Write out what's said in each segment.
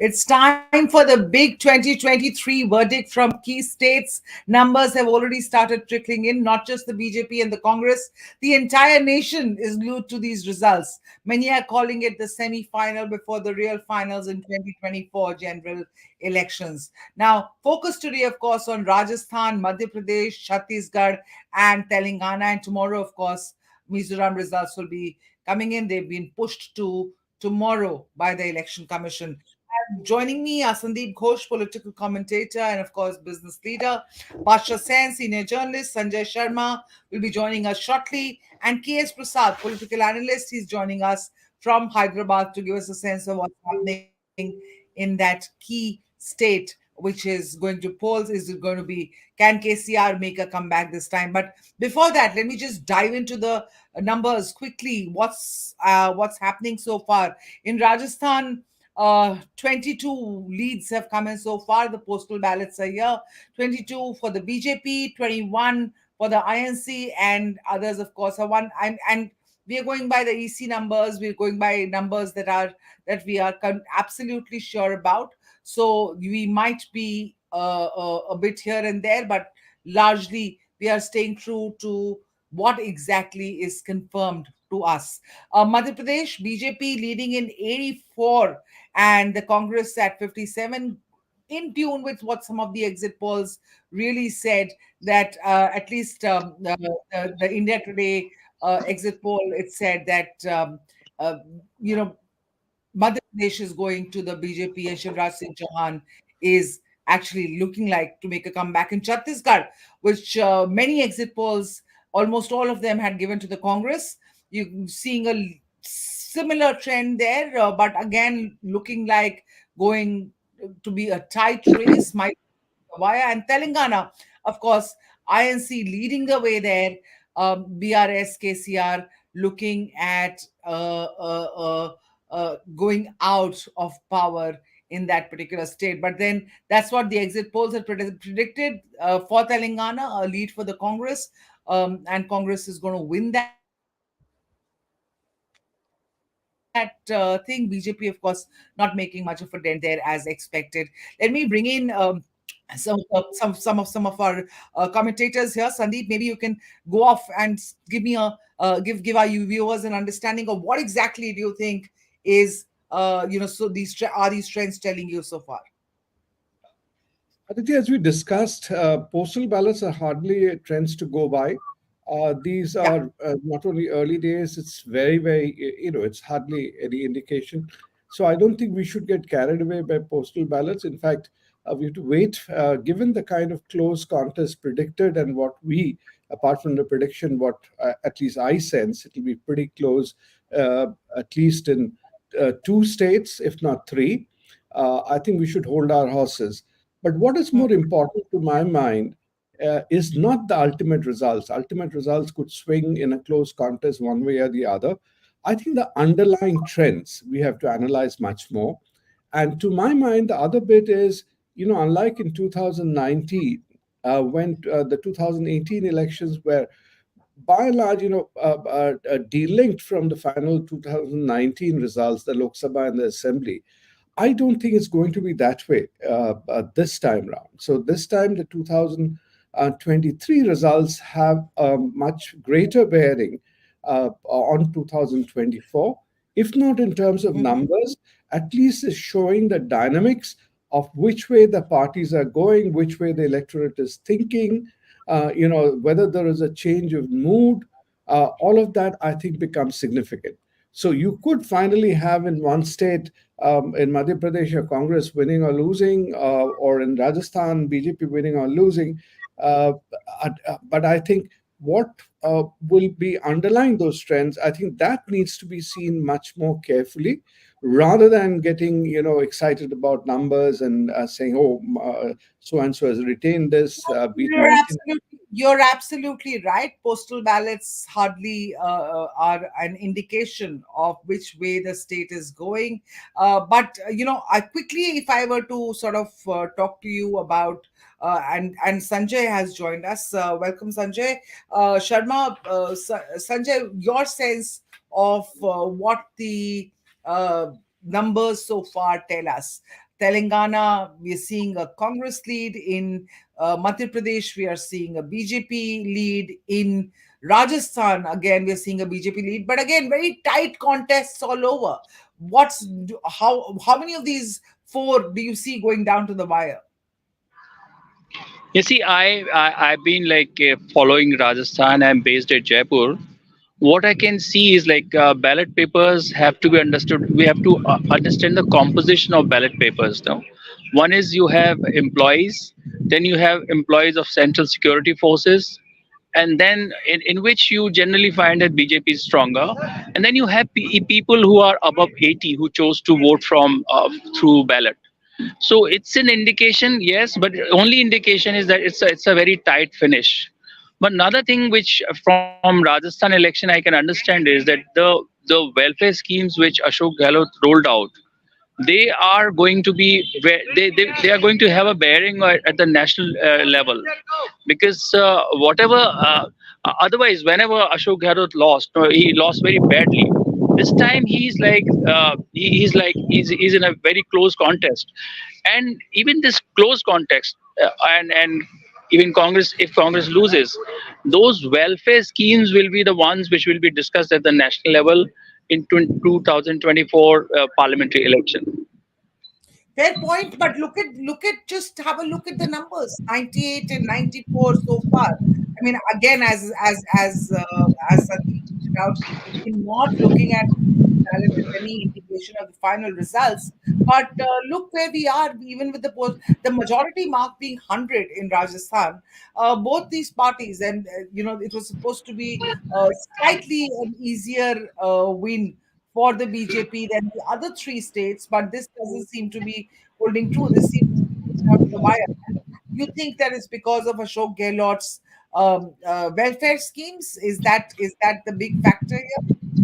It's time for the big 2023 verdict from key states. Numbers have already started trickling in, not just the BJP and the Congress. The entire nation is glued to these results. Many are calling it the semi final before the real finals in 2024 general elections. Now, focus today, of course, on Rajasthan, Madhya Pradesh, Chhattisgarh, and Telangana. And tomorrow, of course, Mizoram results will be coming in. They've been pushed to tomorrow by the Election Commission. Joining me are Sandeep Ghosh, political commentator and, of course, business leader. Basha Sen, senior journalist. Sanjay Sharma will be joining us shortly. And K.S. Prasad, political analyst. He's joining us from Hyderabad to give us a sense of what's happening in that key state, which is going to polls. Is it going to be, can KCR make a comeback this time? But before that, let me just dive into the numbers quickly. What's happening so far in Rajasthan? 22 leads have come in so far. The postal ballots are here. 22 for the BJP, 21 for the INC, and others, of course, are one. And we are going by the EC numbers. We're going by numbers that we are absolutely sure about. So we might be a bit here and there, but largely we are staying true to what exactly is confirmed to us. Madhya Pradesh, BJP leading in 84 and the Congress at 57, in tune with what some of the exit polls really said, that at least the India Today exit poll, it said that, uh, you know, Madhya Pradesh is going to the BJP and Shivraj Singh Chauhan is actually looking like to make a comeback. In Chhattisgarh, which many exit polls, almost all of them had given to the Congress, you're seeing a similar trend there, but again, looking like going to be a tight race. Might Via and Telangana, of course, INC leading the way there. BRS, KCR looking at going out of power in that particular state. But then that's what the exit polls had predicted for Telangana, a lead for the Congress. And Congress is going to win that thing. BJP, of course, not making much of a dent there as expected. Let me bring in some of our commentators here. Sandeep, maybe you can go off and give me give our viewers an understanding of what exactly do you think is so are these trends telling you so far? Aditya, as we discussed, postal ballots are hardly trends to go by. These Yeah. are not only early days, it's very, very, it's hardly any indication. So I don't think we should get carried away by postal ballots. In fact, we have to wait, given the kind of close contest predicted and what we, apart from the prediction, what at least I sense, it will be pretty close, at least in two states, if not three. I think we should hold our horses. But what is more important to my mind is not the ultimate results. Ultimate results could swing in a close contest one way or the other. I think the underlying trends we have to analyze much more. And to my mind, the other bit is, unlike in 2019, when the 2018 elections were by and large, delinked from the final 2019 results, the Lok Sabha and the Assembly. I don't think it's going to be that way this time round. So this time, the 2023 results have a much greater bearing on 2024, if not in terms of numbers, at least is showing the dynamics of which way the parties are going, which way the electorate is thinking, whether there is a change of mood. All of that, I think, becomes significant. So you could finally have in one state, in Madhya Pradesh, a Congress winning or losing, or in Rajasthan, BJP winning or losing. Uh, but I think what will be underlying those trends, I think that needs to be seen much more carefully, rather than getting excited about numbers and saying, oh, so and so has retained this, beaten You're this. absolutely right. Postal ballots hardly are an indication of which way the state is going. But I quickly, if I were to sort of talk to you about, and Sanjay has joined us. Welcome, Sanjay. Sharma, Sanjay, your sense of what the numbers so far tell us. Telangana, we are seeing a Congress lead. In Madhya Pradesh, we are seeing a BJP lead. In Rajasthan, again, we are seeing a BJP lead. But again, very tight contests all over. How many of these four do you see going down to the wire? You see, I've been like following Rajasthan. I'm based at Jaipur. What I can see is like ballot papers have to be understood. We have to understand the composition of ballot papers now. One is you have employees, then you have employees of central security forces, and then in which you generally find that BJP is stronger, and then you have people who are above 80 who chose to vote from through ballot. So it's an indication, yes, but only indication is that it's a very tight finish. But another thing which from Rajasthan election I can understand is that the welfare schemes which Ashok Gehlot rolled out, they are going to be they are going to have a bearing at the national level, because whatever otherwise whenever Ashok Gehlot lost, he lost very badly. This time he's in a very close contest, and even this close context and even Congress, if Congress loses, those welfare schemes will be the ones which will be discussed at the national level in 2024 parliamentary election. Fair point, but look at just have a look at the numbers. 98 and 94 so far. I mean, again, as Sandeep pointed out, we're not looking at ballot as any indication of the final results. But look where we are, even with the majority mark being 100 in Rajasthan. Both these parties, and it was supposed to be slightly an easier win for the BJP than the other three states, but this doesn't seem to be holding true. This seems to be going down to the wire. You think that is because of Ashok Gehlot's welfare schemes? Is that the big factor here?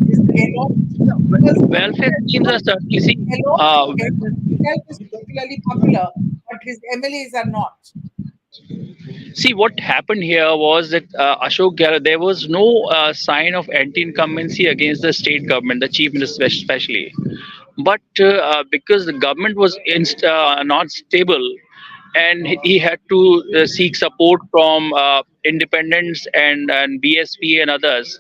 Is Gehlot, because Welfare schemes are certainly see. Gehlot, Uh, Gehlot himself is particularly popular, but his MLAs are not. See, what happened here was that Ashok Gehlot, there was no sign of anti-incumbency against the state government, the chief minister especially. But because the government was not stable, and he had to seek support from independents and BSP and others.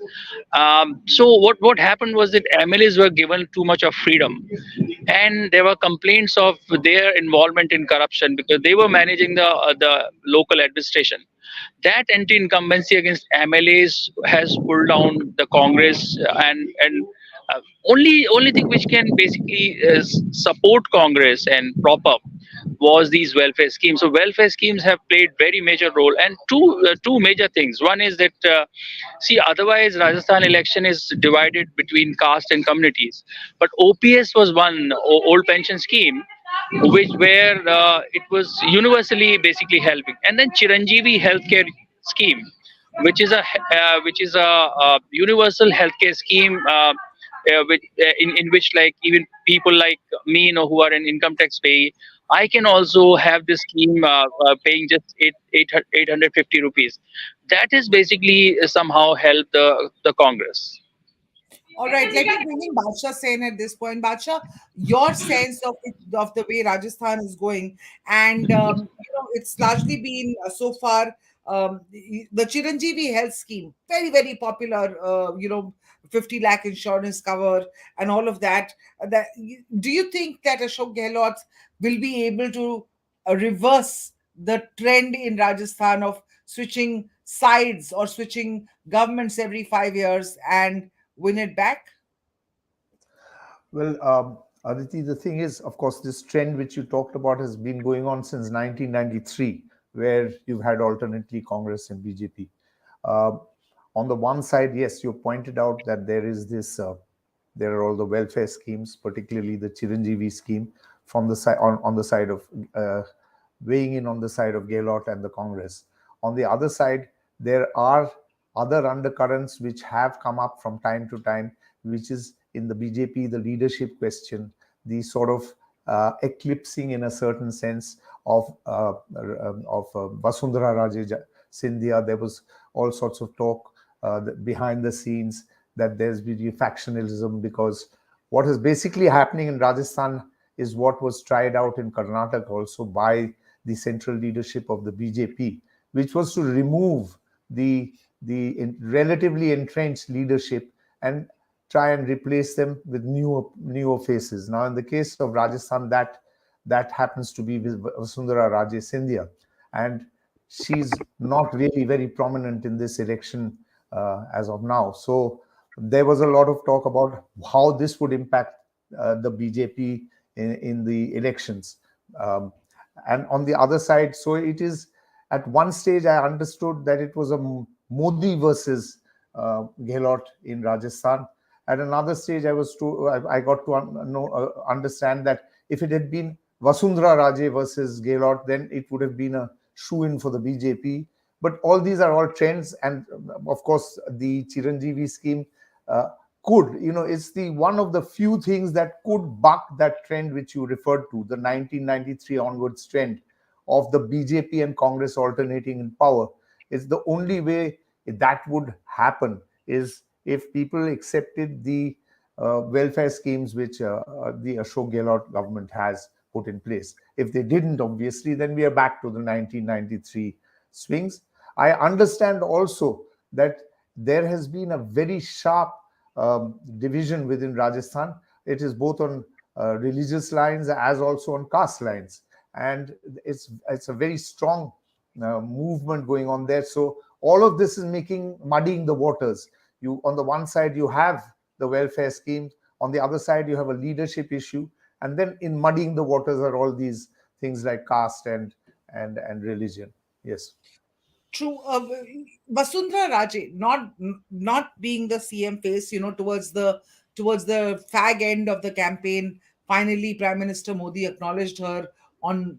So what happened was that MLAs were given too much of freedom, and there were complaints of their involvement in corruption because they were managing the local administration. That anti-incumbency against MLAs has pulled down the Congress, and only thing which can basically support Congress and prop up was these welfare schemes. So welfare schemes have played very major role, and two major things. One is that see, otherwise Rajasthan election is divided between caste and communities, but OPS was one old pension scheme which where it was universally basically helping, and then Chiranjeevi healthcare scheme, which is a universal healthcare scheme, in which like even people like me, who are an income tax pay, I can also have this scheme paying just 850 rupees. That is basically somehow helped the Congress. All right, let me bring in Badsha Sen at this point. Badsha, your sense of the way Rajasthan is going, and it's largely been so far the Chiranjeevi Health Scheme, very very popular. 50 lakh insurance cover and all of that. Do you think that Ashok Gehlot will be able to reverse the trend in Rajasthan of switching sides or switching governments every 5 years and win it back? Well, Aditi, the thing is, of course, this trend which you talked about has been going on since 1993, where you've had alternately Congress and BJP. Uh, on the one side, yes, you pointed out that there is this, there are all the welfare schemes, particularly the Chiranjeevi scheme, from the side on the side of weighing in on the side of Gehlot and the Congress. On the other side, there are other undercurrents which have come up from time to time, which is in the BJP, the leadership question, the sort of eclipsing in a certain sense of Vasundhara Raje Scindia. There was all sorts of talk behind the scenes that there's been factionalism, because what is basically happening in Rajasthan is what was tried out in Karnataka also by the central leadership of the BJP, which was to remove the relatively entrenched leadership and try and replace them with newer faces. Now, in the case of Rajasthan, that happens to be with Vasundhara Raje Scindia, and she's not really very prominent in this election as of now. So there was a lot of talk about how this would impact the BJP in the elections. Um, and on the other side, so it is, at one stage I understood that it was a Modi versus Gehlot in Rajasthan. At another stage, I got to understand that if it had been Vasundhara Raje versus Gehlot, then it would have been a shoe-in for the BJP. But all these are all trends, and of course, the Chiranjeevi scheme uh, could, it's the one of the few things that could buck that trend which you referred to, the 1993 onwards trend of the BJP and Congress alternating in power. It's the only way that would happen is if people accepted the welfare schemes which the Ashok Gehlot government has put in place. If they didn't, obviously, then we are back to the 1993 swings. I understand also that there has been a very sharp division within Rajasthan. It is both on religious lines as also on caste lines, and it's a very strong movement going on there. So all of this is muddying the waters. You, on the one side, you have the welfare schemes. On the other side, you have a leadership issue, and then in muddying the waters are all these things like caste and religion. Yes. True. Vasundhara Raje not being the CM face, towards the fag end of the campaign. Finally, Prime Minister Modi acknowledged her on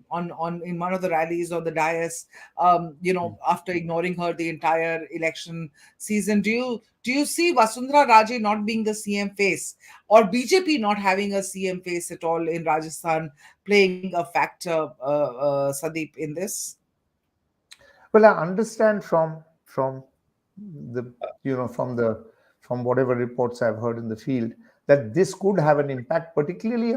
in one of the rallies on the dais. After ignoring her the entire election season, do you see Vasundhara Raje not being the CM face, or BJP not having a CM face at all in Rajasthan playing a factor, Sadeep, in this? Well, I understand from the from whatever reports I've heard in the field that this could have an impact, particularly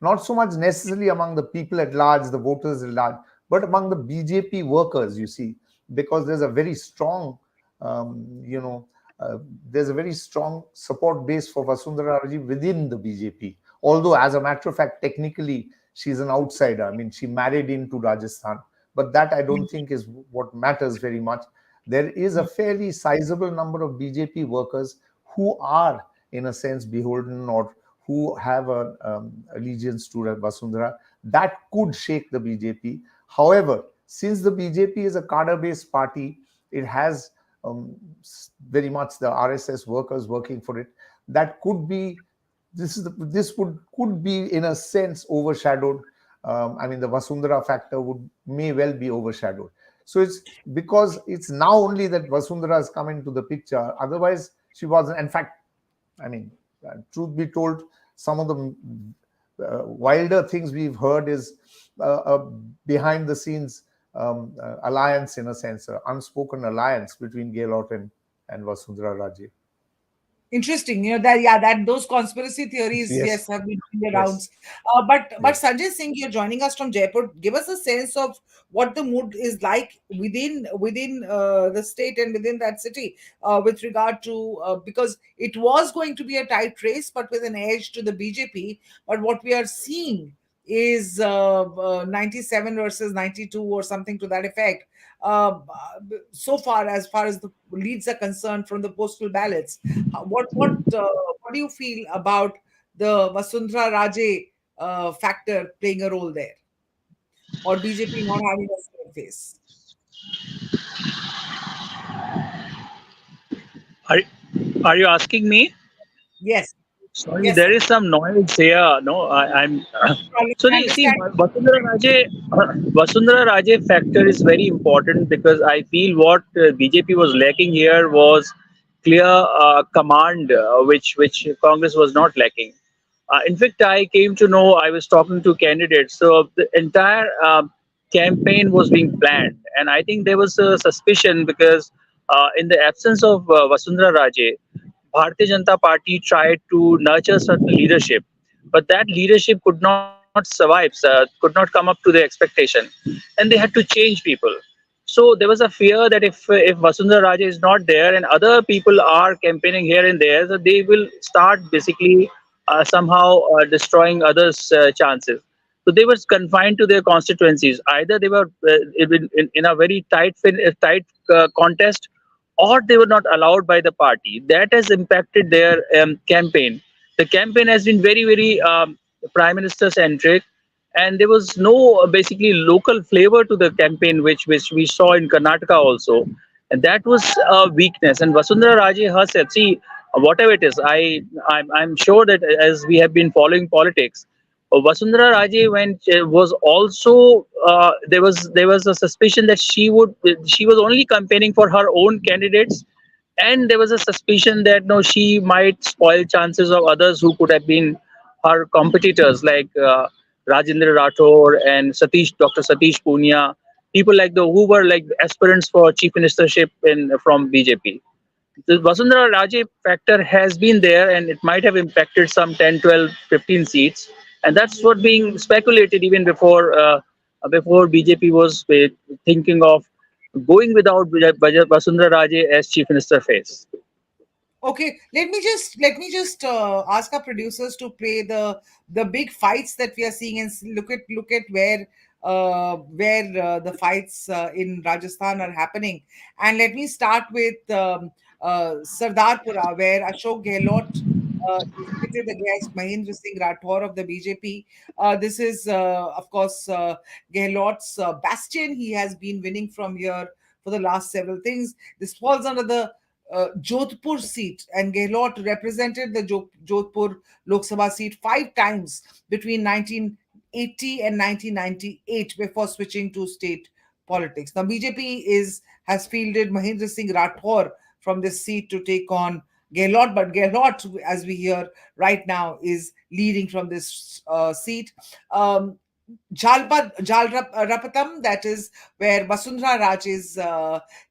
not so much necessarily among the people at large, the voters at large, but among the BJP workers. You see, because there's a very strong, there's a very strong support base for Vasundhara Raje within the BJP. Although, as a matter of fact, technically she's an outsider. I mean, she married into Rajasthan, but that I don't think is what matters very much. There is a fairly sizable number of BJP workers who are, in a sense, beholden or who have an allegiance to Vasundhara. That could shake the BJP. However, since the BJP is a cadre-based party, it has very much the RSS workers working for it. That could be, could be in a sense overshadowed. The Vasundhara factor may well be overshadowed. So it's because it's now only that Vasundhara has come into the picture. Otherwise, she wasn't. In fact, truth be told, some of the wilder things we've heard is a behind the scenes alliance, in a sense, an unspoken alliance between Gehlot and Vasundhara Raje. Interesting, that those conspiracy theories, Yes. yes, have been doing the Yes. rounds. But Yes. Sanjay Singh, you're joining us from Jaipur. Give us a sense of what the mood is like within the state and within that city, with regard to, because it was going to be a tight race, but with an edge to the BJP. But what we are seeing is 97 versus 92 or something to that effect. So far as the leads are concerned from the postal ballots. What do you feel about the Vasundhara Raje factor playing a role there, or BJP not having a strong face? Are, are you asking me? Yes, Sorry, yes, there sir. is some noise here. No, I'm. So I you see, understand. Vasundhara Raje factor is very important because I feel what BJP was lacking here was clear command, which Congress was not lacking. In fact, I came to know I was talking to candidates, so the entire campaign was being planned, and I think there was a suspicion because in the absence of Vasundhara Raje, Bharatiya Janata Party tried to nurture certain leadership, but that leadership could not come survive, could not come up to their expectation, and they had to change people. So there was a fear that if Vasundhara Raje is not there and other people are campaigning here and there, so they will start basically somehow destroying others' chances. So they were confined to their constituencies. Either they were in a very tight contest, or they were not allowed by the party. That has impacted their campaign. The campaign has been very prime minister centric, and there was no basically local flavor to the campaign, which we saw in Karnataka also, and that was a weakness. And Vasundhara Raje herself, see, whatever it is, I'm sure that as we have been following politics, Vasundhara Raje, when was also there was a suspicion that she was only campaigning for her own candidates, and there was a suspicion that no, she might spoil chances of others who could have been her competitors, like Rajendra Rathore and Dr. Satish Punia, people like the who were like aspirants for chief ministership in from BJP. The Vasundhara Raje factor has been there, and it might have impacted some 10, 12, 15 seats, and that's what being speculated even before BJP was thinking of going without Vasundhara Raje as chief minister face. Okay, let me just ask our producers to play the big fights that we are seeing, and look at where the fights in Rajasthan are happening. And let me start with Sardarpura, where Ashok Gehlot is pitted against Mahendra Singh Rathore of the BJP. This is, of course, Gehlot's bastion. He has been winning from here for the last several things. This falls under the Jodhpur seat, and Gehlot represented the Jodhpur Lok Sabha seat 5 times between 1980 and 1998 before switching to state politics. Now, BJP has fielded Mahendra Singh Rathore from this seat to take on Gehlot, but Gehlot, as we hear right now, is leading from this seat. Jalrapatam, that is where Basundhara Raj is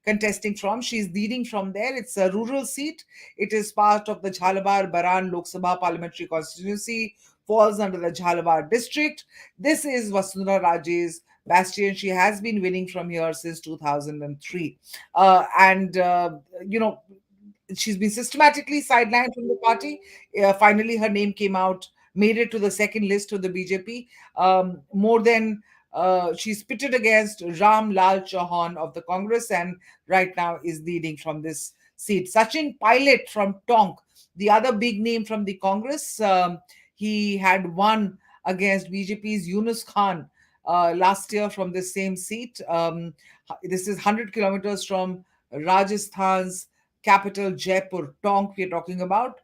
contesting from. She's leading from there. It's a rural seat. It is part of the Jhalabhar Baran Lok Sabha parliamentary constituency, falls under the Jhalabhar district. This is Vasundhara Raje's bastion. She has been winning from here since 2003. And, you know, she's been systematically sidelined from the party. Finally, her name came out, made it to the second list of the BJP. More than she's pitted against Ram Lal Chauhan of the Congress, and right now is leading from this seat. Sachin Pilot from Tonk, the other big name from the Congress, he had won against BJP's Yunus Khan last year from the same seat. This is 100 kilometers from Rajasthan's capital, Jaipur. Tonk, we're talking about.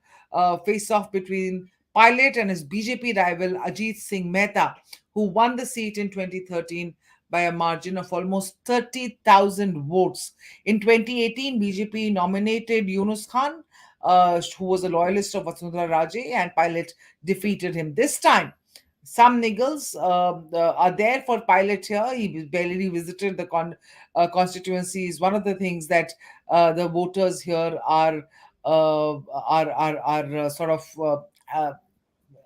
Face off between Pilot and his BJP rival Ajit Singh Mehta, who won the seat in 2013 by a margin of almost 30,000 votes. In 2018, BJP nominated Yunus Khan, who was a loyalist of Vasundhara Raje, and Pilot defeated him. This time, some niggles are there for Pilot here. He barely visited the constituency. Is one of the things that the voters here are sort of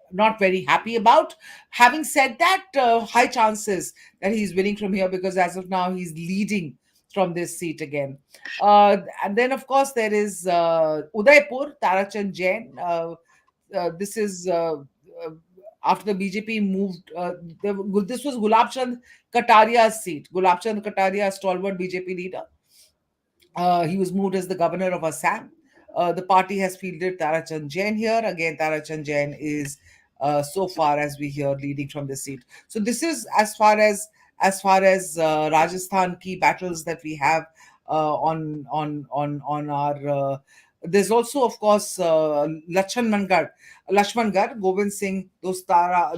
not very happy about. Having said that, high chances that he's winning from here, because as of now he's leading from this seat again. And then, of course, there is Udaipur, Tarachand Jain. This is after the BJP moved. This was Gulab Chand Kataria's seat. Gulab Chand Kataria, stalwart BJP leader. He was moved as the governor of Assam. The party has fielded Tarachand Jain here. Again, Tarachand Jain is so far as we hear leading from the seat. So this is as far as Rajasthan key battles that we have on our. There's also, of course, Lashmangarh, Govind Singh Dotasra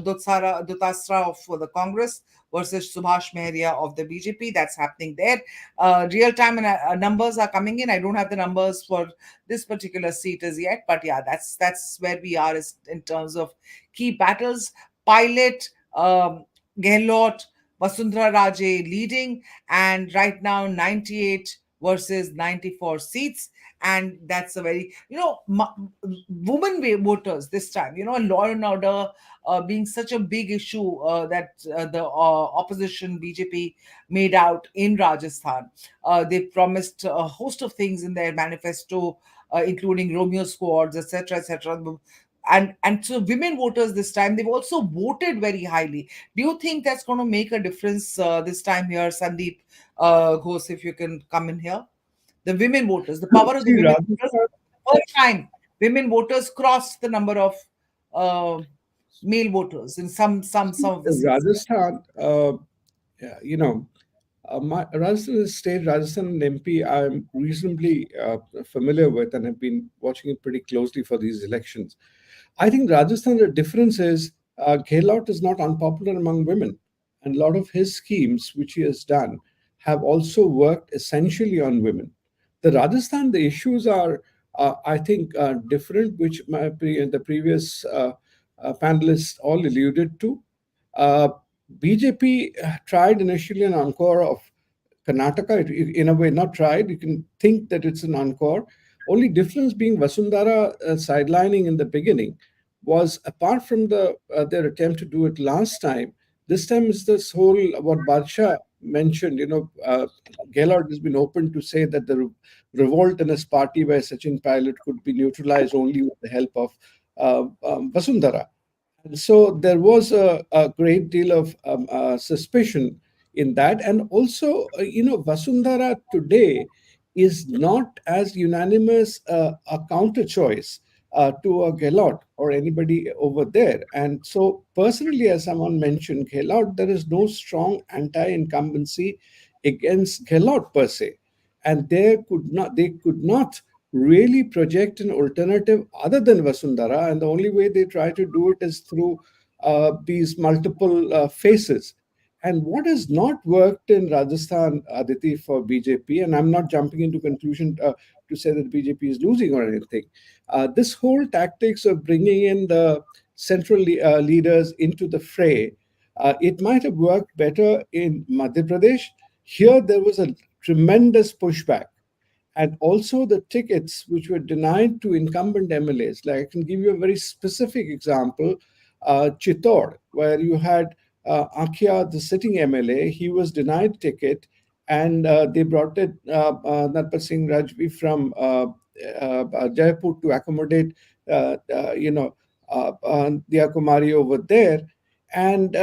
for the Congress versus Subhash Mehria of the BJP. That's happening there. Real time numbers are coming in. I don't have the numbers for this particular seat as yet, but yeah, that's where we are in terms of key battles. Pilot, Gehlot, Vasundhara Raje leading, and right now 98 versus 94 seats. And that's a very, women voters this time, law and order being such a big issue that the opposition BJP made out in Rajasthan. They promised a host of things in their manifesto, including Romeo squads, etc., etc. And so women voters this time, they've also voted very highly. Do you think that's going to make a difference this time here, Sandeep Ghosh, if you can come in here? The women voters, the power of the See, women voters. Rajasthan, First time, women voters crossed the number of uh, male voters in some of the seats. Rajasthan, yeah, Rajasthan state, Rajasthan MP, I'm reasonably familiar with and have been watching it pretty closely for these elections. I think Rajasthan, the difference is Gehlot is not unpopular among women. And a lot of his schemes, which he has done, have also worked essentially on women. The Rajasthan, the issues are, I think, different, which the previous panelists all alluded to. Uh, BJP tried initially an encore of Karnataka, in a way, not tried. You can think that it's an encore. Only difference being Vasundhara sidelining in the beginning was, apart from their attempt to do it last time, this time is this whole what Badsha mentioned. Gehlot has been open to say that the revolt in his party by Sachin Pilot could be neutralized only with the help of Vasundhara. And so there was a great deal of suspicion in that. And also, Vasundhara today is not as unanimous a counter choice to a Gehlot or anybody over there. And so, personally, as someone mentioned, Gehlot, there is no strong anti-incumbency against Gehlot per se, and they could not really project an alternative other than Vasundhara, and the only way they try to do it is through these multiple faces. And what has not worked in Rajasthan, Aditi, for BJP, and I'm not jumping into conclusion to say that BJP is losing or anything. This whole tactics of bringing in the central leaders into the fray, it might have worked better in Madhya Pradesh. Here, there was a tremendous pushback, and also the tickets which were denied to incumbent MLAs. Like, I can give you a very specific example, Chittor, where you had Akia, the sitting MLA. He was denied ticket, and they brought it Narpat Singh Rajvi from Jaipur to accommodate, Diya Kumari over there, and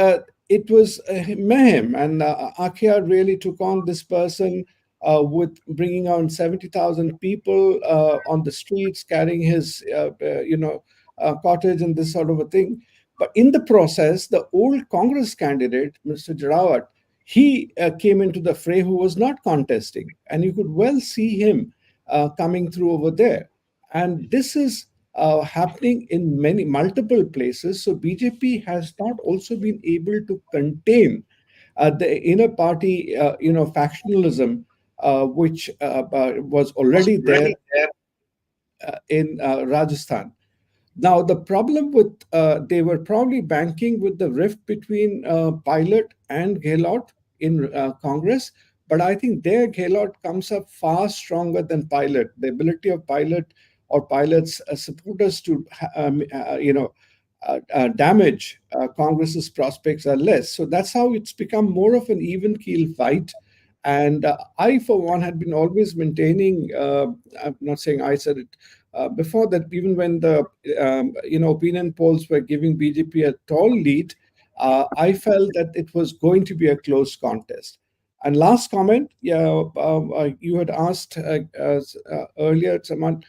it was mayhem. And Akia really took on this person with bringing on 70,000 people on the streets, carrying his, cottage and this sort of a thing. But in the process, the old Congress candidate, Mr. Jarawat, he came into the fray, who was not contesting. And you could well see him coming through over there. And this is happening in multiple places. So BJP has not also been able to contain the inner party, factionalism, which was already there in Rajasthan. Now, the problem with they were probably banking with the rift between Pilot and Gehlot in Congress, but I think their Gehlot comes up far stronger than Pilot. The ability of Pilot or Pilot's supporters to, damage Congress's prospects are less. So that's how it's become more of an even keel fight. And I, for one, had been always maintaining. I'm not saying I said it before that. Even when the opinion polls were giving BJP a tall lead, I felt that it was going to be a close contest. And last comment, yeah, you had asked earlier, someone,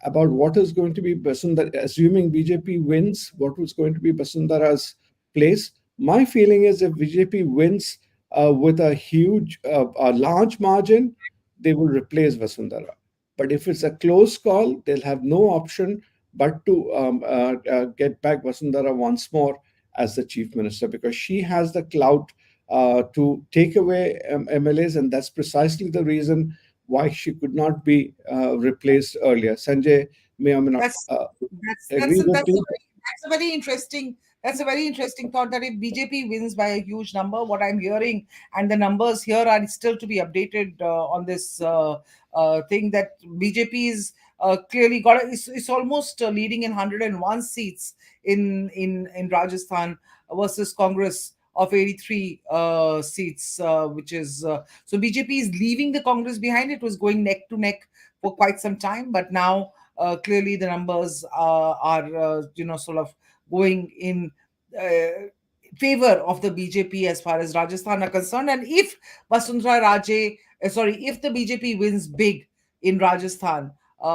about what is going to be Basundhara, assuming BJP wins, what was going to be Basundhara's place. My feeling is, if BJP wins with a large margin, they will replace Vasundhara. But if it's a close call, they'll have no option but to get back Vasundhara once more as the chief minister, because she has the clout to take away MLAs, and that's precisely the reason why she could not be replaced earlier. Sanjay may or may not That's that's agree with me. that's a very interesting That's a very interesting thought that if BJP wins by a huge number, what I'm hearing, and the numbers here are still to be updated on this thing, that BJP is clearly got it's almost leading in 101 seats in Rajasthan versus Congress of 83 seats, which is so BJP is leaving the Congress behind. It was going neck to neck for quite some time, but now clearly the numbers are sort of going in uh, favor of the BJP as far as Rajasthan are concerned. And if Vasundhara Raje, if the BJP wins big in Rajasthan,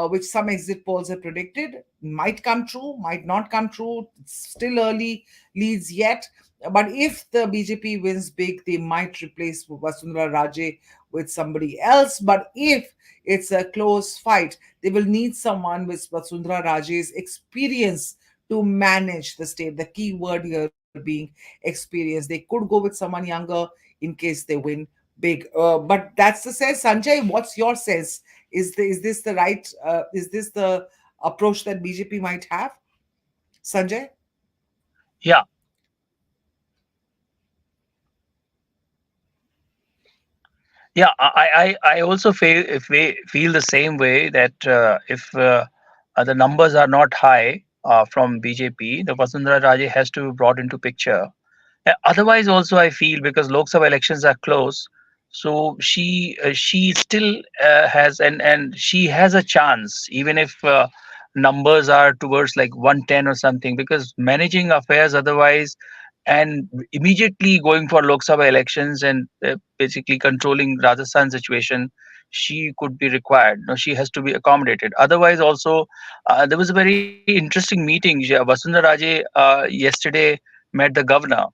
which some exit polls have predicted, might come true, might not come true. It's still early leads yet. But if the BJP wins big, they might replace Vasundhara Raje with somebody else. But if it's a close fight, they will need someone with Vasundhara Raje's experience to manage the state. The key word here being experience. They could go with someone younger in case they win big. But that's the sense. Sanjay, what's your sense? Is this the right? Is this the approach that BJP might have? Sanjay? Yeah, yeah. I also feel the same way that if the numbers are not high from BJP, the Vasundhara Raje has to be brought into picture. Otherwise, also I feel because Lok Sabha elections are close, so she still has and she has a chance even if numbers are towards like 110 or something. Because managing affairs otherwise and immediately going for Lok Sabha elections and basically controlling Rajasthan situation, she could be required. No, she has to be accommodated. Otherwise, also there was a very interesting meeting. Vasundhara Raje yesterday met the governor,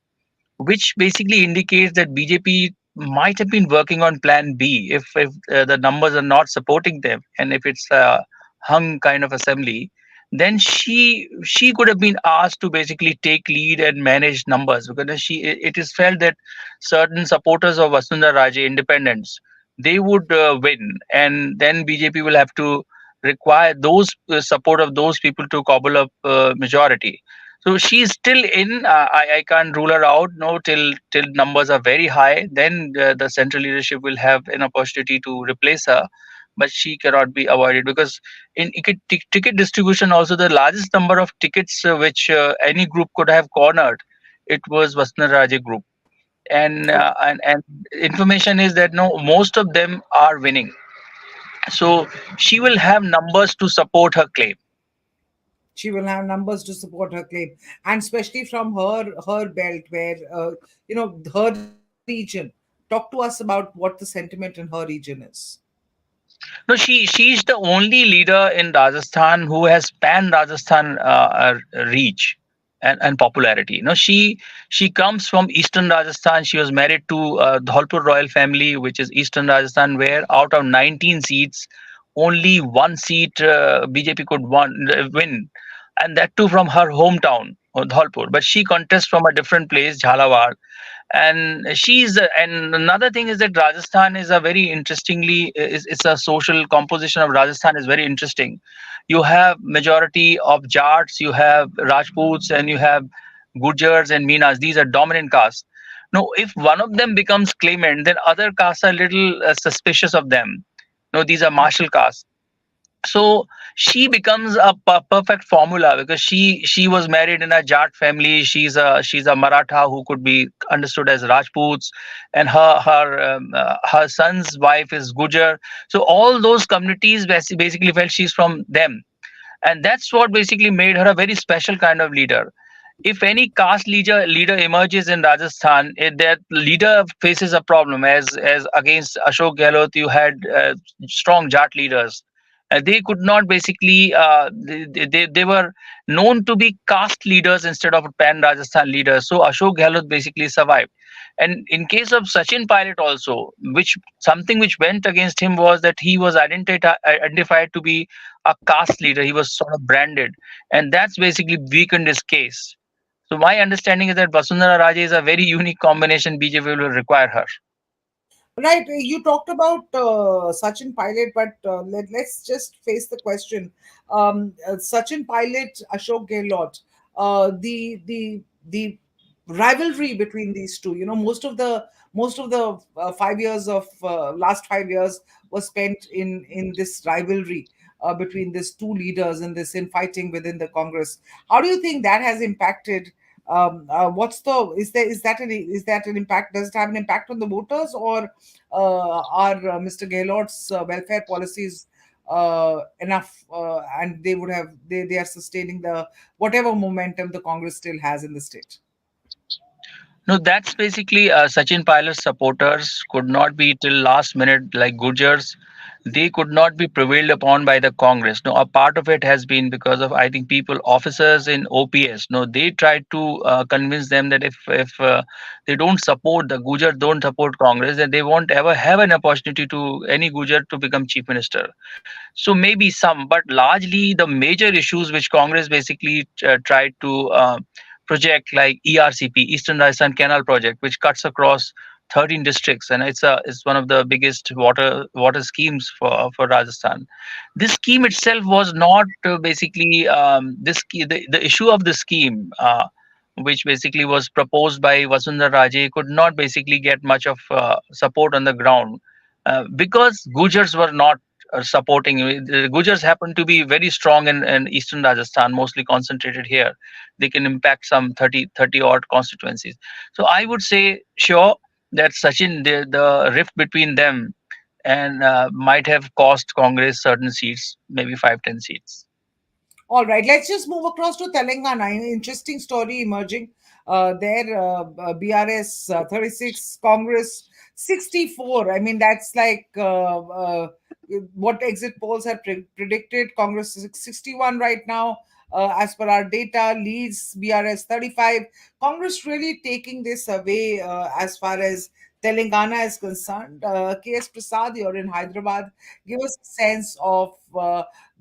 which basically indicates that BJP might have been working on Plan B if the numbers are not supporting them, and if it's a hung kind of assembly, then she could have been asked to basically take lead and manage numbers, because it is felt that certain supporters of Vasundhara Raje, independents, they would win, and then BJP will have to require those support of those people to cobble up majority. So she's still in. I can't rule her out. No, till numbers are very high, then the central leadership will have an opportunity to replace her. But she cannot be avoided because in ticket distribution, also the largest number of tickets which any group could have cornered, it was Vasundhara Raje group. And information is that no, most of them are winning. So she will have numbers to support her claim. She will have numbers to support her claim, and especially from her belt, where her region. Talk to us about what the sentiment in her region is. No, she's the only leader in Rajasthan who has pan Rajasthan reach and popularity. No, she comes from Eastern Rajasthan. She was married to Dholpur royal family, which is Eastern Rajasthan, where out of 19 seats, only one seat BJP could win, and that too from her hometown, Dholpur. But she contests from a different place, Jhalawar. And another thing is that Rajasthan is a very interestingly is it's a social composition of Rajasthan is very interesting. You have majority of Jats, you have Rajputs, and you have Gujars and Meenas. These are dominant castes. Now if one of them becomes claimant, then other castes are little suspicious of them. No, these are martial castes. So she becomes a perfect formula because she was married in a Jat family. She's a Maratha who could be understood as Rajputs, and her son's wife is Gujar. So all those communities basically felt she's from them, and that's what basically made her a very special kind of leader. If any caste leader emerges in Rajasthan, that leader faces a problem. As against Ashok Gehlot, you had strong Jat leaders. They could not basically. They were known to be caste leaders instead of pan Rajasthan leaders. So Ashok Gehlot basically survived. And in case of Sachin Pilot also, which something which went against him was that he was identified to be a caste leader. He was sort of branded, and that's basically weakened his case. So my understanding is that Vasundhara Raje is a very unique combination. BJP will require her. Right, you talked about Sachin Pilot, but let's just face the question. Sachin Pilot, Ashok Gehlot, the the rivalry between these two. Most of the 5 years of last 5 years was spent in this rivalry between these two leaders and this infighting within the Congress. How do you think that has impacted? What's the is that an impact? Does it have an impact on the voters, or are Mr. Gehlot's welfare policies enough, and they are sustaining the whatever momentum the Congress still has in the state? No, that's basically Sachin Pilot's supporters could not be till last minute like Gujars. They could not be prevailed upon by the Congress. No, a part of it has been because of I think people, officers in OPS. No, they tried to convince them that if they don't support the Gujar, don't support Congress, then they won't ever have an opportunity to any Gujar to become chief minister. So maybe some, but largely the major issues which Congress basically tried to project, like ERCP, Eastern Rajasthan Canal Project, which cuts across 13 districts, and it's one of the biggest water schemes for Rajasthan. This scheme itself was not basically the issue of the scheme. Which basically was proposed by Vasundhara Raje could not basically get much of support on the ground because Gujars were not supporting. The Gujars happen to be very strong in eastern Rajasthan, mostly concentrated here. They can impact some 30 odd constituencies. So I would say, sure, that Sachin, the rift between them and might have cost Congress certain seats, maybe 5-10 seats. All right, let's just move across to Telangana. An interesting story emerging there. BRS 36, Congress 64. I mean, that's like what exit polls have predicted. Congress is 61 right now. As per our data, leads BRS 35. Congress really taking this away as far as Telangana is concerned. KS Prasad, you're in Hyderabad. Give us a sense of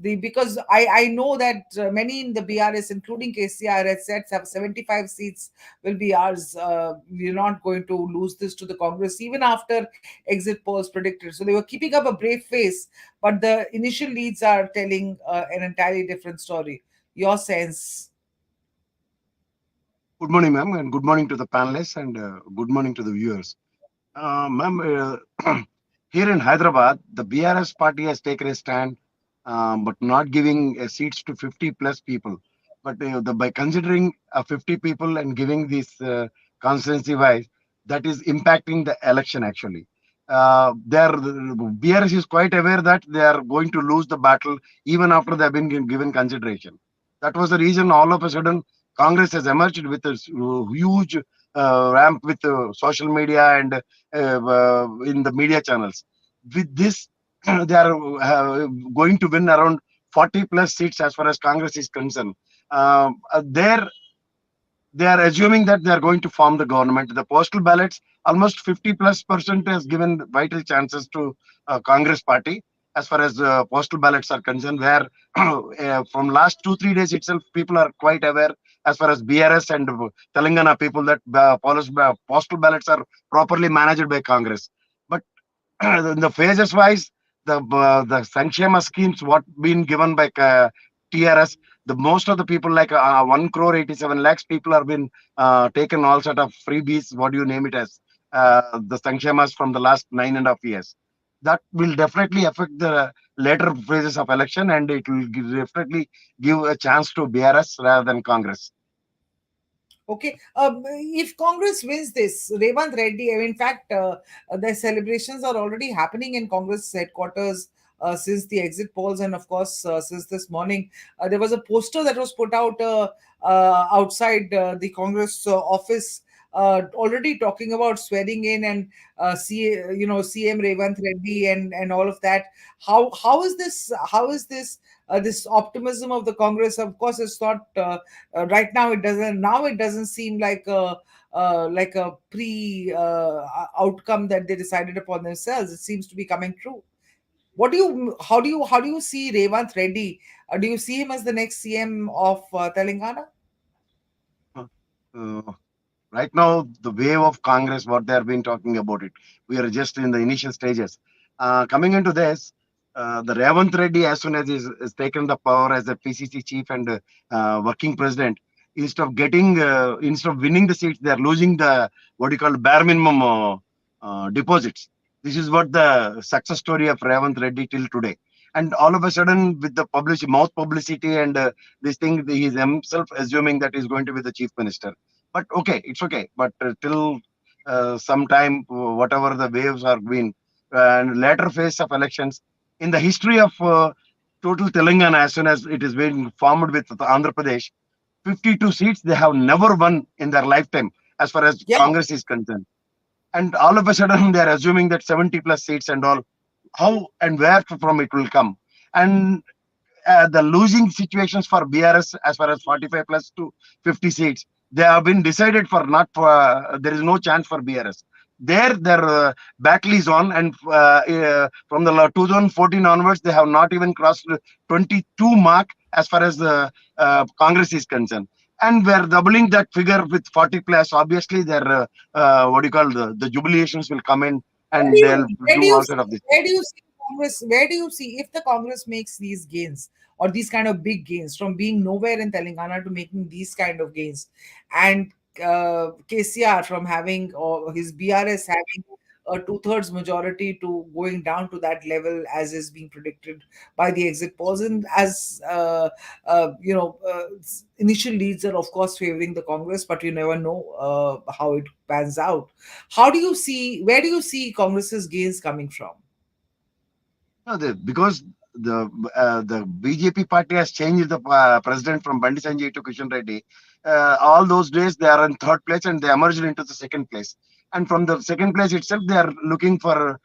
because I know that many in the BRS, including KCR, has said 75 seats will be ours. We're not going to lose this to the Congress, even after exit polls predicted. So they were keeping up a brave face, but the initial leads are telling an entirely different story. Your sense? Good morning, ma'am, and good morning to the panelists, and good morning to the viewers. Ma'am, here in Hyderabad, the BRS party has taken a stand, but not giving seats to 50 plus people. But by considering 50 people and giving this constituency wise, that is impacting the election actually. The BRS is quite aware that they are going to lose the battle even after they have been given consideration. That was the reason all of a sudden Congress has emerged with a huge ramp with social media and in the media channels. With this, they are going to win around 40 plus seats as far as Congress is concerned. There they are assuming that they are going to form the government. The postal ballots, almost 50+% has given vital chances to Congress party as far as postal ballots are concerned, where from last 2-3 days itself, people are quite aware as far as BRS and Telangana people that postal ballots are properly managed by Congress. But in the phases wise, the Sankshema schemes what been given by TRS, the most of the people like 1 crore 87 lakhs people have been taken all sort of freebies, what do you name it as, the Sankshemas from the last 9.5 years. That will definitely affect the later phases of election, and it will definitely give a chance to BRS rather than Congress. Okay. If Congress wins this, Revant Reddy, in fact, the celebrations are already happening in Congress headquarters since the exit polls, and of course, since this morning. There was a poster that was put out outside the Congress office. Already talking about swearing in and CM Revant Reddy and all of that. How is this? How is this? This optimism of the Congress? Of course, it's not right now. It doesn't now. It doesn't seem like a pre outcome that they decided upon themselves. It seems to be coming true. What do you? How do you see Revant Reddy? Do you see him as the next CM of Telangana? Uh, Right now, the wave of Congress, what they have been talking about it, we are just in the initial stages. Coming into this, the Revant Reddy, as soon as he's taken the power as the PCC chief and working president, instead of winning the seats, they are losing the what you call bare minimum deposits. This is what the success story of Revanth Reddy till today. And all of a sudden, with the mouth publicity and this thing, he is himself assuming that he's going to be the chief minister. But okay, it's okay. But till some time, whatever the waves are been, and later phase of elections in the history of total Telangana, as soon as it is being formed with Andhra Pradesh, 52 seats they have never won in their lifetime, as far as Yeah. Congress is concerned. And all of a sudden, they are assuming that 70 plus seats and all, how and where from it will come. And the losing situations for BRS as far as 45 plus to 50 seats, they have been decided for not for, there is no chance for BRS. Their battle is on, and from the 2014 onwards, they have not even crossed the 22 mark as far as the Congress is concerned. And we're doubling that figure with 40 plus. Obviously, their what do you call the jubilations will come in, and they'll Where do do you outside of this. where do you see Congress? Where do you see if the Congress makes these gains or these kind of big gains from being nowhere in Telangana to making these kind of gains, and KCR from having or his BRS having a two-thirds majority to going down to that level as is being predicted by the exit polls, and as initial leads are of course favoring the Congress, but you never know how it pans out. How do you see, where do you see Congress's gains coming from? No, because the BJP party has changed the president from Bandi Sanjay to Kishan Reddy. All those days they are in third place and they emerged into the second place. And from the second place itself, they are looking forward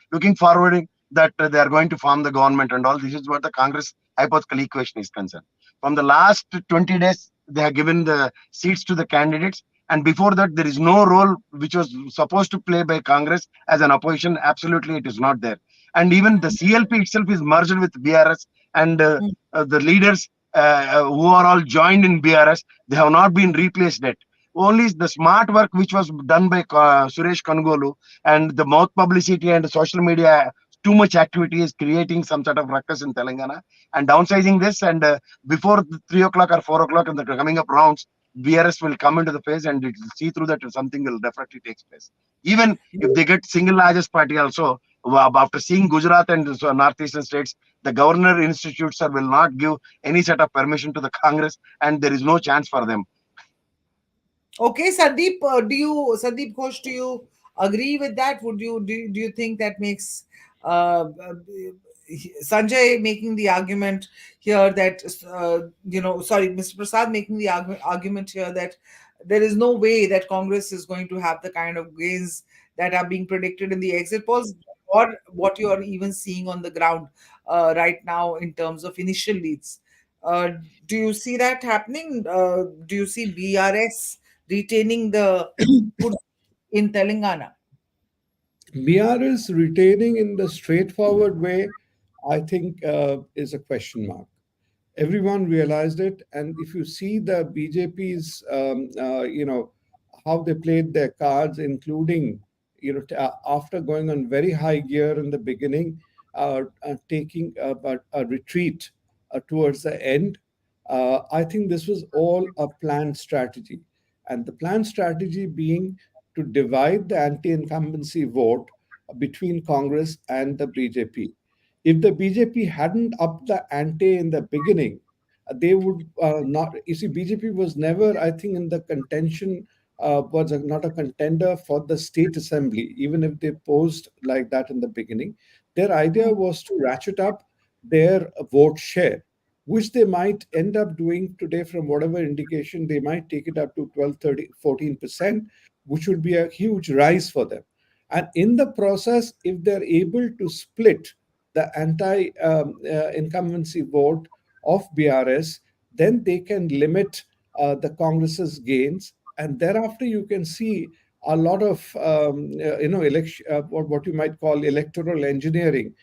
that they are going to form the government and all. This is what the Congress hypothetical equation is concerned. From the last 20 days, they have given the seats to the candidates. And before that, there is no role which was supposed to play by Congress as an opposition. Absolutely, it is not there. And even the CLP itself is merged with BRS, and the leaders who are all joined in BRS, they have not been replaced yet. Only the smart work which was done by Suresh Kanugolu and the mouth publicity and social media, too much activity is creating some sort of ruckus in Telangana and downsizing this. And before 3 o'clock or 4 o'clock in the coming up rounds, BRS will come into the phase and it will see through that something will definitely take place. Even if they get single largest party also, after seeing Gujarat and northeastern states, the governor institutes will not give any set of permission to the Congress, and there is no chance for them. Okay, Sandeep, Sandeep Ghosh, do you agree with that? Do you think that makes Sanjay making the argument here that sorry, Mr. Prasad making the argument here that there is no way that Congress is going to have the kind of gains that are being predicted in the exit polls, or what you are even seeing on the ground right now in terms of initial leads. Uh, do you see that happening? Do you see BRS retaining the kursi in Telangana? BRS retaining in the straightforward way, I think, is a question mark. Everyone realized it, and if you see the BJP's, how they played their cards, including, after going on very high gear in the beginning, taking a retreat towards the end. I think this was all a planned strategy, and the planned strategy being to divide the anti-incumbency vote between Congress and the BJP. If the BJP hadn't upped the ante in the beginning, they would not. You see, BJP was never, I think, in the contention, not a contender for the state assembly, even if they posed like that in the beginning. Their idea was to ratchet up their vote share, which they might end up doing today. From whatever indication, they might take it up to 12, 30, 14%, which would be a huge rise for them. And in the process, if they're able to split the anti incumbency vote of BRS, then they can limit the Congress's gains. And thereafter, you can see a lot of, election, what you might call electoral engineering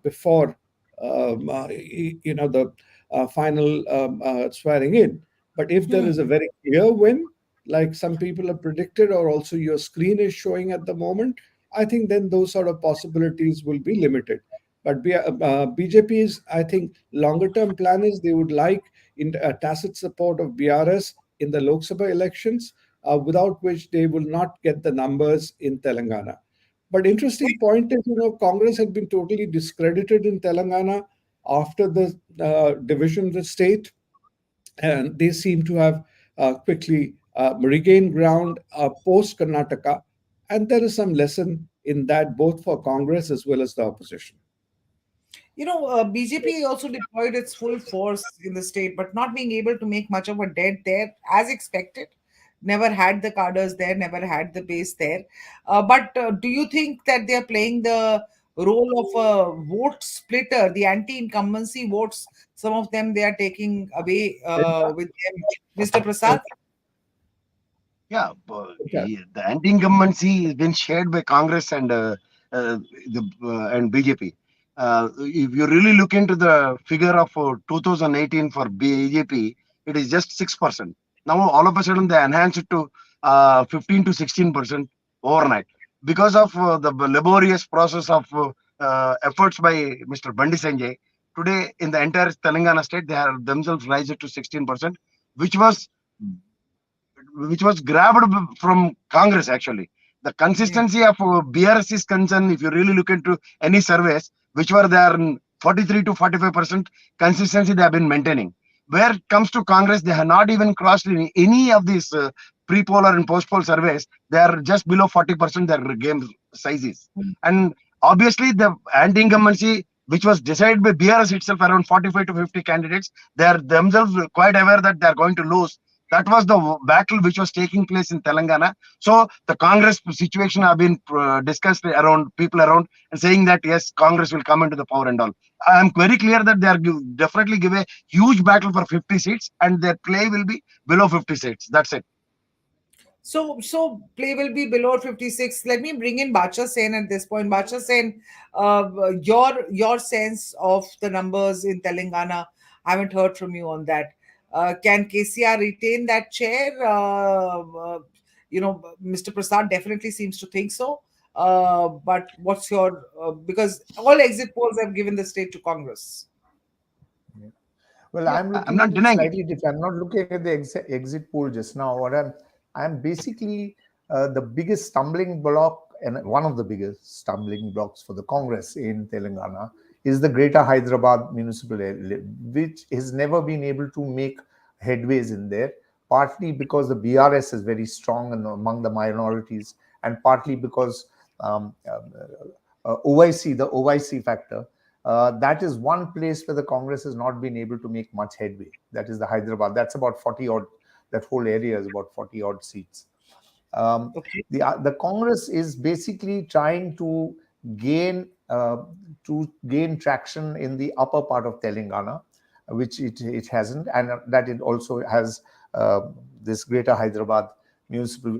before, the final swearing in. But if there is a very clear win, like some people have predicted, or also your screen is showing at the moment, I think then those sort of possibilities will be limited. But BJP's, I think, longer term plan is they would like in tacit support of BRS in the Lok Sabha elections, without which they will not get the numbers in Telangana. But interesting point is, Congress had been totally discredited in Telangana after the division of the state, and they seem to have quickly regained ground post Karnataka. And there is some lesson in that both for Congress as well as the opposition. BJP also deployed its full force in the state, but not being able to make much of a dent there as expected. Never had the cadres there, never had the base there. But do you think that they are playing the role of a vote splitter, the anti-incumbency votes? Some of them they are taking away with them. Mr. Prasad? Yeah, the anti-incumbency has been shared by Congress and and BJP. If you really look into the figure of 2018 for BJP, it is just 6%. Now all of a sudden they enhance it to 15 to 16% overnight because of the laborious process of efforts by Mr. Bandi Sanjay. Today, in the entire Telangana state, they have themselves raised it to 16%, which was which was grabbed from Congress actually. The Yeah. consistency of BRS is concerned, if you really look into any surveys, which were there in 43 to 45% consistency they have been maintaining. Where it comes to Congress, they have not even crossed any of these pre-poll and post-poll surveys. They are just below 40% their game sizes. And obviously, the anti-incumbency, which was decided by BRS itself around 45 to 50 candidates, they are themselves quite aware that they are going to lose. That was the battle which was taking place in Telangana. So the Congress situation have been discussed around people around and saying that yes, Congress will come into the power and all. I am very clear that they are definitely give a huge battle for 50 seats and their play will be below 50 seats. That's it. So play will be below 56. Let me bring in Bacha Sen at this point. Bacha Sen, your sense of the numbers in Telangana. I haven't heard from you on that. Can KCR retain that chair? Mr. Prasad definitely seems to think so. But what's your because all exit polls have given the state to Congress. Yeah. Well, Yeah, I'm I'm looking not at it denying it. slightly different. I'm not looking at the exit poll just now. I'm basically the biggest stumbling block, and one of the biggest stumbling blocks for the Congress in Telangana is the Greater Hyderabad municipal area, which has never been able to make headways in there. Partly because the BRS is very strong among the minorities, and partly because the OIC factor, that is one place where the Congress has not been able to make much headway. That is the Hyderabad. That's about 40 odd. That whole area is about 40 odd seats. Um, Okay. the Congress is basically trying gain to gain traction in the upper part of Telangana, which it hasn't, and that it also has this Greater Hyderabad municipal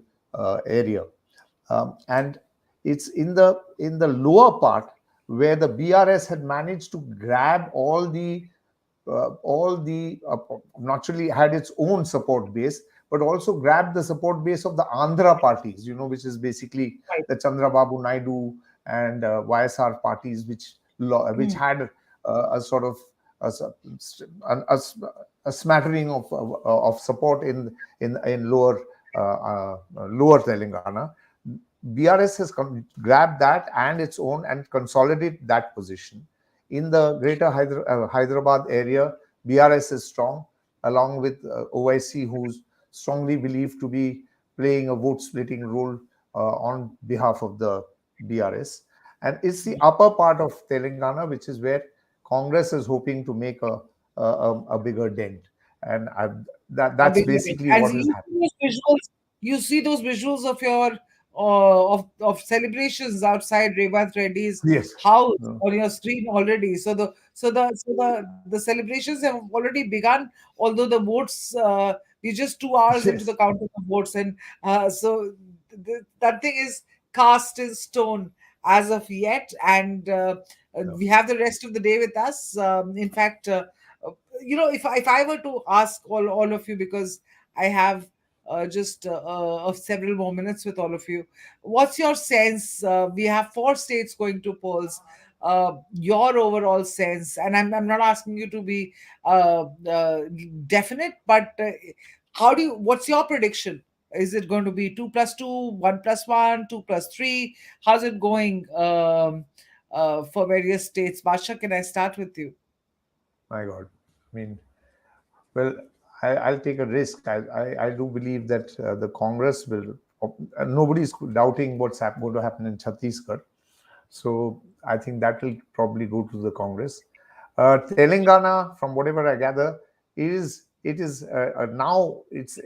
area, and it's in the lower part where the BRS had managed to grab all the naturally had its own support base, but also grabbed the support base of the Andhra parties, which is basically Right. the Chandrababu Naidu and YSR parties, which Hmm. had a sort of a, a, a smattering of support in lower Telangana. BRS has grabbed that and its own and consolidated that position. In the Greater Hyderabad area, BRS is strong, along with OIC, who's strongly believed to be playing a vote splitting role on behalf of the BRS. And it's the upper part of Telangana, which is where Congress is hoping to make a bigger dent. And A that's big event. basically And what is happening. you see those visuals of your of celebrations outside Revath Reddy's Yes. house No. on your screen already. So the celebrations have already begun. Although the votes, we're just 2 hours into Yes. the counting of votes, and that thing is cast in stone as of yet, and No. we have the rest of the day with us. In fact. If I were to ask all of you, because I have just of several more minutes with all of you, what's your sense? We have 4 states going to polls. Your overall sense, and I'm not asking you to be uh, uh, definite, but How do you, what's your prediction? Is it going to be 2 plus 2, 1 plus 1, 2 plus 3? How's it going for various states? Basha, can I start with you? My God. I mean, well, I'll take a risk. I do believe that the Congress will. Nobody's doubting what's going to happen in Chhattisgarh. So I think that will probably go to the Congress. Telangana, from whatever I gather, it is now it's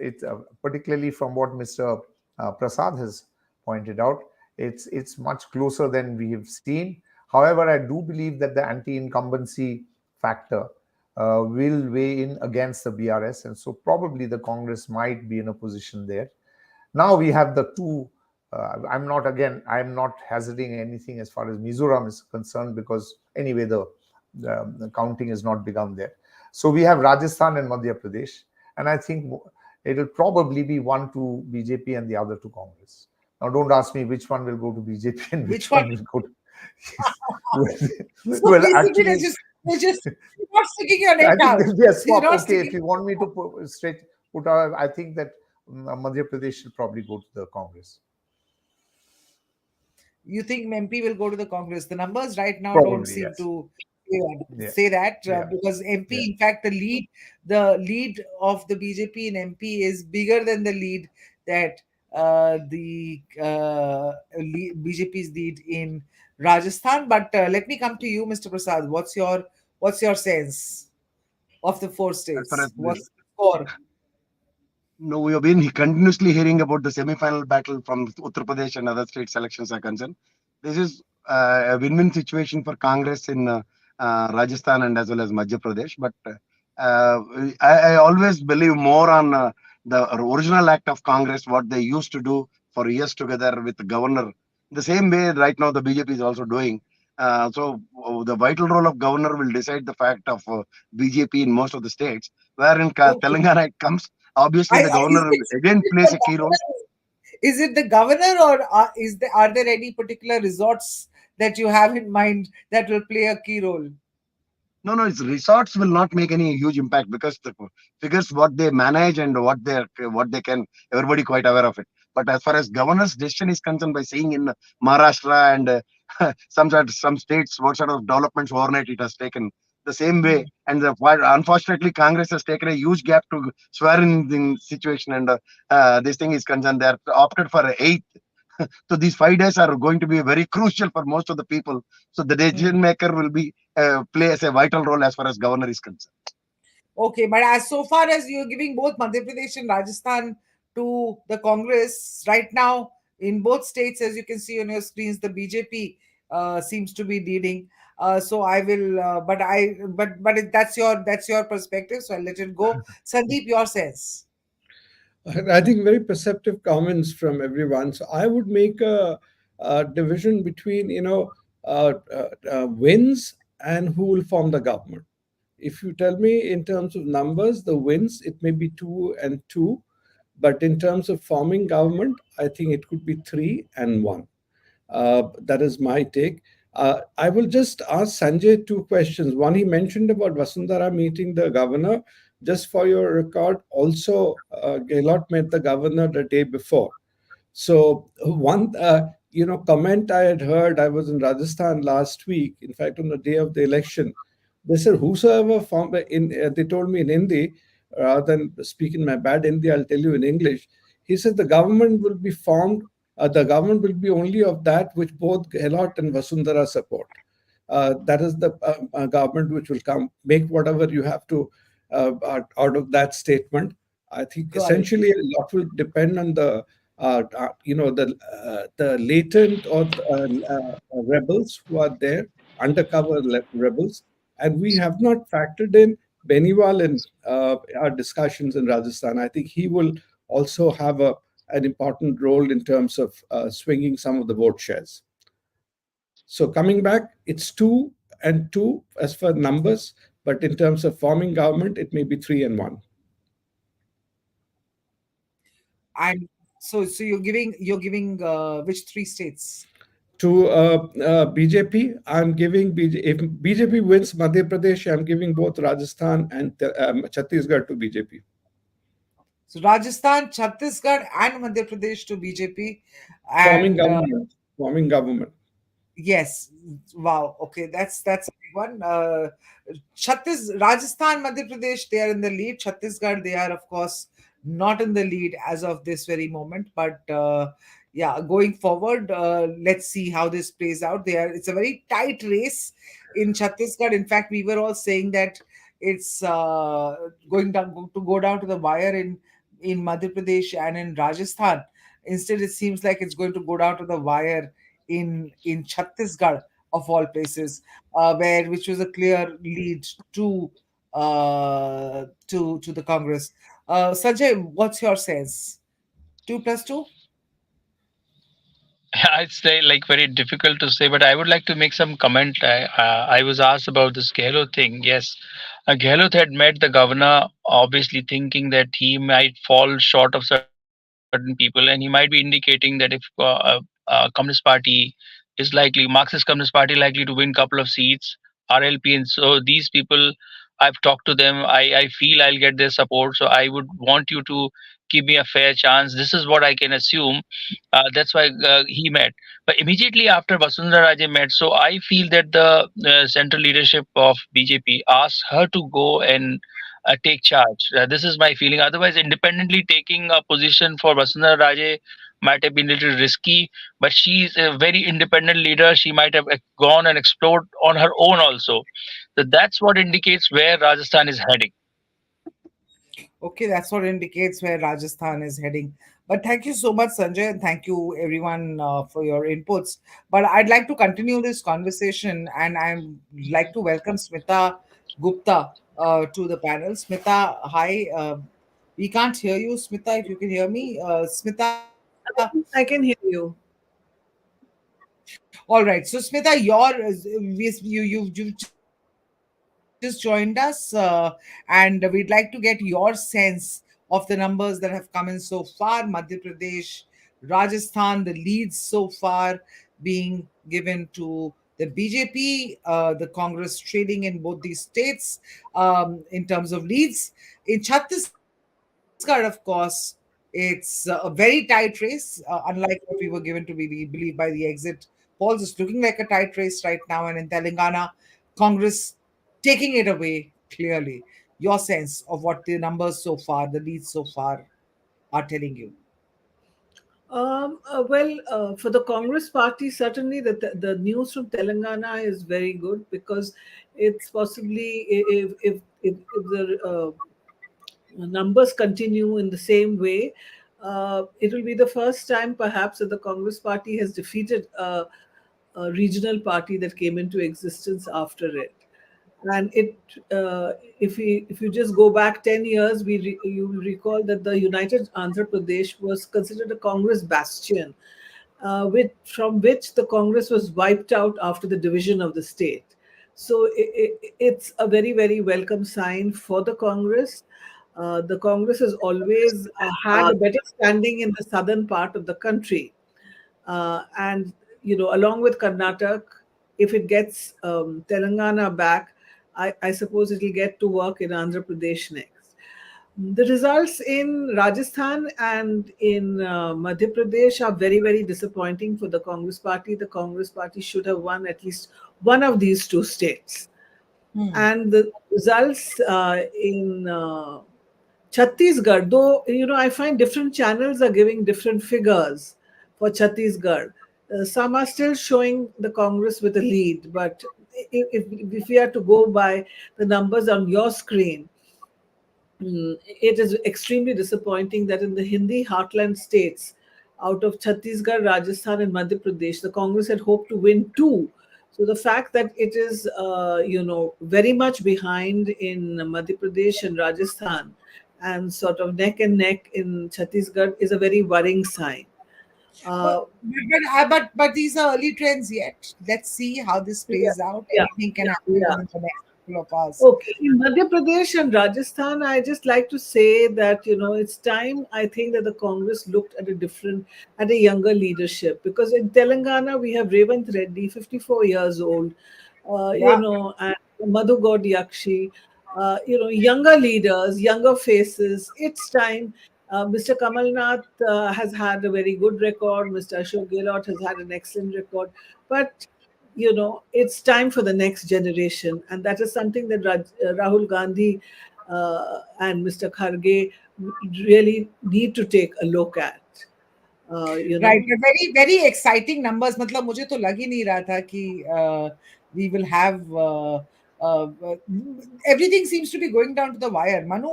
particularly from what Mr. Prasad has pointed out. It's much closer than we have seen. However, I do believe that the anti-incumbency factor will weigh in against the BRS, and so probably the Congress might be in a position there. Now we have the two. I'm not hazarding anything as far as Mizoram is concerned, because anyway the counting has not begun there. So we have Rajasthan and Madhya Pradesh, and I think it'll probably be one to BJP and the other to Congress. Now, don't ask me which one will go to BJP and which Which one? one will go to. well, So well, basically, actually, you're not sticking your I neck think out. there'll be a You're swap. not Okay, if sticking. you want me to put out, I think that Madhya Pradesh should probably go to the Congress. You think MP will go to the Congress? The numbers right now don't Probably, seem yes. to Yeah, say that, yeah, because yeah. MP, in fact, the lead of the BJP in MP is bigger than the lead that the BJP's lead in Rajasthan. But let me come to you, Mr. Prasad. What's your sense of the four As far as states? this, What's the score? no, we have been continuously hearing about the semi-final battle from Uttar Pradesh and other states elections are concerned. This is a win-win situation for Congress in Rajasthan and as well as Madhya Pradesh. But I always believe more on the original act of Congress, what they used to do for years together with the governor. The same way right now the BJP is also doing. The vital role of governor will decide the fact of BJP in most of the states. Where in Okay. Telangana it comes, obviously the Is governor again plays a key role. it the governor, or are there any particular resorts that you have in mind that will play a key role? No, no, its resorts will not make any huge impact because the figures what they manage and what they can, everybody quite aware of it. But as far as governor's decision is concerned, by seeing in Maharashtra and some states what sort of developments overnight it has taken, the same way, and unfortunately Congress has taken a huge gap to swear in the situation, and this thing is concerned. They are opted for eighth. So these 5 days are going to be very crucial for most of the people. So the Hmm. decision maker will be plays a vital role as far as governor is concerned. Okay, but as so far as you're giving both Madhya Pradesh and Rajasthan to the Congress right now, in both states, as you can see on your screens, the BJP seems to be leading. So I will, that's your perspective. So I'll let it go. Sandeep, your sense. I think very perceptive comments from everyone. So I would make a division between, wins and who will form the government. If you tell me in terms of numbers, the wins, it may be two and two. But in terms of forming government, I think it could be three and one. That is my take. I will just ask Sanjay two questions. One, he mentioned about Vasundhara meeting the governor. Just for your record, also, Gehlot met the governor the day before. So one, comment I had heard. I was in Rajasthan last week. In fact, on the day of the election, they said whosoever formed in. They told me in Hindi, rather than speaking my bad Hindi, I'll tell you in English. He said the government will be formed. The government will be only of that which both Gehlot and Vasundhara support. That is the government which will come. Make whatever you have to out of that statement. I think Got it. essentially a lot will depend on the latent or rebels who are there, undercover rebels, and we have not factored in Beniwal in our discussions in Rajasthan. I think he will also have an important role in terms of swinging some of the vote shares. So coming back, it's two and two as for numbers, but in terms of forming government, it may be three and one. And so you're giving which three states? To BJP, I'm giving if BJP wins Madhya Pradesh, I'm giving both Rajasthan and Chhattisgarh to BJP. So Rajasthan, Chhattisgarh, and Madhya Pradesh to BJP, Forming and government. Forming government. yes, wow. Okay, that's a big one. Rajasthan, Madhya Pradesh, they are in the lead. Chhattisgarh, they are of course not in the lead as of this very moment. But yeah, going forward, let's see how this plays out. It's a very tight race in Chhattisgarh. In fact, we were all saying that it's going to go down to the wire in Madhya Pradesh and in Rajasthan. Instead, it seems like it's going to go down to the wire in Chhattisgarh of all places, where which was a clear lead to the Congress. Sanjay, what's your sense? 2 plus 2? It's like very difficult to say, but I would like to make some comment. I was asked about this Gehlot thing. Yes, Gehlot had met the governor, obviously thinking that he might fall short of certain people, and he might be indicating that if Communist Party is likely, Marxist Communist Party likely to win couple of seats, RLP, and so these people, I've talked to them. I feel I'll get their support, so I would want you to give me a fair chance. This is what I can assume. That's why he met. But immediately after Vasundhara Raje met, so I feel that the central leadership of BJP asked her to go and take charge. This is my feeling. Otherwise, independently taking a position for Vasundhara Raje might have been a little risky, but she's a very independent leader. She might have gone and explored on her own also. So that's what indicates where Rajasthan is heading. Okay, that's what indicates where Rajasthan is heading. But thank you so much, Sanjay, and thank you everyone for your inputs. But I'd like to continue this conversation, and I'd like to welcome Smita Gupta to the panel. Smita, hi. We can't hear you, Smita. If you can hear me, Smita. I can hear you. All right. So, Smita, you've just joined us, and we'd like to get your sense of the numbers that have come in so far. Madhya Pradesh, Rajasthan, the leads so far being given to the BJP, the Congress trading in both these states in terms of leads. In Chhattisgarh, of course, it's a very tight race, unlike what we were given to be believed by the exit polls. It's looking like a tight race right now. And in Telangana, Congress taking it away clearly. Your sense of what the numbers so far, the leads so far are telling you. For the Congress party, certainly the news from Telangana is very good because it's possibly if the numbers continue in the same way, it will be the first time perhaps that the Congress party has defeated a regional party that came into existence after it. And if you just go back 10 years, you will recall that the United Andhra Pradesh was considered a Congress bastion, from which the Congress was wiped out after the division of the state. So it's a very, very welcome sign for the Congress. The Congress has always had a better standing in the southern part of the country. And, along with Karnataka, if it gets Telangana back, I suppose it will get to work in Andhra Pradesh next. The results in Rajasthan and in Madhya Pradesh are very, very disappointing for the Congress party. The Congress party should have won at least one of these two states. And the results in Chhattisgarh, though, I find different channels are giving different figures for Chhattisgarh. Some are still showing the Congress with a lead, but if we are to go by the numbers on your screen, it is extremely disappointing that in the Hindi heartland states, out of Chhattisgarh, Rajasthan, and Madhya Pradesh, the Congress had hoped to win two. So the fact that it is, very much behind in Madhya Pradesh and Rajasthan, and sort of neck and neck in Chhattisgarh is a very worrying sign. But, Uh, but these are early trends yet. Let's see how this yeah, plays out. yeah, Anything can yeah, happen yeah. within the next couple of hours. Okay, in Madhya Pradesh and Rajasthan, I just like to say that it's time. I think that the Congress looked at at a younger leadership, because in Telangana we have Revant Reddy, 54 years old, Yeah. and Madhu God Yakshi, younger leaders, younger faces. It's time. Mr. Kamal Nath has had a very good record. Mr. Ashok Gehlot has had an excellent record. But, it's time for the next generation. And that is something that Rahul Gandhi and Mr. Kharge really need to take a look at. Right, very very exciting numbers. मतलब मुझे तो लग ही नहीं रहा था कि we will have uh, uh, everything seems to be going down to the wire. Manu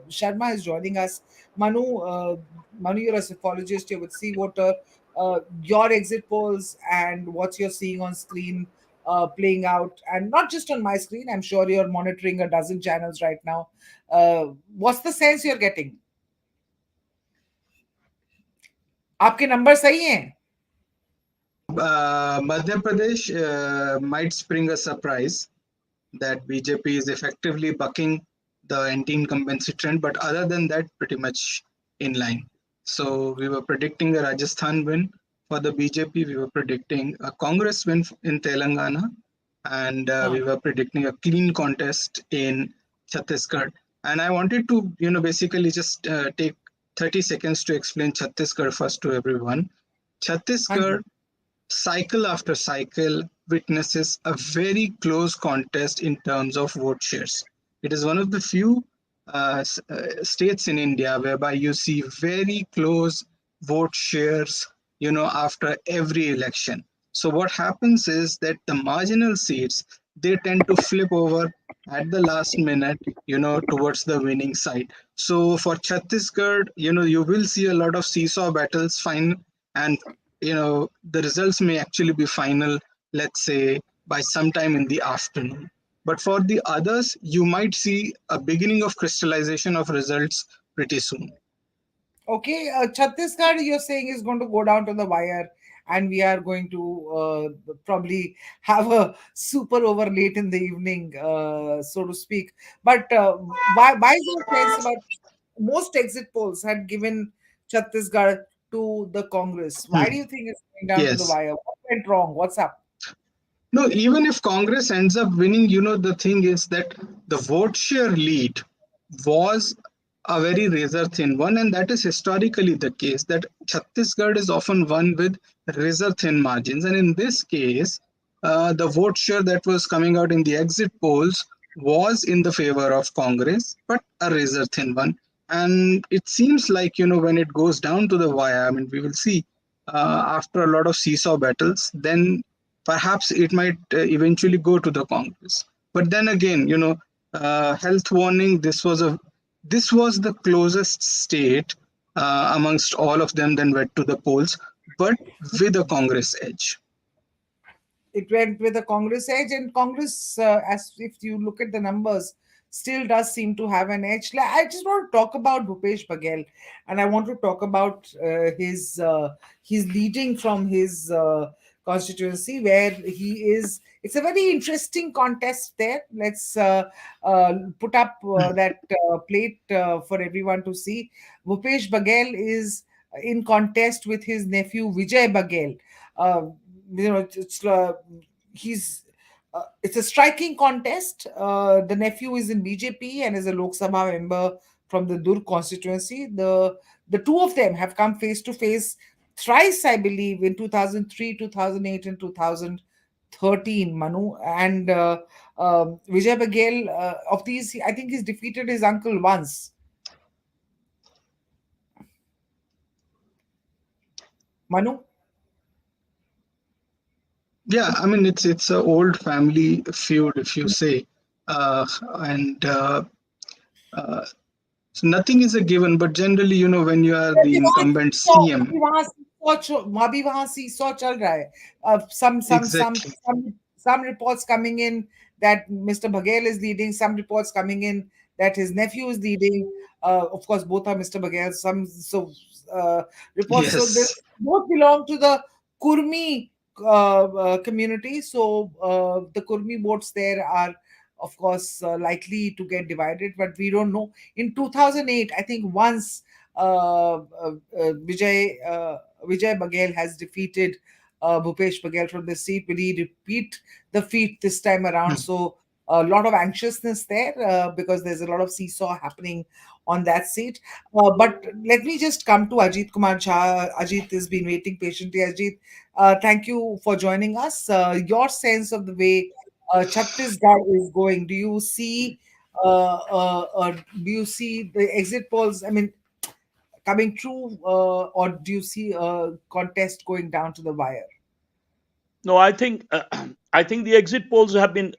Sharma is joining us. Manu, you're a psephologist. You're with Sea Water. Your exit polls and what you're seeing on screen playing out, and not just on my screen. I'm sure you're monitoring a dozen channels right now. What's the sense you're getting? आपके number सही हैं? Madhya Pradesh might spring a surprise that BJP is effectively bucking the anti-incumbency trend, but other than that, pretty much in line. So we were predicting a Rajasthan win for the BJP. We were predicting a Congress win in Telangana, and we were predicting a clean contest in Chhattisgarh. And I wanted to, basically just take 30 seconds to explain Chhattisgarh first to everyone. Chhattisgarh, cycle after cycle, witnesses a very close contest in terms of vote shares. It is one of the few states in India whereby you see very close vote shares, after every election. So what happens is that the marginal seats, they tend to flip over at the last minute, towards the winning side. So for Chhattisgarh, you will see a lot of seesaw battles, and the results may actually be final, let's say, by sometime in the afternoon. But for the others, you might see a beginning of crystallization of results pretty soon. Okay, Chhattisgarh, you're saying is going to go down to the wire, and we are going to probably have a super over late in the evening, so to speak. But why is your sense about most exit polls had given Chhattisgarh to the Congress? Why do you think it's going down to the Yes. wire? What went wrong? What's up? No, even if Congress ends up winning, the thing is that the vote share lead was a very razor thin one, and that is historically the case that Chhattisgarh is often won with razor thin margins. And in this case, the vote share that was coming out in the exit polls was in the favor of Congress, but a razor thin one. And it seems like, when it goes down to the wire, I mean, we will see after a lot of seesaw battles, then perhaps it might eventually go to the Congress. But then again, health warning. This was the closest state amongst all of them. Then went to the polls, but with a Congress edge. It went with a Congress edge, and Congress, as if you look at the numbers, still does seem to have an edge. I just want to talk about Bhupesh Baghel, and I want to talk about his leading from his constituency, where he is. It's a very interesting contest there. Let's put up that plate for everyone to see. Bhupesh Baghel is in contest with his nephew Vijay Baghel. It's he's it's a striking contest. The nephew is in BJP and is a Lok Sabha member from the Durg constituency. The two of them have come face to face thrice, I believe, in 2003, 2008, and 2013. Manu and Vijay Baghel, of these, I think he's defeated his uncle once. Manu. Yeah, I mean it's an old family feud, if you say, and so nothing is a given. But generally, when you are the incumbent CM, अभी वहां seesaw चल रहा है. exactly. Some reports coming in that Mr. Baghel is leading, some reports coming in that his nephew is leading. Of course, both are Mr. Baghel. Reports. So they Yes, both belong to the Kurmi community. So the Kurmi votes there are, of course, likely to get divided, but we don't know. In 2008, I think once Vijay Baghel has defeated Bhupesh Baghel from the seat. Will he repeat the feat this time around? So a lot of anxiousness there because there's a lot of seesaw happening on that seat. But let me just come to Ajit Kumar Jha. Ajit has been waiting patiently. Ajit, thank you for joining us. Your sense of the way Chhattisgarh is going. Do you see the exit polls? I mean, coming true, or do you see a contest going down to the wire? No, I think I think the exit polls have been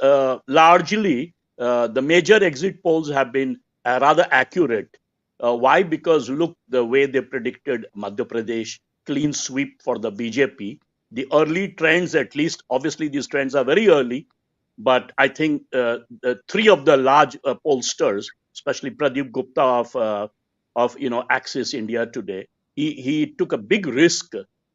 largely the major exit polls have been rather accurate. Why? Because look, the way they predicted Madhya Pradesh clean sweep for the BJP. The early trends, at least, obviously these trends are very early, but I think the three of the large pollsters, especially Pradeep Gupta of Axis India Today, he took a big risk,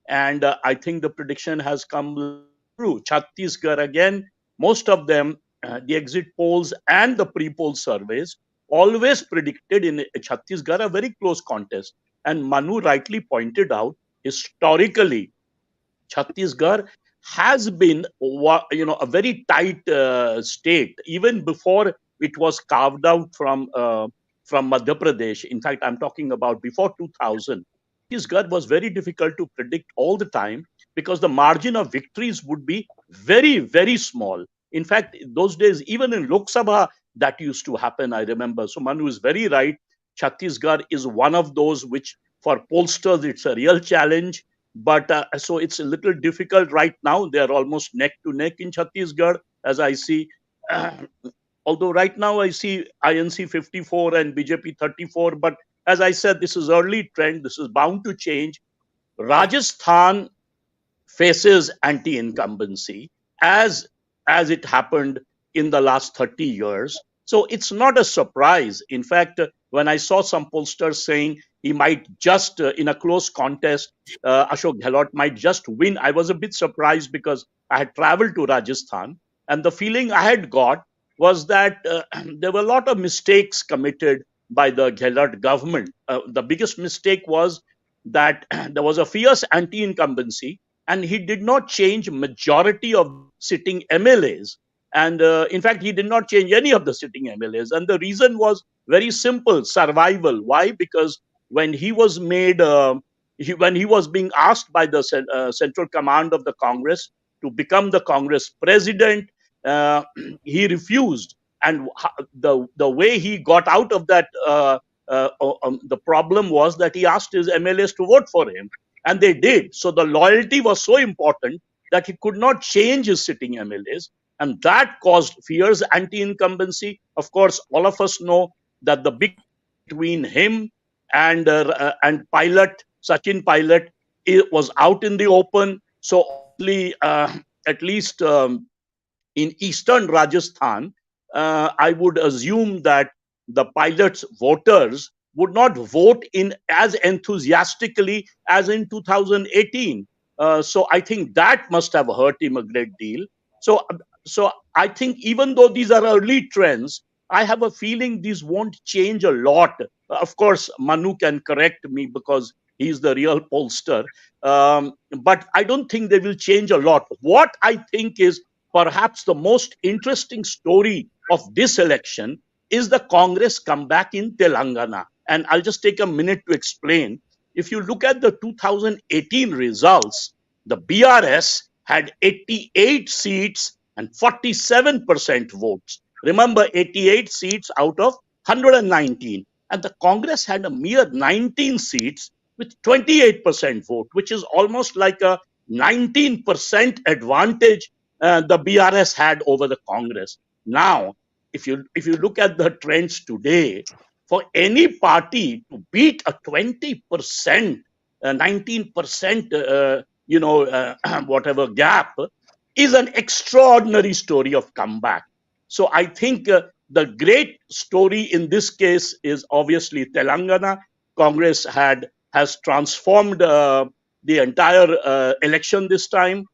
and I think the prediction has come largely true. Chhattisgarh again, most of them, the exit polls and the pre-poll surveys always predicted in Chhattisgarh a very close contest. And Manu rightly pointed out, historically, Chhattisgarh has been, a very tight state even before it was carved out from Madhya Pradesh. In fact, I'm talking about before 2000. Chhattisgarh was very difficult to predict all the time because the margin of victories would be very, very small. In fact, those days, even in Lok Sabha, that used to happen, I remember. So Manu is very right. Chhattisgarh is one of those which, for pollsters, it's a real challenge. But so it's a little difficult right now. They are almost neck to neck in Chhattisgarh, as I see. Although right now I see INC 54 and BJP 34. But as I said, this is early trend. This is bound to change. Rajasthan faces anti-incumbency as it happened in the last 30 years. So it's not a surprise. In fact, when I saw some pollsters saying he might just, in a close contest, Ashok Gehlot might just win, I was a bit surprised because I had traveled to Rajasthan, and the feeling I had got was that there were a lot of mistakes committed by the Gehlot government. The biggest mistake was that there was a fierce anti-incumbency, and he did not change majority of sitting MLAs. And in fact, he did not change any of the sitting MLAs. And the reason was very simple: survival. Why? Because when he was made, when he was being asked by the central command of the Congress to become the Congress president, uh, he refused. And the way he got out of that, the problem was that he asked his MLAs to vote for him, and they did. So the loyalty was so important that he could not change his sitting MLAs, and that caused fierce anti-incumbency. Of course, all of us know that the big between him and Pilot, Sachin Pilot, it was out in the open. So obviously, at least in eastern Rajasthan, I would assume that the Pilot's voters would not vote in as enthusiastically as in 2018. So I think that must have hurt him a great deal. So, so I think even though these are early trends, I have a feeling these won't change a lot. Of course, Manu can correct me because he's the real pollster. But I don't think they will change a lot. What I think is perhaps the most interesting story of this election is the Congress comeback in Telangana. And I'll just take a minute to explain. If you look at the 2018 results, the BRS had 88 seats and 47% votes. Remember, 88 seats out of 119. And the Congress had a mere 19 seats with 28% vote, which is almost like a 19% advantage the BRS had over the Congress. Now, if you look at the trends today, for any party to beat a 20%, 19%, whatever gap, is an extraordinary story of comeback. So I think the great story in this case is obviously Telangana. Congress has transformed the entire election this time.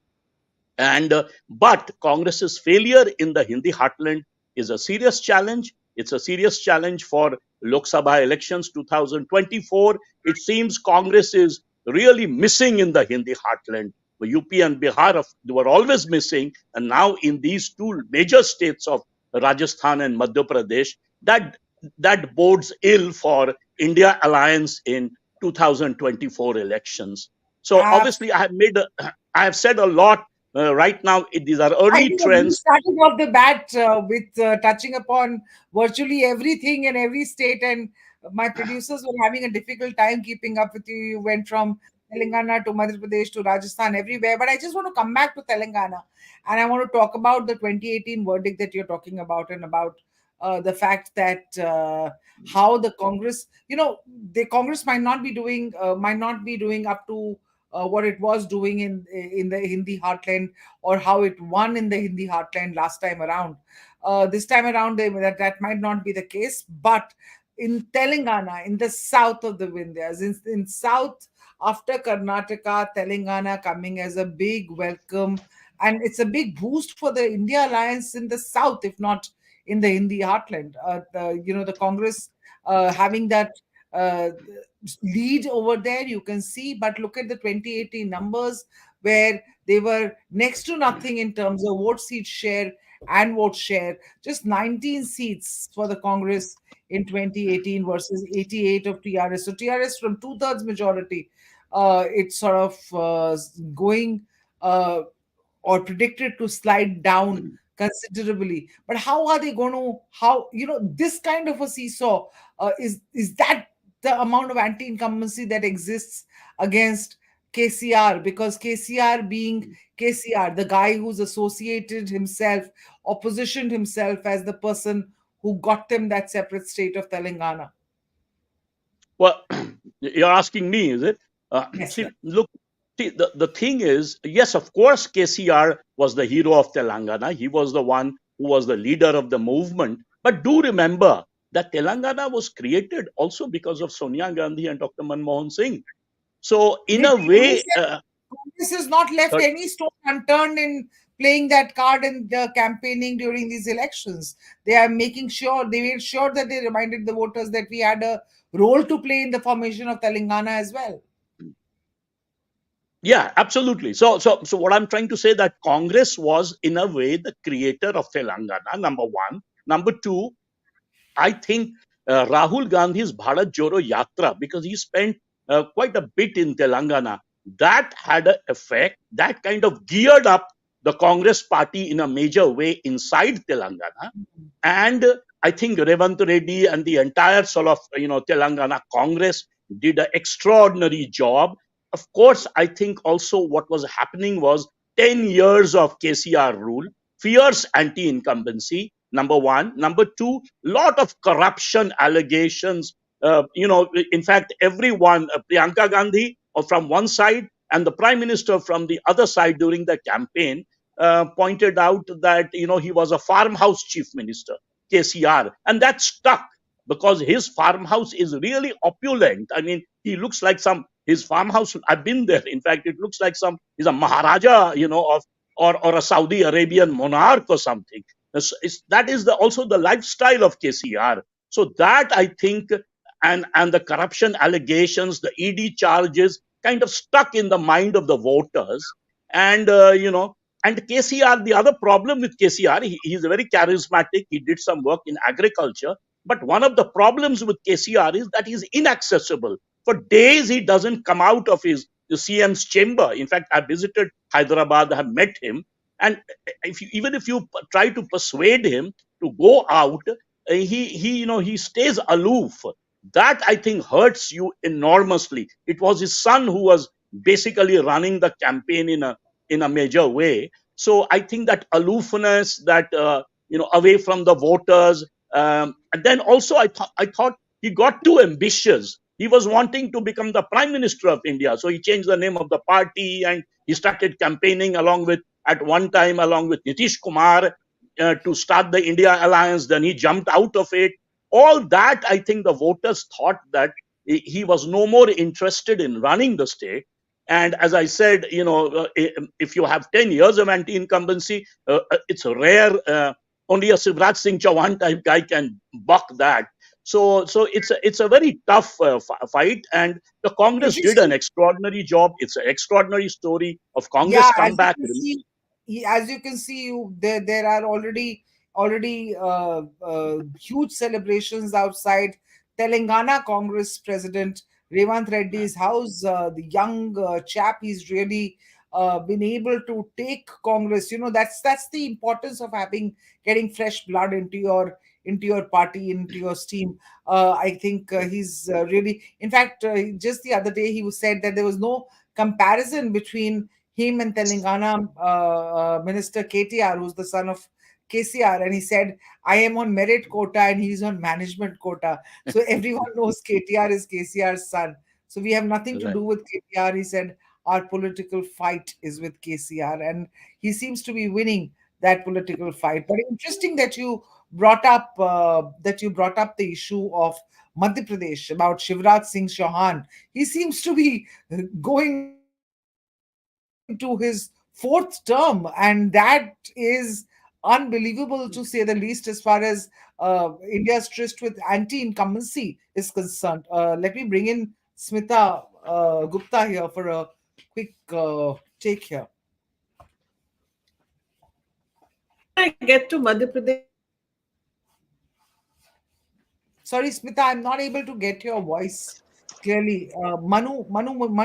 And but Congress's failure in the Hindi heartland is a serious challenge. It's a serious challenge for Lok Sabha elections 2024. It seems Congress is really missing in the Hindi heartland. The UP and Bihar were always missing, and now in these two major states of Rajasthan and Madhya Pradesh, that bodes ill for India alliance in 2024 elections. So obviously, I have said a lot. Right now, these are I early think we trends. started off the bat with touching upon virtually everything in every state, and my producers were having a difficult time keeping up with you. You went from Telangana to Madhya Pradesh to Rajasthan, everywhere. But I just want to come back to Telangana, and I want to talk about the 2018 verdict that you're talking about, and about the fact that how the Congress, the Congress might not be doing up to what it was doing in the Hindi heartland, or how it won in the Hindi heartland last time around. This time around, that might not be the case. But in Telangana, in the south of the Vindhyas, in south, after Karnataka, Telangana coming as a big welcome, and it's a big boost for the India alliance in the south, if not in the Hindi heartland. The Congress having that uh, lead over there, you can see. But look at the 2018 numbers, where they were next to nothing in terms of vote seat share and vote share. Just 19 seats for the Congress in 2018 versus 88 of TRS. So TRS from two-thirds majority, it's sort of going or predicted to slide down considerably. But how are they going to, this kind of a seesaw, is that the amount of anti-incumbency that exists against KCR? Because KCR being KCR, the guy who's associated himself or positioned himself as the person who got them that separate state of Telangana. Well, you're asking me, is it? Yes, sir. See, look, the thing is, yes, of course, KCR was the hero of Telangana. He was the one who was the leader of the movement. But do remember that Telangana was created also because of Sonia Gandhi and Dr. Manmohan Singh. So, in They a clearly way, said Congress has not left any stone unturned in playing that card in the campaigning during these elections. They are making sure, they made sure that they reminded the voters that we had a role to play in the formation of Telangana as well. yeah, absolutely. So what I'm trying to say, that Congress was in a way the creator of Telangana, number one. Number two, I think Rahul Gandhi's Bharat Joro Yatra, because he spent quite a bit in Telangana, that had an effect. That kind of geared up the Congress party in a major way inside Telangana. And I think Revant Reddy and the entire sort of, Telangana Congress did an extraordinary job. Of course, I think also what was happening was 10 years of KCR rule, fierce anti-incumbency, number one. Number two, lot of corruption allegations. In fact, everyone, Priyanka Gandhi from one side and the Prime Minister from the other side during the campaign, pointed out that he was a farmhouse chief minister, KCR, and that stuck because his farmhouse is really opulent. I mean, he looks like his farmhouse. I've been there. In fact, it looks like he's a Maharaja, of or a Saudi Arabian monarch or something. That is also the lifestyle of KCR. So that, I think, and the corruption allegations, the ED charges, kind of stuck in the mind of the voters. And and KCR, the other problem with KCR, he's very charismatic. He did some work in agriculture, but one of the problems with KCR is that he's inaccessible. For days he doesn't come out of the CM's chamber. In fact, I visited Hyderabad, I have met him, and even if you try to persuade him to go out, he stays aloof. That, I think, hurts you enormously. It was his son who was basically running the campaign in a major way. So I think that aloofness, that away from the voters, and then also I thought he got too ambitious. He was wanting to become the Prime Minister of India, so he changed the name of the party and he started campaigning at one time along with Nitish Kumar to start the India Alliance. Then he jumped out of it. All that, I think the voters thought that he was no more interested in running the state. And as I said, if you have 10 years of anti-incumbency, it's rare. Only a Sivraj Singh Chauhan type guy can buck that. So it's a very tough fight, and the Congress did an extraordinary job. It's an extraordinary story of Congress Yeah, comeback. as you can see, there are already already huge celebrations outside Telangana Congress President Revant Reddy's house. The young chap, he's really been able to take Congress. That's the importance of getting fresh blood into your party, into your steam. I think he's really, in fact, just the other day he said that there was no comparison between him and Telangana Minister KTR, who's the son of KCR, and he said, I am on merit quota and he's on management quota. So everyone knows KTR is KCR's son. So we have nothing to do with KTR. He said, our political fight is with KCR, and he seems to be winning that political fight. But interesting that you brought up the issue of Madhya Pradesh, about Shivraj Singh Chauhan. He seems to be going to his fourth term, and that is unbelievable to say the least, as far as India's tryst with anti-incumbency is concerned. Let me bring in Smita Gupta here for a quick take here. I get to Madhya Pradesh. Sorry, Smita, I'm not able to get your voice clearly. Manu,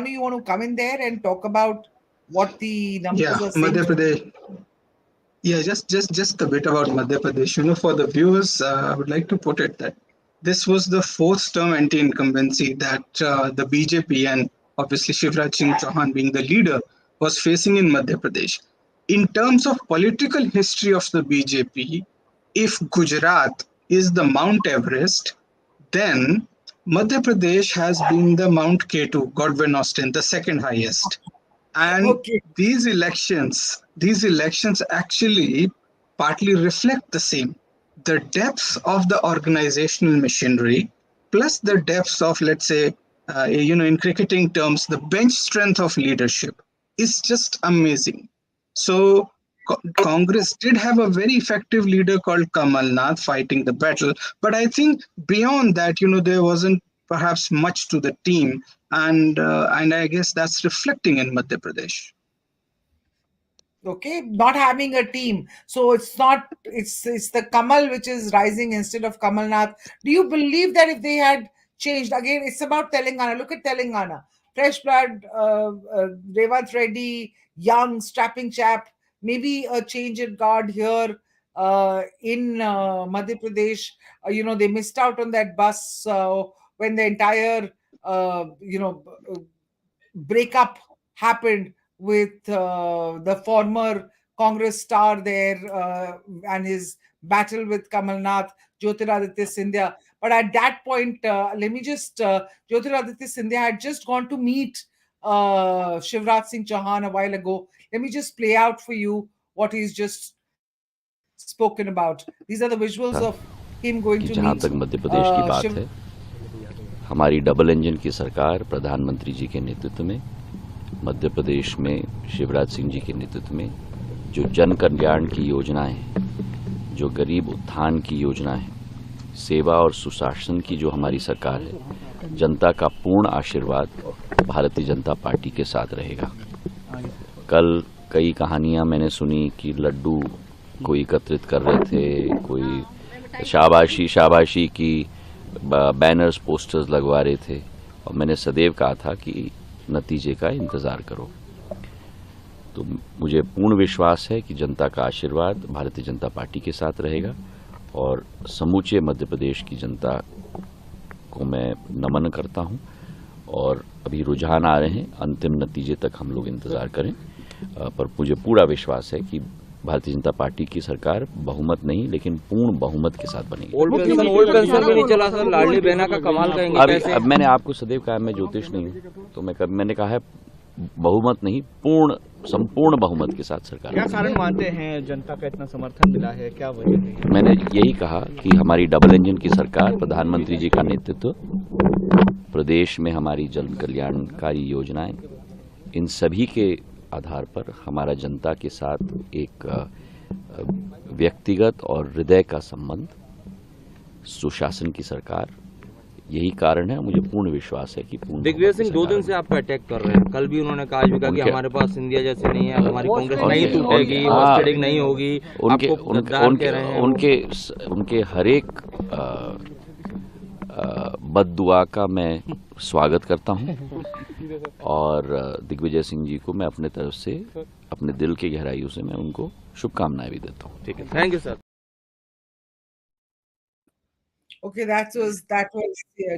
you want to come in there and talk about what the numbers are saying? Madhya Pradesh. Yeah, just a bit about Madhya Pradesh. For the viewers, I would like to put it that this was the fourth term anti-incumbency that the BJP and obviously Shivraj Singh Chauhan being the leader was facing in Madhya Pradesh. In terms of political history of the BJP, if Gujarat is the Mount Everest, then Madhya Pradesh has been the Mount K2, Godwin Austen, the second highest. And Okay. these elections actually partly reflect the same. The depths of the organizational machinery, plus the depths of, let's say, in cricketing terms, the bench strength of leadership is just amazing. So Congress did have a very effective leader called Kamal, Nath, fighting the battle. But I think beyond that, there wasn't perhaps much to the team. And I guess that's reflecting in Madhya Pradesh. Okay, not having a team. So it's the Kamal which is rising instead of Kamal Nath. Do you believe that if they had changed, again, it's about Telangana. Look at Telangana. Fresh blood, Revant Reddy, young, strapping chap, maybe a change in guard here in Madhya Pradesh. They missed out on that bus when the entire, breakup happened with the former Congress star there and his battle with Kamal Nath, Jyotiraditya Scindia. But at that point, Jyotiraditya Scindia had just gone to meet Shivraj Singh Chauhan a while ago. Let me just play out for you what he's just spoken about. These are the visuals of him going to meet जहाँ तक मध्य प्रदेश की बात Shiv- है, हमारी double engine की सरकार प्रधानमंत्री जी के नेतृत्व में मध्य प्रदेश में शिवराज सिंह जी के नेतृत्व में जो जन कल्याण की योजनाएं हैं, जो गरीब उत्थान की योजना है, सेवा और सुशासन की जो हमारी सरकार है, जनता का पूर्ण आशीर्वाद भारतीय जनता पार्टी के साथ रहेगा। कल कई कहानियां मैंने सुनी कि लड्डू कोई एकत्रित कर रहे थे, कोई शाबाशी की बैनर्स पोस्टर्स लगवा रहे थे, और मैंने सदैव कहा था कि नतीजे का इंतज़ार करो। तो मुझे पूर्ण विश्वास है कि जनता का आशीर्वाद भारतीय जनता पार्टी के साथ रहेगा, और समूचे मध्य प्रदेश की जनता को मैं नमन करता हूं। और अभी रुझान आ रहे हैं, अंतिम नतीजे तक हम लोग इंतज़ार करें, पर मुझे पूरा विश्वास है कि भारतीय जनता पार्टी की सरकार बहुमत नहीं लेकिन पूर्ण बहुमत के साथ बनेगी। ओल्ड पेंशन भी नहीं चला सर, लाडली बहना का कमाल करेंगे कैसे? अब मैंने आपको सदैव कहा मैं ज्योतिष नहीं हूँ, तो मैंने कहा है बहुमत नहीं, संपूर्ण बहुमत के साथ सरकार। क्या कारण मानते हैं जनता का इतना समर्थन मिला है, क्या वजह है? मैंने यही कहा कि हमारी डबल इंजन की सरकार, प्रधानमंत्री जी का नेतृत्व, प्रदेश में हमारी जन कल्याणकारी योजनाएं, इन सभी के आधार पर हमारा जनता के साथ एक व्यक्तिगत और हृदय का संबंध, सुशासन की सरकार, यही कारण है, मुझे पूर्ण विश्वास है कि पूर्ण दिग्विजय सिंह 2 दिन से आपको अटैक कर रहे हैं। कल भी उन्होंने कहा कि उनके हमारे पास सिंधिया जैसे नहीं है, हमारी कांग्रेस नहीं उनके टूटेगी, हाँ, हॉर्स ट्रेडिंग नहीं होगी, उनके आपको उनके गद्दार कह रहे हैं। उनके उनके हर एक बद्दुआ का मैं स्वागत करता हूं और दिग्विजय सिंह जी को मैं अपने तरफ से, अपने दिल की गहराइयों से मैं उनको शुभकामनाएं भी देता हूं। ठीक है, thank you sir. Okay, that was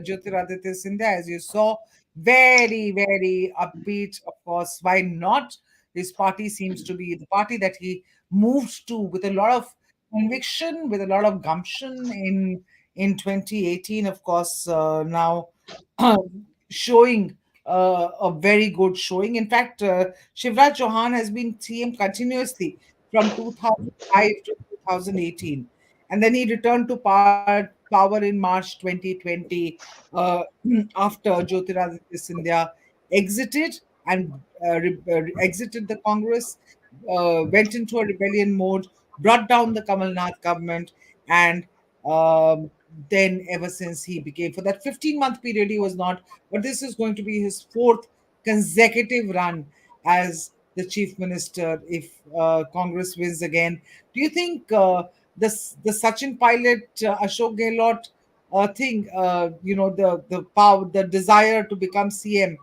Jyotiraditya Scindia, as you saw, very very upbeat. Of course, why not? His party seems to be the party that he moved to with a lot of conviction, with a lot of gumption in 2018. Of course, now showing a very good showing. In fact, Shivraj Chauhan has been CM continuously from 2005 to 2018, and then he returned to power in March 2020 after Jyotiraditya Scindia exited and exited the Congress, went into a rebellion mode, brought down the Kamal Nath government, and then ever since he became, for that 15-month period, he was not, but this is going to be his fourth consecutive run as the chief minister if Congress wins again. Do you think the Sachin pilot Ashok Gehlot thing, the power, the desire to become CM,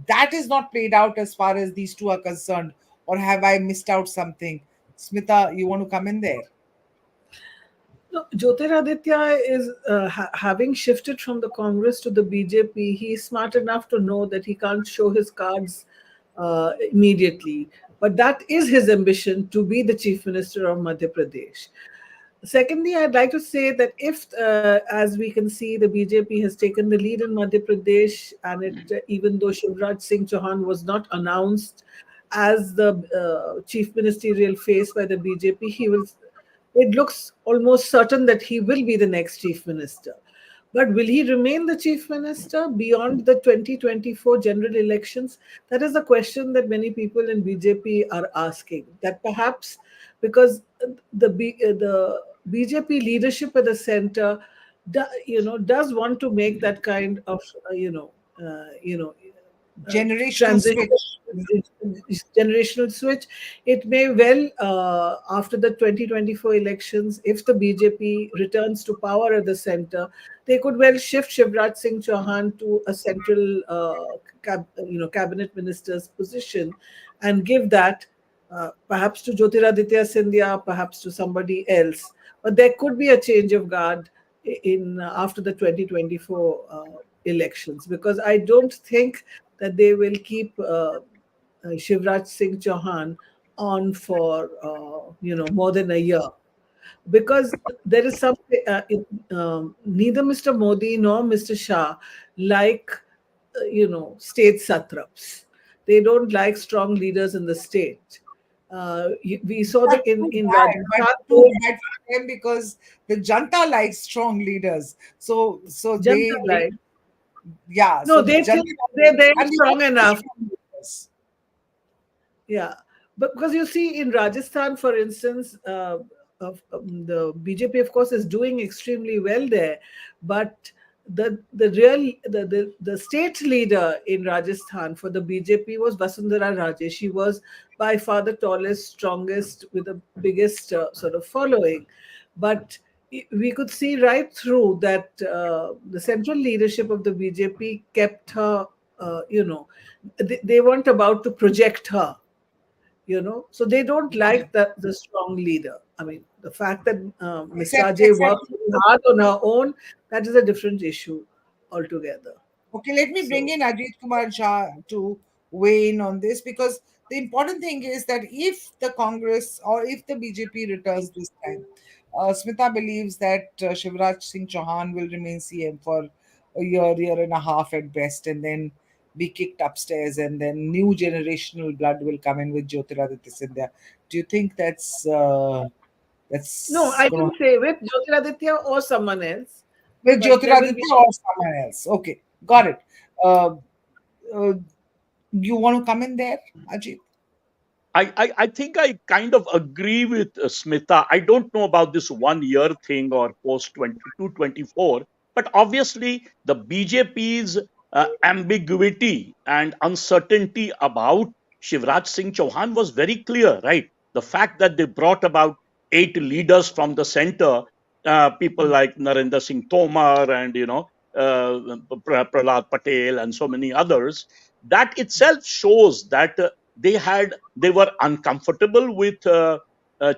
that is not played out as far as these two are concerned, or have I missed out something? Smita, you want to come in there? No, Jyotiraditya is having shifted from the Congress to the BJP. He's smart enough to know that he can't show his cards immediately. But that is his ambition, to be the Chief Minister of Madhya Pradesh. Secondly, I'd like to say that if, as we can see, the BJP has taken the lead in Madhya Pradesh, and even though Shivraj Singh Chauhan was not announced as the chief ministerial face by the BJP, it looks almost certain that he will be the next chief minister. But will he remain the chief minister beyond the 2024 general elections? That is the question that many people in BJP are asking. That perhaps because the BJP leadership at the center, does want to make that kind of Generational transition, switch. generational switch. It may well, after the 2024 elections, if the BJP returns to power at the center, they could well shift Shivraj Singh Chauhan to a central, cabinet minister's position, and give that perhaps to Jyotiraditya Scindia, perhaps to somebody else. But there could be a change of guard in after the 2024 elections, because I don't think that they will keep Shivraj Singh Chauhan on for more than a year, because there is something neither Mr. Modi nor Mr. Shah like state satraps. They don't like strong leaders in the state. We saw Not that in too in bad, but Rajasthan. too bad for them because the Janta likes strong leaders. So Janta they like yeah. no, So they Janta think they're and they strong want enough. strong leaders. Yeah, but because you see in Rajasthan, for instance, the BJP, of course, is doing extremely well there, but the state leader in Rajasthan for the BJP was Vasundhara Raje. She was by far the tallest, strongest, with the biggest sort of following, but we could see right through that the central leadership of the BJP kept her. They weren't about to project her, so they don't like the strong leader. I mean, the fact that Miss Raje Except worked really hard on her own, that is a different issue altogether. okay, let me bring So in Ajit Kumar Jha to weigh in on this, because the important thing is that if the Congress or if the BJP returns this time, Smita believes that Shivraj Singh Chauhan will remain CM for a year and a half at best, and then be kicked upstairs, and then new generational blood will come in with Jyotiraditya Scindia. Do you think no, that's I going can to say with Jyotiraditya or someone else, with but there will be. Jyotiraditya or someone else? Okay, got it. Uh, uh, you want to come in there, Ajit? I think I kind of agree with Smita. I don't know about this 1 year thing or post 22 24, But obviously, the BJP's ambiguity and uncertainty about Shivraj Singh Chauhan was very clear, right? The fact that they brought about 8 leaders from the center, people like Narendra Singh Tomar and Prahlad Patel and so many others, that itself shows that they were uncomfortable with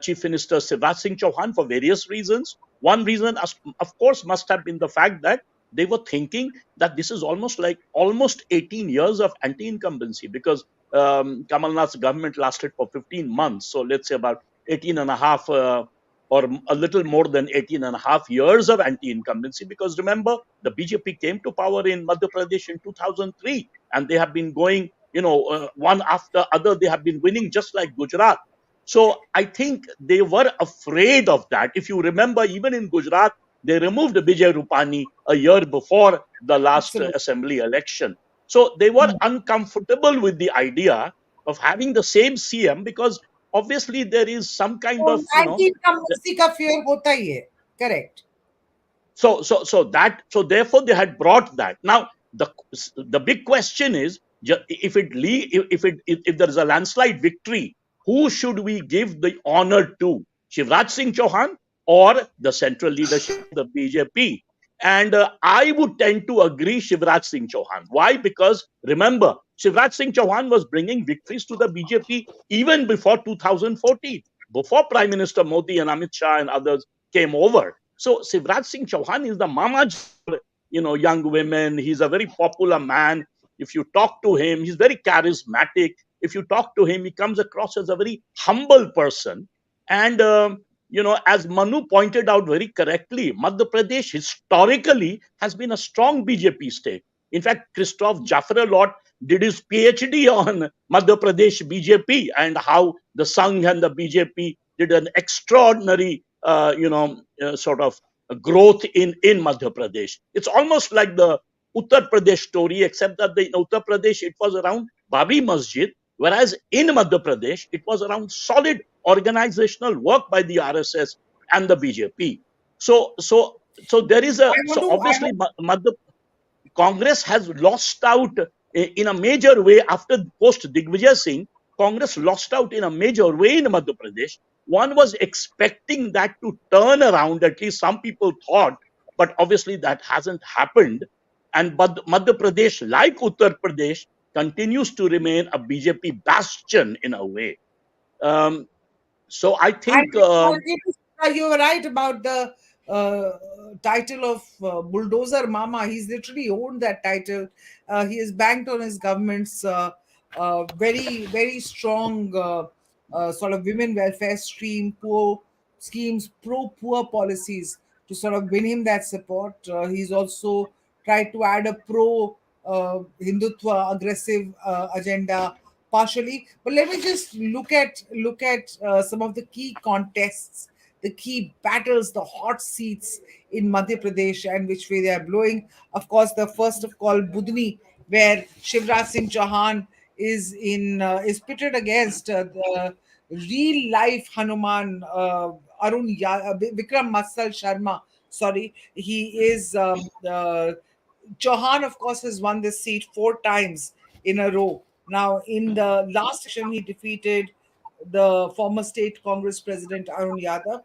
Chief Minister Shivraj Singh Chauhan for various reasons. One reason, of course, must have been the fact that they were thinking that this is almost 18 years of anti-incumbency, because Kamal Nath's government lasted for 15 months. So let's say about 18 and a half, or a little more than 18 and a half years of anti-incumbency. Because remember, the BJP came to power in Madhya Pradesh in 2003, and they have been going, one after other, they have been winning just like Gujarat. So I think they were afraid of that. If you remember, even in Gujarat, they removed Vijay Rupani a year before the last Absolutely. assembly election. So they were uncomfortable with the idea of having the same CM, because obviously there is some kind तो of, anti incumbency का fear होता ही है. Correct. so therefore they had brought that. Now the big question is, if there is a landslide victory, who should we give the honor to? Shivraj Singh Chauhan or the central leadership of the BJP? And I would tend to agree Shivraj Singh Chauhan. Why? Because remember, Shivraj Singh Chauhan was bringing victories to the BJP even before 2014, before Prime Minister Modi and Amit Shah and others came over. So Shivraj Singh Chauhan is the mama, young women. He's a very popular man. If you talk to him, he's very charismatic. If you talk to him, he comes across as a very humble person. And as Manu pointed out very correctly, Madhya Pradesh historically has been a strong BJP state. In fact, Christoph Jaffrelot did his PhD on Madhya Pradesh BJP and how the Sangh and the BJP did an extraordinary, sort of growth in Madhya Pradesh. It's almost like the Uttar Pradesh story, except that in Uttar Pradesh it was around Babi Masjid, whereas in Madhya Pradesh it was around solid organizational work by the RSS and the BJP. So there is so obviously Madhya Congress has lost out in a major way after post Digvijay Singh. Congress lost out in a major way in Madhya Pradesh. One was expecting that to turn around, at least some people thought, but obviously that hasn't happened. And Madhya Pradesh, like Uttar Pradesh, continues to remain a BJP bastion in a way. So I think you were right about the title of Bulldozer Mama. He's literally owned that title. He has banked on his government's very, very strong sort of women welfare stream, poor schemes, pro-poor policies to sort of win him that support. He's also tried to add a pro-Hindutva aggressive agenda partially. But let me just look at some of the key contests, the key battles, the hot seats in Madhya Pradesh and which way they are blowing. Of course, the first of all, Budni, where Shivraj Singh Chauhan is pitted against the real life Hanuman Vikram Masal Sharma. Sorry, he is Chauhan, of course, has won this seat 4 times in a row. Now, in the last session, he defeated the former state Congress president Arun Yadav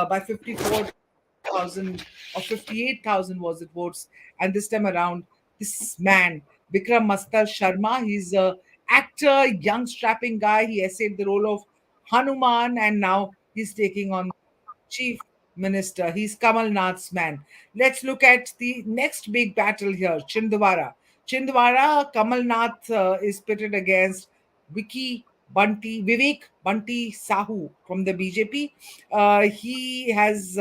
by 54,000 or 58,000 was it votes. And this time around, this man, Vikram Mastal Sharma, he's a actor, young strapping guy. He essayed the role of Hanuman, and now he's taking on Chief Minister. He's Kamal Nath's man. Let's look at the next big battle here, Chhindwara. Chhindwara, Kamal Nath is pitted against Vivek Bunty Sahu from the BJP. He has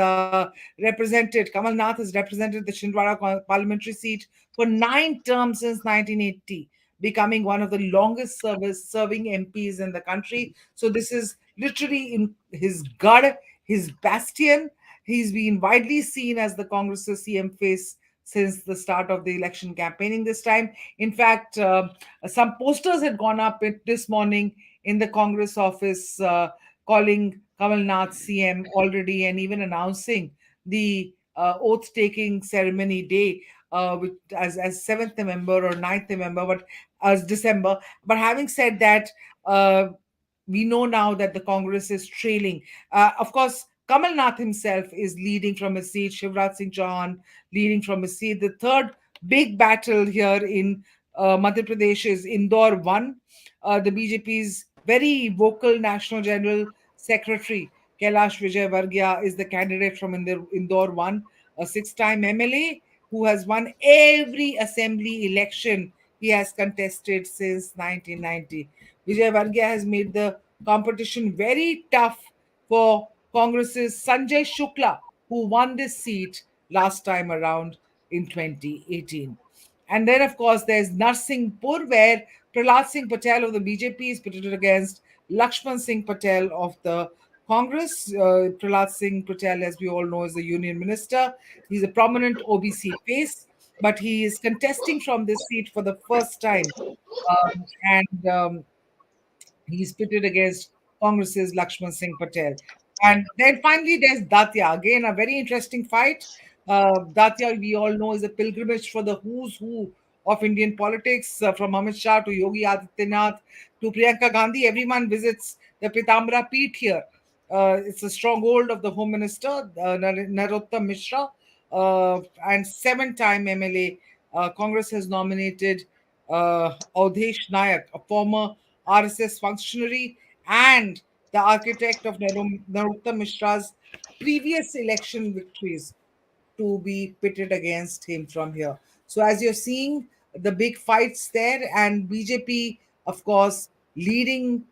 represented, Kamal Nath has represented the Chhindwara parliamentary seat for 9 terms since 1980, becoming one of the longest serving MPs in the country. So this is literally in his god, his bastion. He's been widely seen as the Congress's CM face since the start of the election campaigning this time. In fact, some posters had gone up this morning in the Congress office calling Kamal Nath CM already and even announcing the oath-taking ceremony day, as 7th November or 9th November, but as December. But having said that, uh, we know now that the Congress is trailing. Of course, Kamal Nath himself is leading from his seat, Shivraj Singh Chauhan leading from his seat. The third big battle here in Madhya Pradesh is Indore 1. The BJP's very vocal National General Secretary, Kailash Vijay Vargia, is the candidate from Indore 1, a six-time MLA who has won every assembly election he has contested since 1990. Vijay Vargia has made the competition very tough for Congress's Sanjay Shukla, who won this seat last time around in 2018. And then, of course, there's Narsinghpur, where Prahlad Singh Patel of the BJP is pitted against Lakshman Singh Patel of the Congress. Prahlad Singh Patel, as we all know, is the union minister. He's a prominent OBC face, but he is contesting from this seat for the first time. And He's pitted against Congress's Lakshman Singh Patel. And then finally, there's Datia. Again, a very interesting fight. Datia, we all know, is a pilgrimage for the who's who of Indian politics, from Amit Shah to Yogi Adityanath to Priyanka Gandhi. Everyone visits the Pitambara Peeth here. It's a stronghold of the Home Minister, Narottam Mishra, and seven-time MLA. Congress has nominated Audhesh Nayak, a former RSS functionary and the architect of Narottam Mishra's previous election victories, to be pitted against him from here. So, as you're seeing, the big fights there, and BJP, of course, leading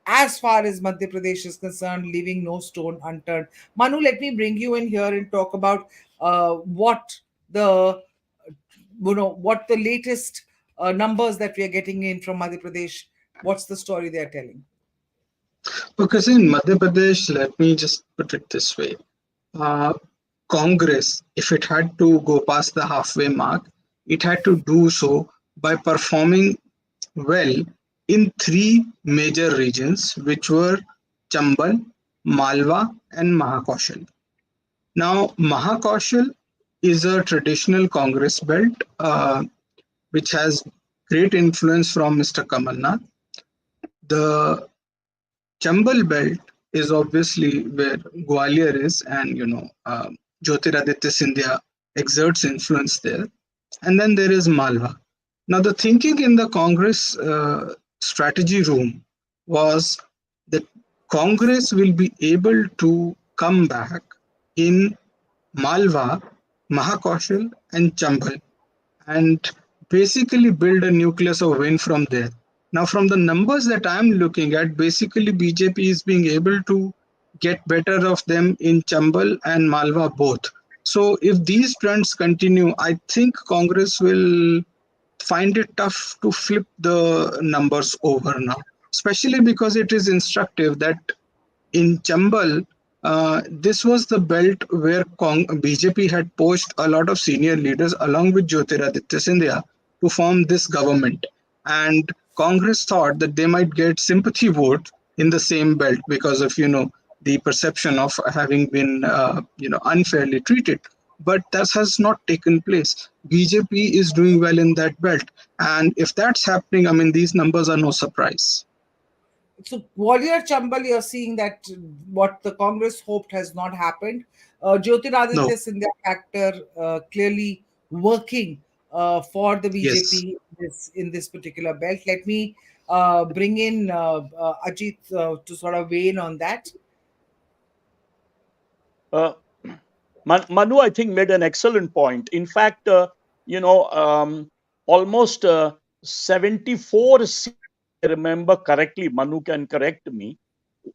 as far as Madhya Pradesh is concerned, leaving no stone unturned. Manu, let me bring you in here and talk about the what the latest numbers that we are getting in from Madhya Pradesh. What's the story they are telling? Okay, so in Madhya Pradesh, let me just put it this way. Uh, Congress, if it had to go past the halfway mark, it had to do so by performing well in three major regions, which were Chambal, Malwa, and Mahakaushal. Now, Mahakaushal is a traditional Congress belt, which has great influence from Mr. Kamal Nath. The Chambal belt is obviously where Gwalior is, and Jyotiraditya Scindia exerts influence there. And then there is Malwa. Now, the thinking in the Congress strategy room was that Congress will be able to come back in Malwa, Mahakaushal, and Chambal, and basically build a nucleus of win from there. Now, from the numbers that I'm looking at, basically BJP is being able to get better of them in Chambal and Malwa both. So if these trends continue, I think Congress will find it tough to flip the numbers over now, especially because it is instructive that in Chambal, this was the belt where BJP had poached a lot of senior leaders along with Jyotiraditya Scindia to form this government. And Congress thought that they might get sympathy vote in the same belt because of, the perception of having been, unfairly treated. But that has not taken place. BJP is doing well in that belt. And if that's happening, I mean, these numbers are no surprise. So, Gwalior Chambal, you're seeing that what the Congress hoped has not happened. Jyotiraditya Scindia factor clearly working for the BJP in this particular belt. Let me bring in Ajit to sort of weigh in on that. Manu, I think, made an excellent point. In fact, almost 74 seats, I remember correctly, Manu can correct me,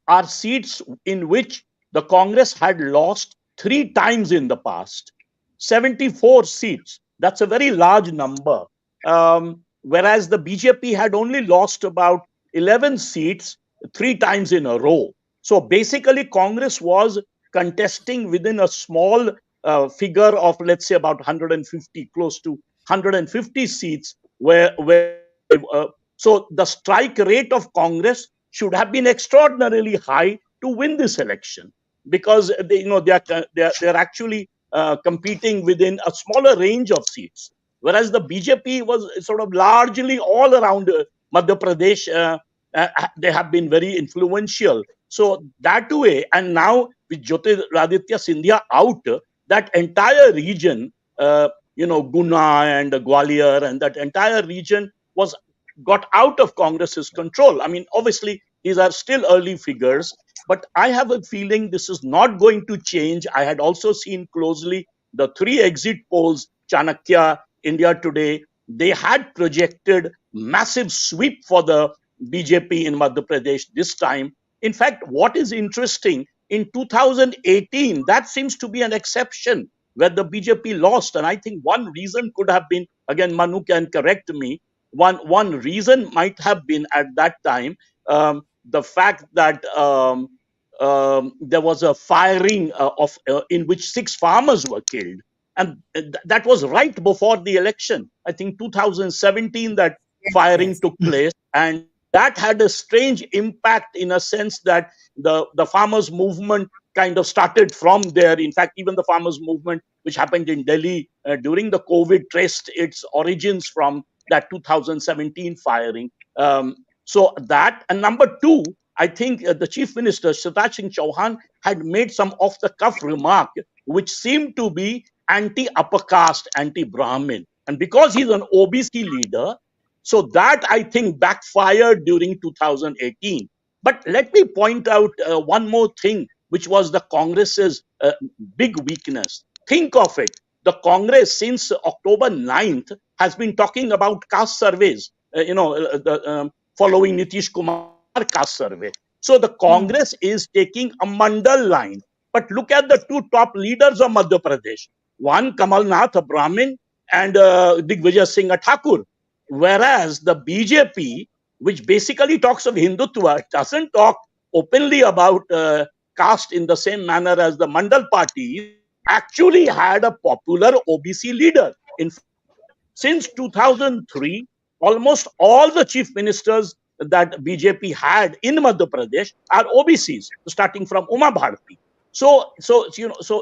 are seats in which the Congress had lost 3 times in the past. 74 seats. That's a very large number. Whereas the BJP had only lost about 11 seats 3 times in a row. So basically, Congress was contesting within a small figure of, let's say, about 150, close to 150 seats, so the strike rate of Congress should have been extraordinarily high to win this election, because they're actually competing within a smaller range of seats, whereas the BJP was sort of largely all around Madhya Pradesh. They have been very influential. So that way, and now with Jyotiraditya Scindia out, that entire region, Guna and Gwalior, and that entire region was got out of Congress's control. I mean, obviously, these are still early figures, but I have a feeling this is not going to change. I had also seen closely the three exit polls, Chanakya, India Today. They had projected massive sweep for the BJP in Madhya Pradesh this time. In fact, what is interesting, in 2018, that seems to be an exception where the BJP lost. And I think one reason could have been, again, Manu can correct me, one reason might have been at that time the fact that there was a firing in which 6 farmers were killed, and that was right before the election. I think 2017 that Yes, firing yes. took place, and that had a strange impact in a sense that the farmers movement kind of started from there. In fact, even the farmers movement which happened in Delhi during the COVID traced its origins from that 2017 firing. So that, and number two, I think the Chief Minister Shivraj Singh Chauhan had made some off the cuff remark which seemed to be anti upper caste, anti Brahmin, and because he's an OBC leader, so that I think backfired during 2018. But let me point out one more thing, which was the Congress's big weakness. Think of it. The Congress since October 9th has been talking about caste surveys, following Nitish Kumar caste survey. So the Congress is taking a mandal line. But look at the two top leaders of Madhya Pradesh. One, Kamal Nath, a Brahmin, and Digvijay Singh, a Thakur. Whereas the BJP, which basically talks of Hindutva, doesn't talk openly about caste in the same manner as the Mandal parties, actually had a popular OBC leader. In fact, since 2003, almost all the chief ministers that BJP had in Madhya Pradesh are OBCs, starting from Uma Bharti. So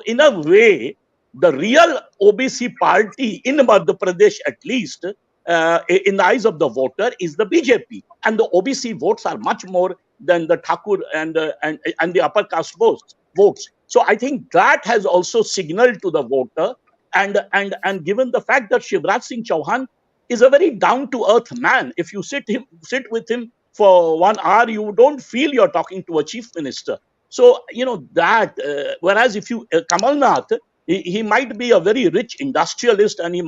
in a way, the real OBC party in Madhya Pradesh, at least in the eyes of the voter, is the BJP, and the OBC votes are much more than the Thakur and the upper caste votes. So I think that has also signaled to the voter, and given the fact that Shivraj Singh Chauhan is a very down to earth man, if you sit with him for 1 hour, you don't feel you're talking to a chief minister. So that whereas if you Kamal Nath, he might be a very rich industrialist, and he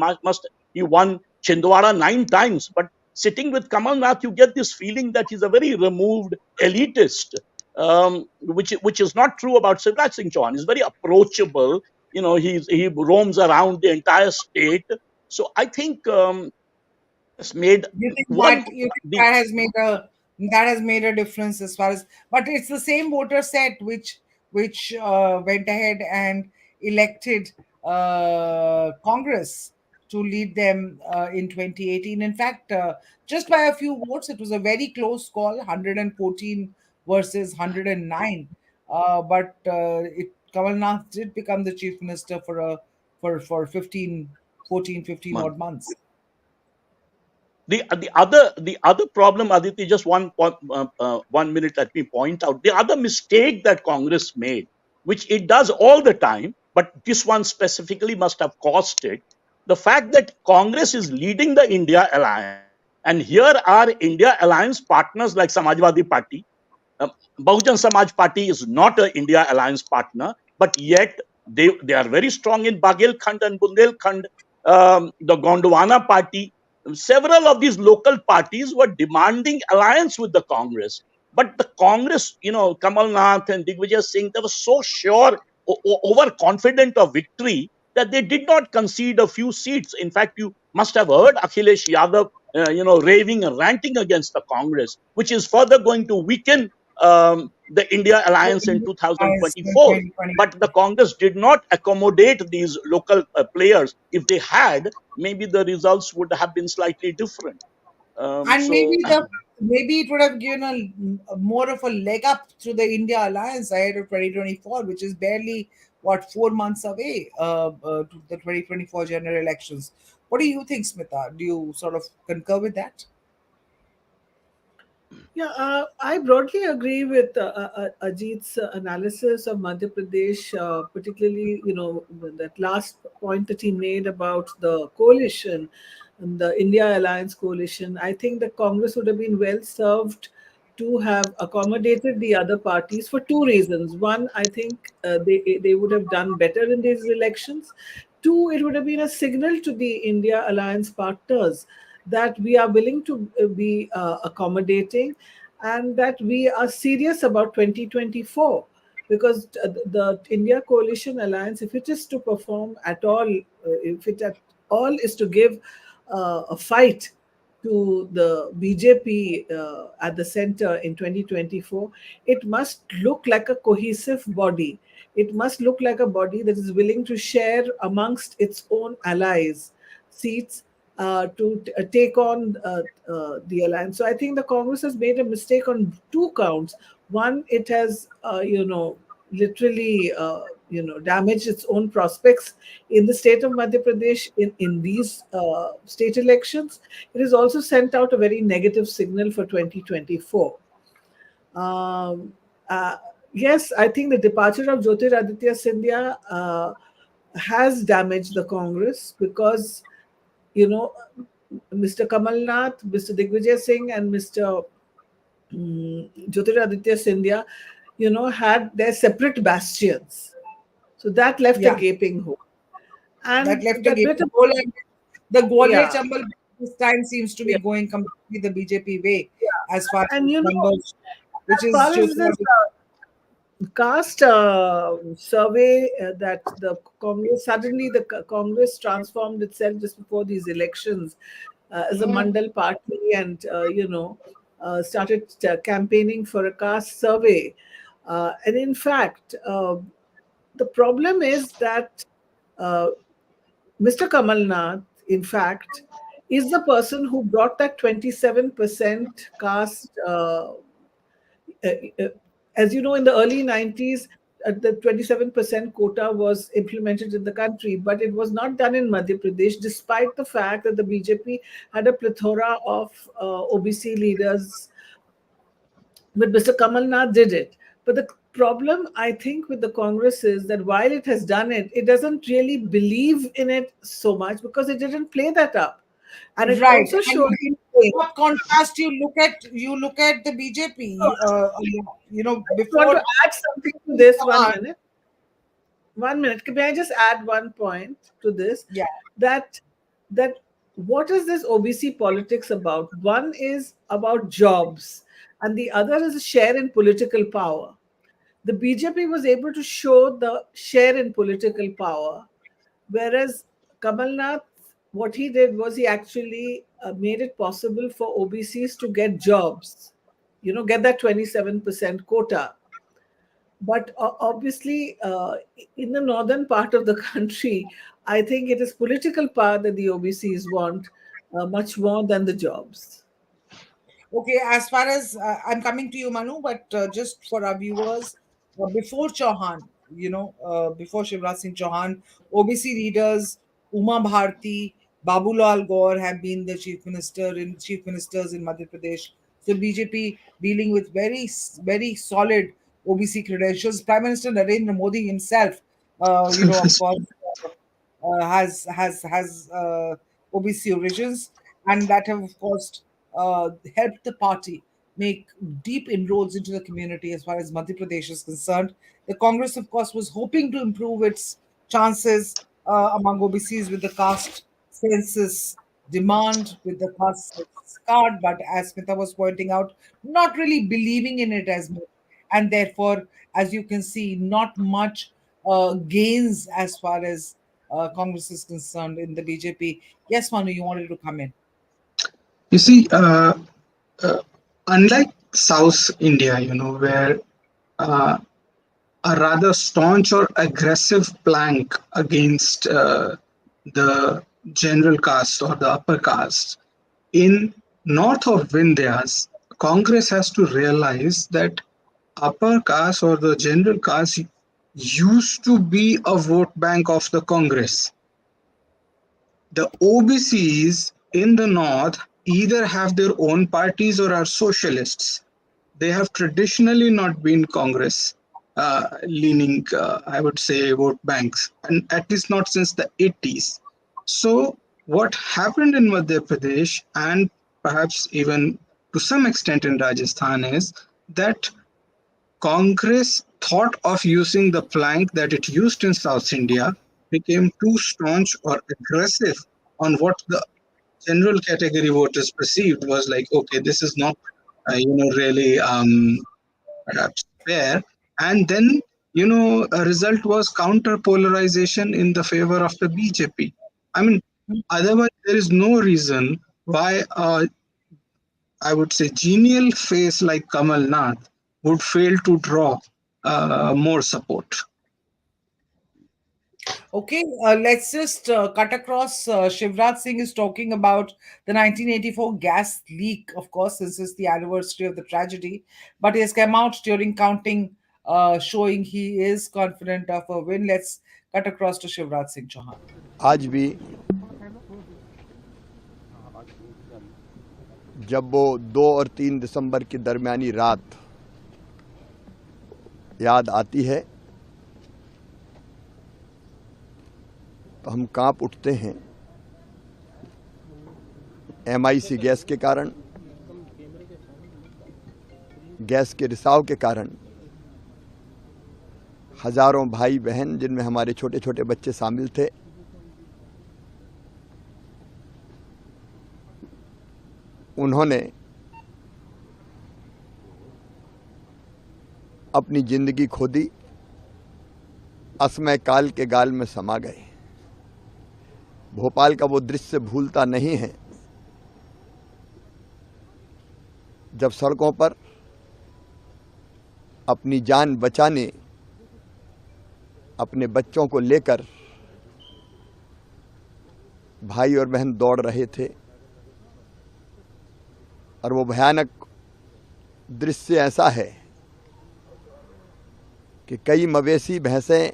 won Chhindwara 9 times, but sitting with Kamal Nath, you get this feeling that he's a very removed elitist, which is not true about Shivraj Singh Chauhan. He's very approachable. He roams around the entire state. So I think it's made You think one the that has made a difference as far as, but it's the same voter set which went ahead and elected Congress to lead them in 2018. In fact, just by a few votes, it was a very close call, 114 versus 109. But Kamal Nath did become the chief minister for 15 odd months. The other problem, Aditi, just 1 minute, let me point out the other mistake that Congress made, which it does all the time, but this one specifically must have cost it. The fact that Congress is leading the India alliance, and here are India alliance partners like Samajwadi Party. Bahujan Samaj Party is not an India alliance partner, but yet they are very strong in Baghel-Khand and Bundelkhand. The Gondwana Party, several of these local parties were demanding alliance with the Congress. But the Congress, Kamal Nath and Digvijay Singh, they were so sure, overconfident of victory, that they did not concede a few seats. In fact, you must have heard Akhilesh Yadav, raving and ranting against the Congress, which is further going to weaken the India alliance in 2024. But the Congress did not accommodate these local players. If they had, maybe the results would have been slightly different. And maybe it would have given a more of a leg up to the India alliance ahead of 2024, which is barely what, 4 months away to the 2024 general elections. What do you think, Smita? Do you sort of concur with that? Yeah, I broadly agree with Ajit's analysis of Madhya Pradesh, particularly, that last point that he made about the coalition and the India Alliance coalition. I think that Congress would have been well served to have accommodated the other parties for two reasons. One, I think they would have done better in these elections. Two, it would have been a signal to the India Alliance partners that we are willing to be accommodating, and that we are serious about 2024, because the India Coalition Alliance, if it is to perform at all, if it at all is to give a fight to the BJP at the center in 2024, it must look like a cohesive body. It must look like a body that is willing to share amongst its own allies seats to take on the alliance. So I think the Congress has made a mistake on two counts. One, it has, literally, damaged its own prospects in the state of Madhya Pradesh in these state elections. It has also sent out a very negative signal for 2024. Um, uh, yes, I think the departure of Jyotiraditya Scindia has damaged the Congress, because Mr. Kamal Nath, Mr. Digvijay Singh, and Mr. Jyotiraditya Scindia, had their separate bastions. So that left a Yeah, gaping hole. that And left a that bit gaping of, hole, and the Gwalior yeah, Chambal this time seems to be yeah, going completely the BJP way as far yeah. as And numbers, which as is far as just this caste survey that the Congress, suddenly the Congress transformed itself just before these elections as a Mandal party, and started campaigning for a caste survey. And in fact, the problem is that uh, Mr. Kamal Nath, in fact, is the person who brought that 27% caste. Uh, uh, as you know, in the early 90s, the 27% quota was implemented in the country, but it was not done in Madhya Pradesh, despite the fact that the BJP had a plethora of OBC leaders. But Mr. Kamal Nath did it. But the problem, I think, with the Congress is that while it has done it, it doesn't really believe in it so much, because it didn't play that up. And it right. also And showed in sharp contrast, you look at the BJP. I want to Before add something to this. One Chauhan, minute. 1 minute. May I just add one point to this? yeah, That that what is this OBC politics about? One is about jobs, and the other is a share in political power. The BJP was able to show the share in political power, whereas Kamal Nath, what he did was he actually made it possible for OBCs to get jobs, get that 27% quota. But obviously, in the northern part of the country, I think it is political power that the OBCs want much more than the jobs. okay, as far as I'm coming to you, Manu, but just for our viewers, before Chauhan, before Shivraj Singh Chauhan, OBC leaders Uma Bharti, Babulal Gaur have been the chief ministers in Madhya Pradesh. So BJP dealing with very solid OBC credentials. Prime Minister Narendra Modi himself, of course, has OBC origins, and that have of course helped the party make deep inroads into the community as far as Madhya Pradesh is concerned. The Congress, of course, was hoping to improve its chances among OBCs with the caste census demand, with the caste census card, but as Smita was pointing out, not really believing in it as much, and therefore, as you can see, not much gains as far as Congress is concerned in the BJP. Yes, Manu, you wanted to come in. You see, uh, unlike South India, where uh, a rather staunch or aggressive plank against the general caste or the upper caste, in north of Vindhyas, Congress has to realize that upper caste or the general caste used to be a vote bank of the Congress. The OBCs in the north either have their own parties or are socialists. They have traditionally not been Congress leaning, I would say, vote banks, and at least not since the 80s. So what happened in Madhya Pradesh, and perhaps even to some extent in Rajasthan, is that Congress thought of using the plank that it used in South India, became too staunch or aggressive on what the general category voters perceived was like, okay, this is not, really perhaps fair. And then, a result was counter polarization in the favor of the BJP. I mean, otherwise, there is no reason why I would say genial face like Kamal Nath would fail to draw more support. Okay, let's just cut across. Shivraj Singh is talking about the 1984 gas leak, of course, since it's the anniversary of the tragedy. But he has come out during counting, showing he is confident of a win. Let's cut across to Shivraj Singh Chauhan. आज भी जब वो 2 और 3 दिसंबर की दरमियानी रात याद आती है तो हम कांप उठते हैं। MIC गैस के कारण, गैस के रिसाव के कारण हजारों भाई बहन, जिनमें हमारे छोटे छोटे बच्चे शामिल थे, उन्होंने अपनी जिंदगी खो दी, असमय काल के गाल में समा गए। भोपाल का वो दृश्य भूलता नहीं है जब सड़कों पर अपनी जान बचाने अपने बच्चों को लेकर भाई और बहन दौड़ रहे थे और वो भयानक दृश्य ऐसा है कि कई मवेशी भैंसें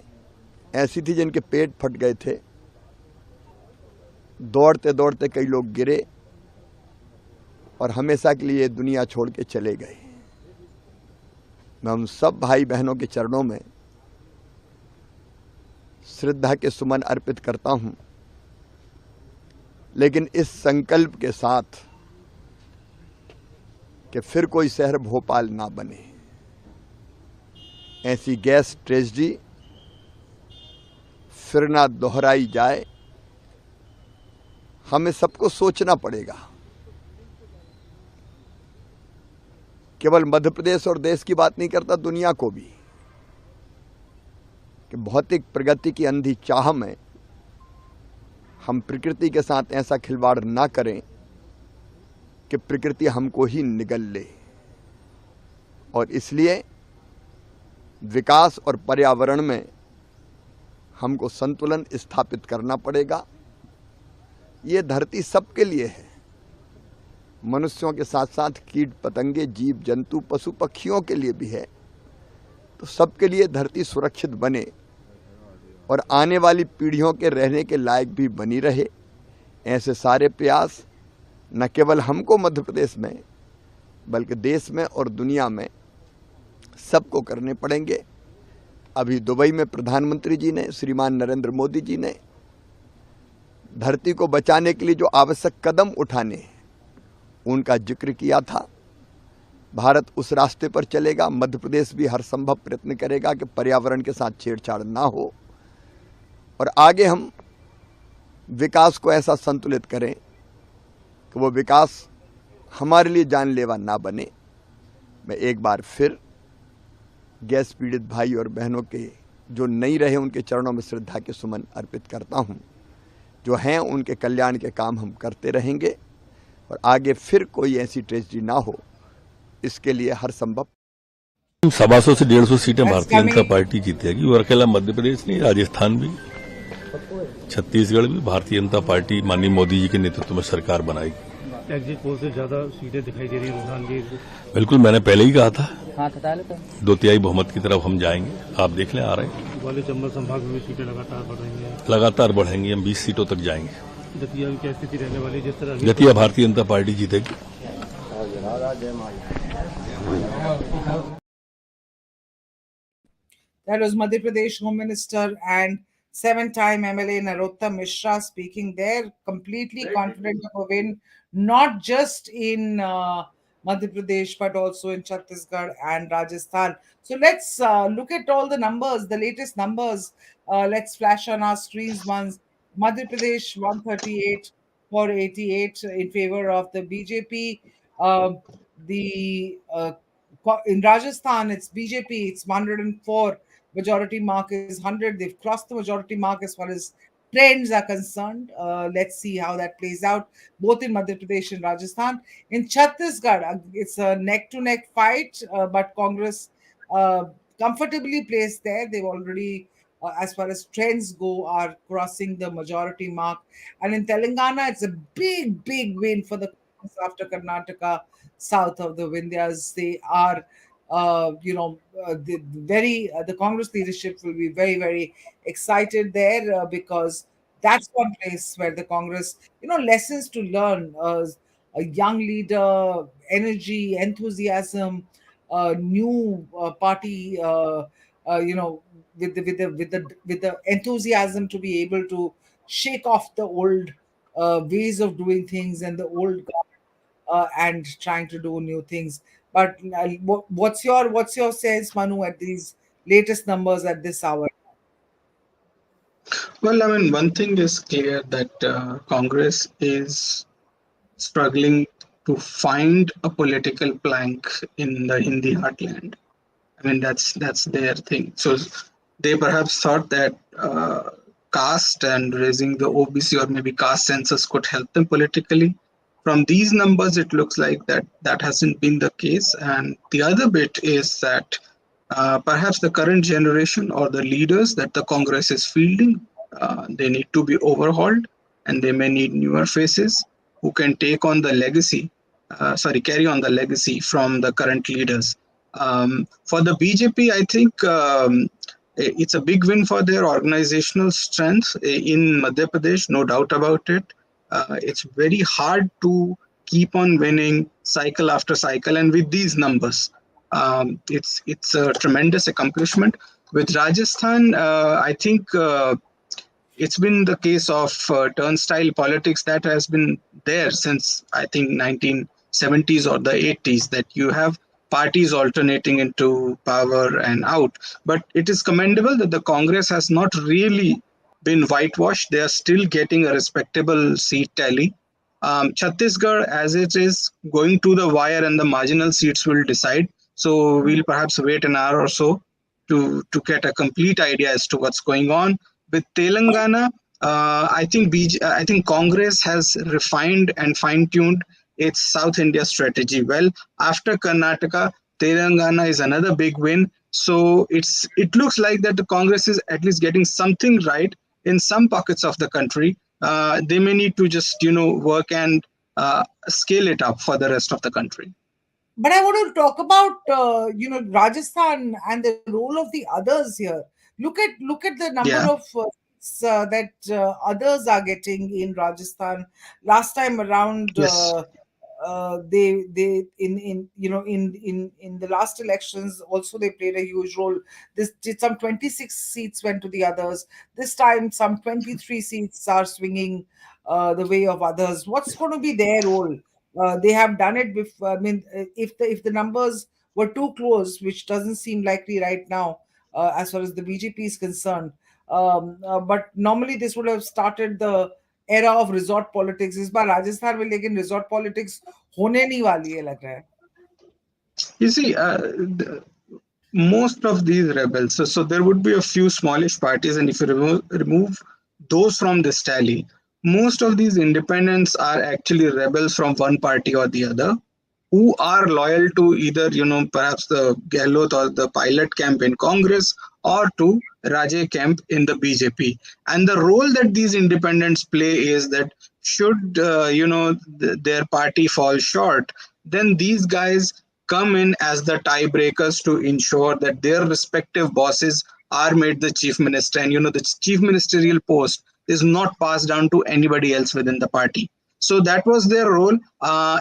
ऐसी थी जिनके पेट फट गए थे। दौड़ते दौड़ते कई लोग गिरे और हमेशा के लिए दुनिया छोड़ के चले गए। मैं हम सब भाई बहनों के चरणों में श्रद्धा के सुमन अर्पित करता हूं, लेकिन इस संकल्प के साथ कि फिर कोई शहर भोपाल ना बने। ऐसी गैस ट्रेजेडी फिर ना दोहराई जाए, हमें सबको सोचना पड़ेगा। केवल मध्य प्रदेश और देश की बात नहीं करता, दुनिया को भी, कि भौतिक प्रगति की अंधी चाह में हम प्रकृति के साथ ऐसा खिलवाड़ ना करें कि प्रकृति हमको ही निगल ले। और इसलिए विकास और पर्यावरण में हमको संतुलन स्थापित करना पड़ेगा। ये धरती सबके लिए है, मनुष्यों के साथ साथ कीट पतंगे, जीव जंतु, पशु पक्षियों के लिए भी है। तो सबके लिए धरती सुरक्षित बने और आने वाली पीढ़ियों के रहने के लायक भी बनी रहे, ऐसे सारे प्रयास न केवल हमको मध्य प्रदेश में बल्कि देश में और दुनिया में सबको करने पड़ेंगे। अभी दुबई में प्रधानमंत्री जी ने, श्रीमान नरेंद्र मोदी जी ने धरती को बचाने के लिए जो आवश्यक कदम उठाने उनका जिक्र किया था। भारत उस रास्ते पर चलेगा। मध्य प्रदेश भी हर संभव प्रयत्न करेगा कि पर्यावरण के साथ छेड़छाड़ ना हो और आगे हम विकास को ऐसा संतुलित करें कि वो विकास हमारे लिए जानलेवा ना बने। मैं एक बार फिर गैस पीड़ित भाई और बहनों के जो नहीं रहे उनके चरणों में श्रद्धा के सुमन अर्पित करता हूं। जो हैं उनके कल्याण के काम हम करते रहेंगे और आगे फिर कोई ऐसी ट्रेजेडी ना हो, इसके लिए हर संभव। 125 से 150 सीटें भारतीय जनता पार्टी जीतेगी और अकेला मध्य प्रदेश नहीं, राजस्थान भी, छत्तीसगढ़ भी भारतीय जनता पार्टी माननीय मोदी जी के नेतृत्व में सरकार बनाएगी। एग्जिट पोल से ज्यादा सीटें दिखाई दे रही है। बिल्कुल, मैंने पहले ही कहा था 2/3 बहुमत की तरफ हम जाएंगे। आप देख लें, आ रहे हैं। ग्वालियर चंबल संभाग में भी सीटें लगातार बढ़ रही हैं। लगातार बढ़ेंगी, हम 20 सीटों तक जाएंगे। दतिया की क्या स्थिति रहने वाली, जिस तरह दतिया भारतीय जनता पार्टी जीतेगी। That was Madhya Pradesh Home Minister and seven-time MLA Narottam Mishra speaking there, completely confident of a win, not just in Madhya Pradesh, but also in Chhattisgarh and Rajasthan. So let's look at all the numbers, the latest numbers. Let's flash on our screens once. Madhya Pradesh 138 for 88 in favor of the BJP. The in Rajasthan, it's BJP, it's 104. Majority mark is 100. They've crossed the majority mark as far as trends are concerned. Let's see how that plays out, both in Madhya Pradesh and Rajasthan. In Chhattisgarh, it's a neck to neck fight, but Congress comfortably placed there. They've already, as far as trends go, are crossing the majority mark. And in Telangana, it's a big, big win for the Congress after Karnataka, south of the Vindhyas. They are the Congress leadership will be very, very excited there because that's one place where the Congress, lessons to learn, a young leader, energy, enthusiasm, new party, with the enthusiasm to be able to shake off the old ways of doing things and the old and trying to do new things. But what's your sense, Manu, at these latest numbers at this hour? Well, I mean, one thing is clear that Congress is struggling to find a political plank in the Hindi heartland. I mean, that's their thing. So they perhaps thought that caste and raising the OBC or maybe caste census could help them politically. From these numbers, it looks like that hasn't been the case. And the other bit is that perhaps the current generation or the leaders that the Congress is fielding, they need to be overhauled, and they may need newer faces who can take on the legacy, carry on the legacy from the current leaders. For the BJP, I think it's a big win for their organizational strength in Madhya Pradesh, no doubt about it. It's very hard to keep on winning cycle after cycle, and with these numbers, it's a tremendous accomplishment. With Rajasthan, I think it's been the case of turnstile politics that has been there since I think 1970s or the 80s, that you have parties alternating into power and out. But it is commendable that the Congress has not really been whitewashed. They are still getting a respectable seat tally. Chhattisgarh, as it is, going to the wire, and the marginal seats will decide. So we'll perhaps wait an hour or so to get a complete idea as to what's going on. With Telangana, I think Congress has refined and fine-tuned its South India strategy well. After Karnataka, Telangana is another big win. So it looks like that the Congress is at least getting something right in some pockets of the country. They may need to just work and scale it up for the rest of the country. But I want to talk about Rajasthan and the role of the others here. Look at the number Yeah. of seats that others are getting in Rajasthan. Last time around, Yes. they in the last elections also they played a huge role. This did some 26 seats went to the others. This time some 23 seats are swinging the way of others. What's going to be their role? They have done it before. I mean, if the numbers were too close, which doesn't seem likely right now, as far as the BJP is concerned, but normally this would have started the era of resort politics. इस बार राजस्थान में लेकिन resort politics होने नहीं वाली है लग रहा है. You see, most of these rebels, so there would be a few smallish parties, and if you remove those from this tally, most of these independents are actually rebels from one party or the other, who are loyal to either, perhaps the Gehlot or the pilot camp in Congress, or to Rajay camp in the BJP. And the role that these independents play is that should, their party fall short, then these guys come in as the tiebreakers to ensure that their respective bosses are made the chief minister, and the chief ministerial post is not passed down to anybody else within the party. So that was their role.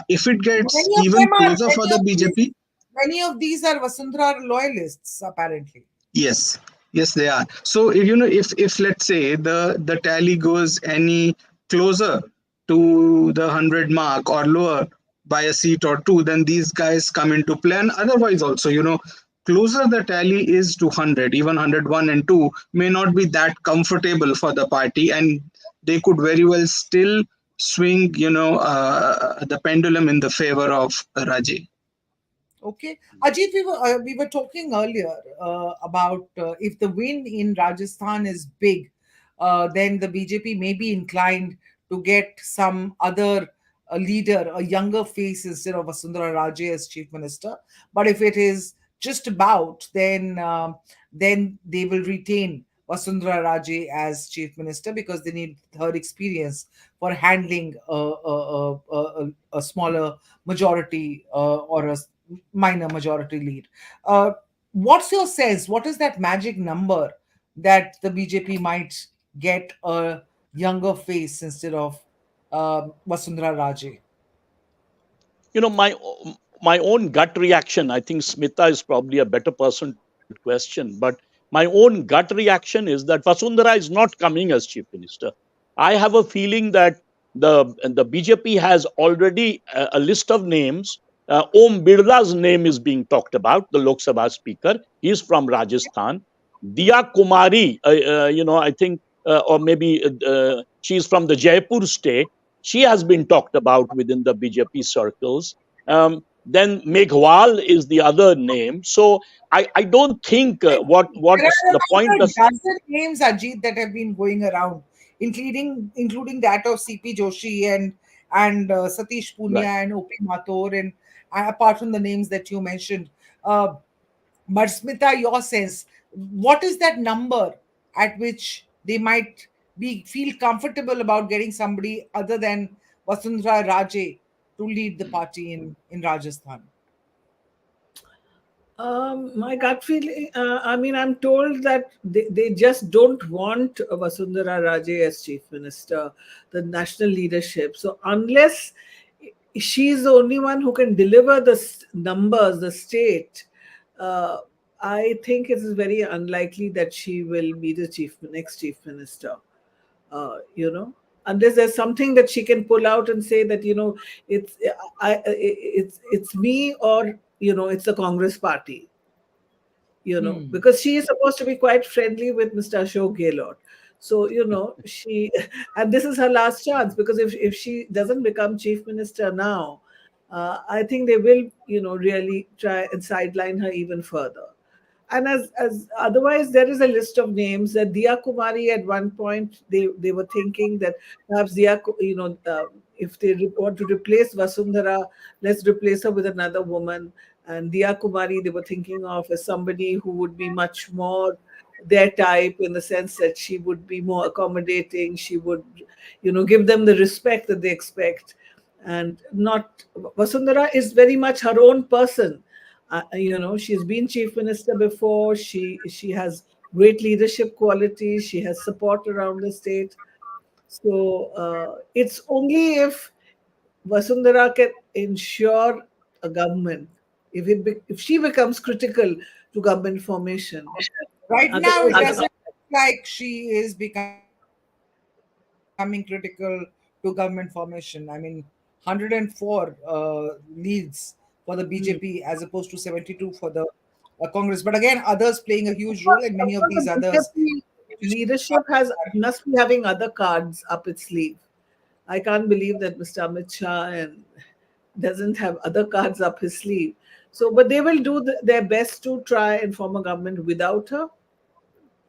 If it gets Many of even them are closer for the BJP, many of these are Vasundhara loyalists, apparently. yes, yes, they are. So if let's say the tally goes any closer to the 100 mark or lower by a seat or two, then these guys come into play. And otherwise, also, closer the tally is to 100, even 101 and 2 may not be that comfortable for the party, and they could very well still swing, the pendulum in the favor of Raje. Okay, Ajit, we were talking earlier about if the win in Rajasthan is big, then the BJP may be inclined to get some other leader, a younger face instead of Vasundhara Raje as chief minister. But if it is just about, then they will retain Vasundhara Raje as chief minister because they need her experience for handling a smaller majority or a minor majority lead. Uh, what's your sense? What is that magic number that the BJP might get a younger face instead of Vasundhara Raje? You know, my own gut reaction, I think Smita is probably a better person to answer that question, but my own gut reaction is that Vasundhara is not coming as chief minister. I have a feeling that the BJP has already a list of names. Om Birla's name is being talked about, the Lok Sabha speaker. He is from Rajasthan. Diya Kumari, I think, or maybe she's from the Jaipur state. She has been talked about within the BJP circles. Then Meghwal is the other name. So I don't think what There are the point about of. a dozen names, Ajit, that have been going around, including that of CP Joshi and Satish Punia Right. and OP Mathur, and apart from the names that you mentioned. Uh, but Smita, your sense, what is that number at which they might be feel comfortable about getting somebody other than Vasundhara Raje to lead the party in Rajasthan? My gut feeling, I mean, I'm told that they just don't want Vasundhara Raje as chief minister, the national leadership. So unless she's the only one who can deliver the numbers, the state, uh, I think it is very unlikely that she will be the next chief minister. Unless there's something that she can pull out and say that it's it's me, or it's the Congress party, Hmm. because she is supposed to be quite friendly with Mr. Ashok Gehlot. So, she, and this is her last chance, because if she doesn't become chief minister now, I think they will, really try and sideline her even further. And as otherwise, there is a list of names that Diya Kumari, at one point they were thinking that perhaps if they want to replace Vasundhara, let's replace her with another woman. And Diya Kumari, they were thinking of as somebody who would be much more their type, in the sense that she would be more accommodating. She would, give them the respect that they expect. And not Vasundhara is very much her own person. She's been chief minister before. She has great leadership qualities. She has support around the state. So it's only if Vasundhara can ensure a government, if she becomes critical to government formation. Right now, it Otherwise, doesn't look like she is becoming critical to government formation. I mean, 104 leads for the BJP as opposed to 72 for the Congress. But again, others playing a huge role, and many of these of course, others the BJP leadership must be having other cards up its sleeve. I can't believe that Mr. Amit Shah and doesn't have other cards up his sleeve. So, but they will do their best to try and form a government without her.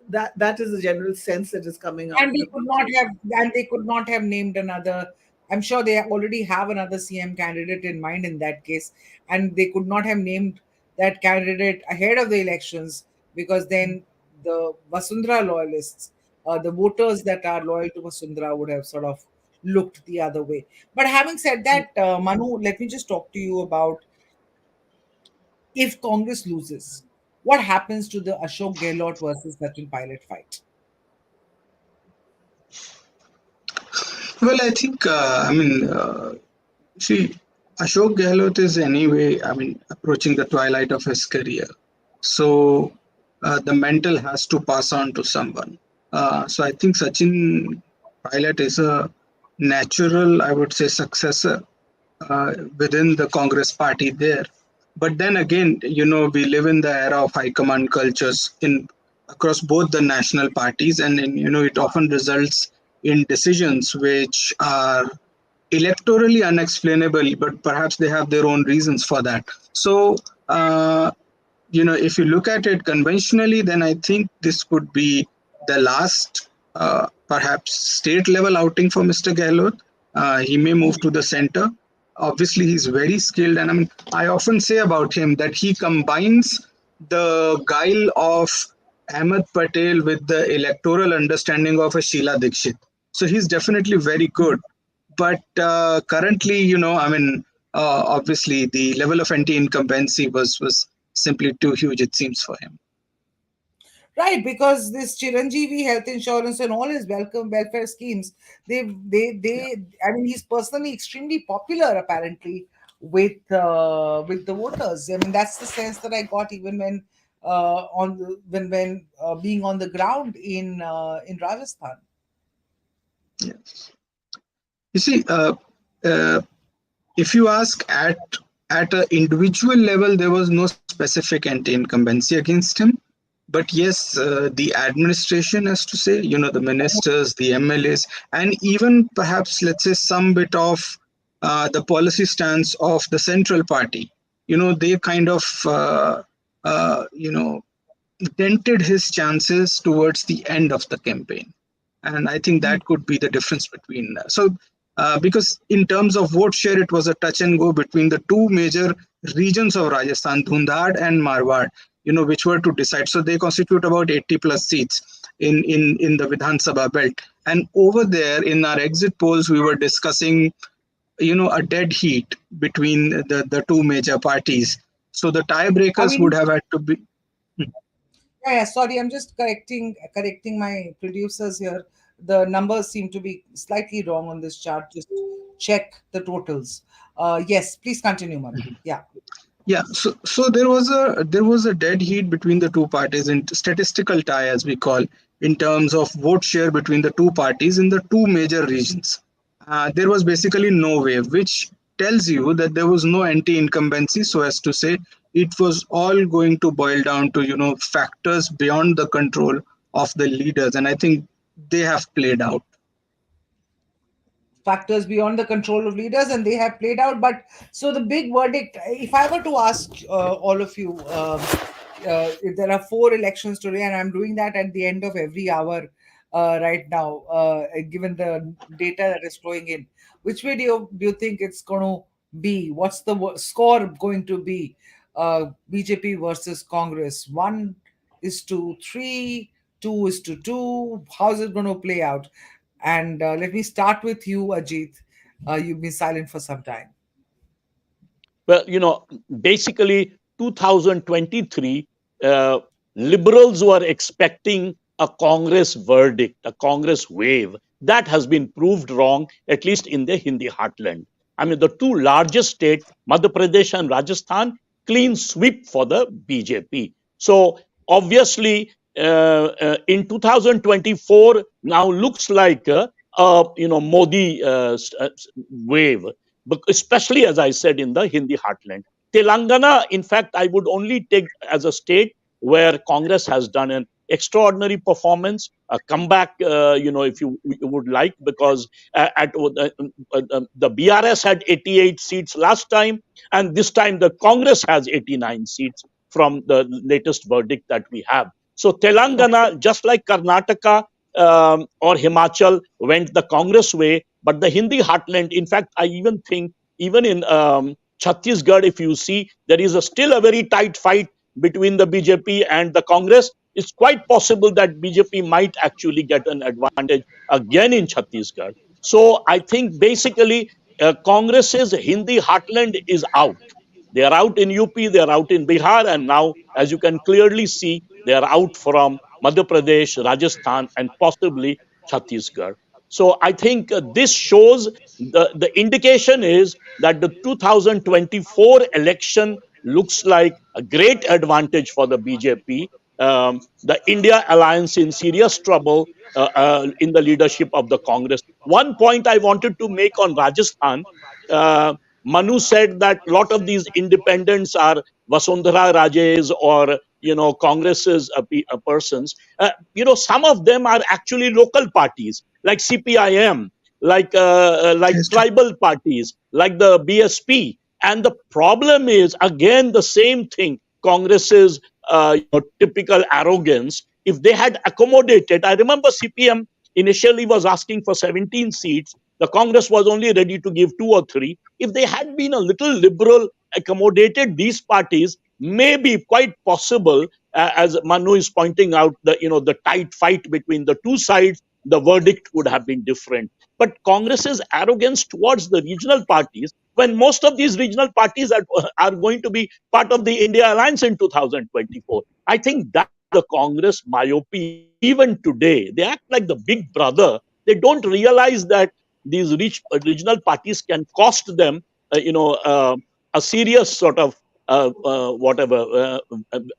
That is the general sense that is coming out and of they the could not polls. have and they could not have named another. I'm sure they already have another CM candidate in mind in that case, and they could not have named that candidate ahead of the elections, because then the Vasundhara loyalists, the voters that are loyal to Vasundhara, would have sort of looked the other way. But having said that, Manu, let me just talk to you about if Congress loses. what happens to the Ashok Gehlot versus Sachin Pilot fight? Well, I think, see, Ashok Gehlot is anyway, approaching the twilight of his career. So the mental has to pass on to someone. So I think Sachin Pilot is a natural, I would say, successor within the Congress party there. But then again, we live in the era of high command cultures in across both the national parties, and it often results in decisions which are electorally unexplainable, but perhaps they have their own reasons for that. So, if you look at it conventionally, then I think this could be the last, perhaps state level outing for Mr. Gehlot. He may move to the center. Obviously, he's very skilled, and I often say about him that he combines the guile of Ahmed Patel with the electoral understanding of a Sheila Dikshit. So he's definitely very good. But currently, obviously, the level of anti-incumbency was simply too huge, it seems, for him. Right, because this Chiranjeevi health insurance and all his welfare schemes, I mean, he's personally extremely popular apparently with the voters. I mean, that's the sense that I got even when on the, when being on the ground in Rajasthan. Yes. You see, if you ask at an individual level, there was no specific anti-incumbency against him. But yes, the administration has to say, the ministers, the MLAs, and even perhaps, let's say, some bit of the policy stance of the central party, they kind of, dented his chances towards the end of the campaign. And I think that could be the difference between. Because in terms of vote share, it was a touch and go between the two major regions of Rajasthan, Dhundhad and Marwar, which were to decide. So they constitute about 80 plus seats in the Vidhan Sabha belt. And over there in our exit polls, we were discussing, a dead heat between the two major parties. So the tiebreakers would have had to be. Yeah, sorry, I'm just correcting my producers here. The numbers seem to be slightly wrong on this chart. Just check the totals. Yes, please continue, Madhu. Yeah. Yeah, so there was a dead heat between the two parties, in statistical tie, as we call, in terms of vote share between the two parties in the two major regions. There was basically no wave, which tells you that there was no anti-incumbency, so as to say, it was all going to boil down to factors beyond the control of the leaders, and I think they have played out. Factors beyond the control of leaders, and they have played out. But so the big verdict, if I were to ask all of you, if there are 4 elections today, and I'm doing that at the end of every hour right now, given the data that is flowing in, which way do you think it's going to be? What's the score going to be? BJP versus Congress, 1-3, 2-2. How's it going to play out? And let me start with you, Ajit. You've been silent for some time. Well, basically 2023, liberals were expecting a Congress verdict, a Congress wave. That has been proved wrong, at least in the Hindi heartland. I mean, the two largest states, Madhya Pradesh and Rajasthan, clean sweep for the BJP. So obviously, in 2024, now looks like Modi wave, especially, as I said, in the Hindi heartland. Telangana, in fact, I would only take as a state where Congress has done an extraordinary performance, a comeback, if you would like, because the BRS had 88 seats last time, and this time the Congress has 89 seats from the latest verdict that we have. So Telangana, just like Karnataka or Himachal, went the Congress way, but the Hindi heartland, in fact, I even think, even in Chhattisgarh, if you see, there is still a very tight fight between the BJP and the Congress. It's quite possible that BJP might actually get an advantage again in Chhattisgarh. So I think basically Congress's Hindi heartland is out. They are out in UP, they are out in Bihar, and now, as you can clearly see, they are out from Madhya Pradesh, Rajasthan, and possibly Chhattisgarh. So I think this shows the indication is that the 2024 election looks like a great advantage for the BJP. The India alliance in serious trouble in the leadership of the Congress. One point I wanted to make on Rajasthan. Uh, Manu said that a lot of these independents are Vasundhara Rajes or Congress's persons. Some of them are actually local parties like CPIM, like tribal parties, like the BSP. And the problem is again the same thing. Congress's typical arrogance. If they had accommodated, I remember CPM initially was asking for 17 seats. The Congress was only ready to give 2 or 3. If they had been a little liberal, accommodated these parties, maybe quite possible, as Manu is pointing out, the tight fight between the two sides, the verdict would have been different. But Congress's arrogance towards the regional parties, when most of these regional parties are going to be part of the India alliance in 2024, I think that the Congress myopia. Even today, they act like the big brother. They don't realize that these regional parties can cost them, a serious sort of whatever.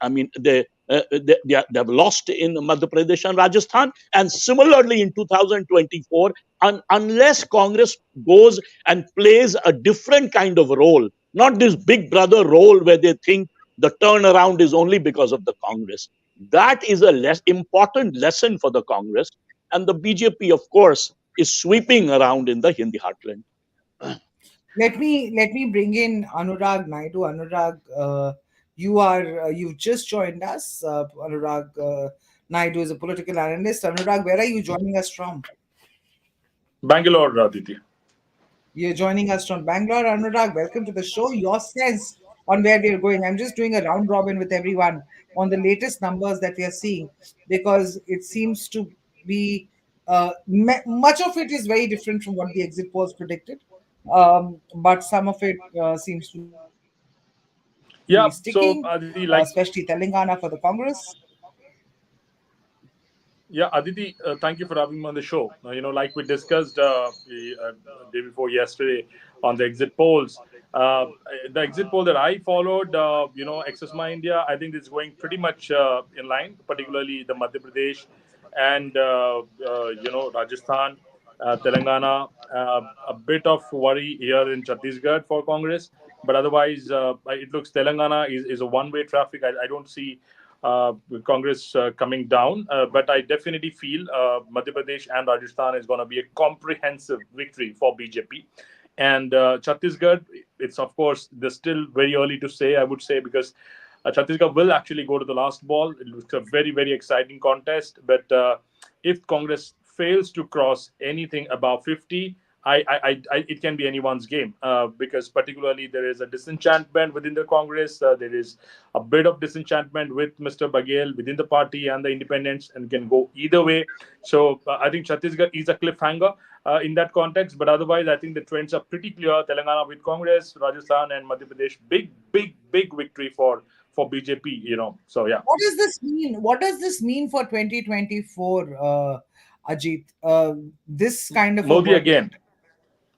I mean, they have lost in Madhya Pradesh and Rajasthan, and similarly in 2024, unless Congress goes and plays a different kind of role, not this big brother role where they think the turnaround is only because of the Congress. That is a less important lesson for the Congress, and the BJP, of course, is sweeping around in the Hindi heartland. Let me bring in Anurag Naidu. Anurag, you've just joined us. Anurag Naidu is a political analyst. Anurag, where are you joining us from? Bangalore, Aditi. You're joining us from Bangalore. Anurag, welcome to the show. Your sense on where we're going. I'm just doing a round robin with everyone on the latest numbers that we are seeing, because it seems to be much of it is very different from what the exit polls predicted, but some of it seems to be sticking, Yeah, especially so Telangana Aditi, for the Congress. Yeah, Aditi, thank you for having me on the show. Like we discussed day before yesterday on the exit polls, the exit poll that I followed, Access My India, I think it's going pretty much in line, particularly the Madhya Pradesh and, Rajasthan, Telangana. A bit of worry here in Chhattisgarh for Congress, but otherwise, it looks Telangana is a one-way traffic. I don't see Congress coming down. But I definitely feel Madhya Pradesh and Rajasthan is going to be a comprehensive victory for BJP. And Chhattisgarh, it's of course, they're still very early to say, I would say, because Chhattisgarh will actually go to the last ball. It's a very, very exciting contest. But if Congress fails to cross anything above 50, it can be anyone's game, because particularly there is a disenchantment within the Congress. There is a bit of disenchantment with Mr. Baghel within the party and the independents, and can go either way. So I think Chhattisgarh is a cliffhanger in that context. But otherwise, I think the trends are pretty clear. Telangana with Congress, Rajasthan and Madhya Pradesh, big victory for BJP. So yeah. What does this mean? What does this mean for 2024, Ajit? This kind of a Modi verdict. again.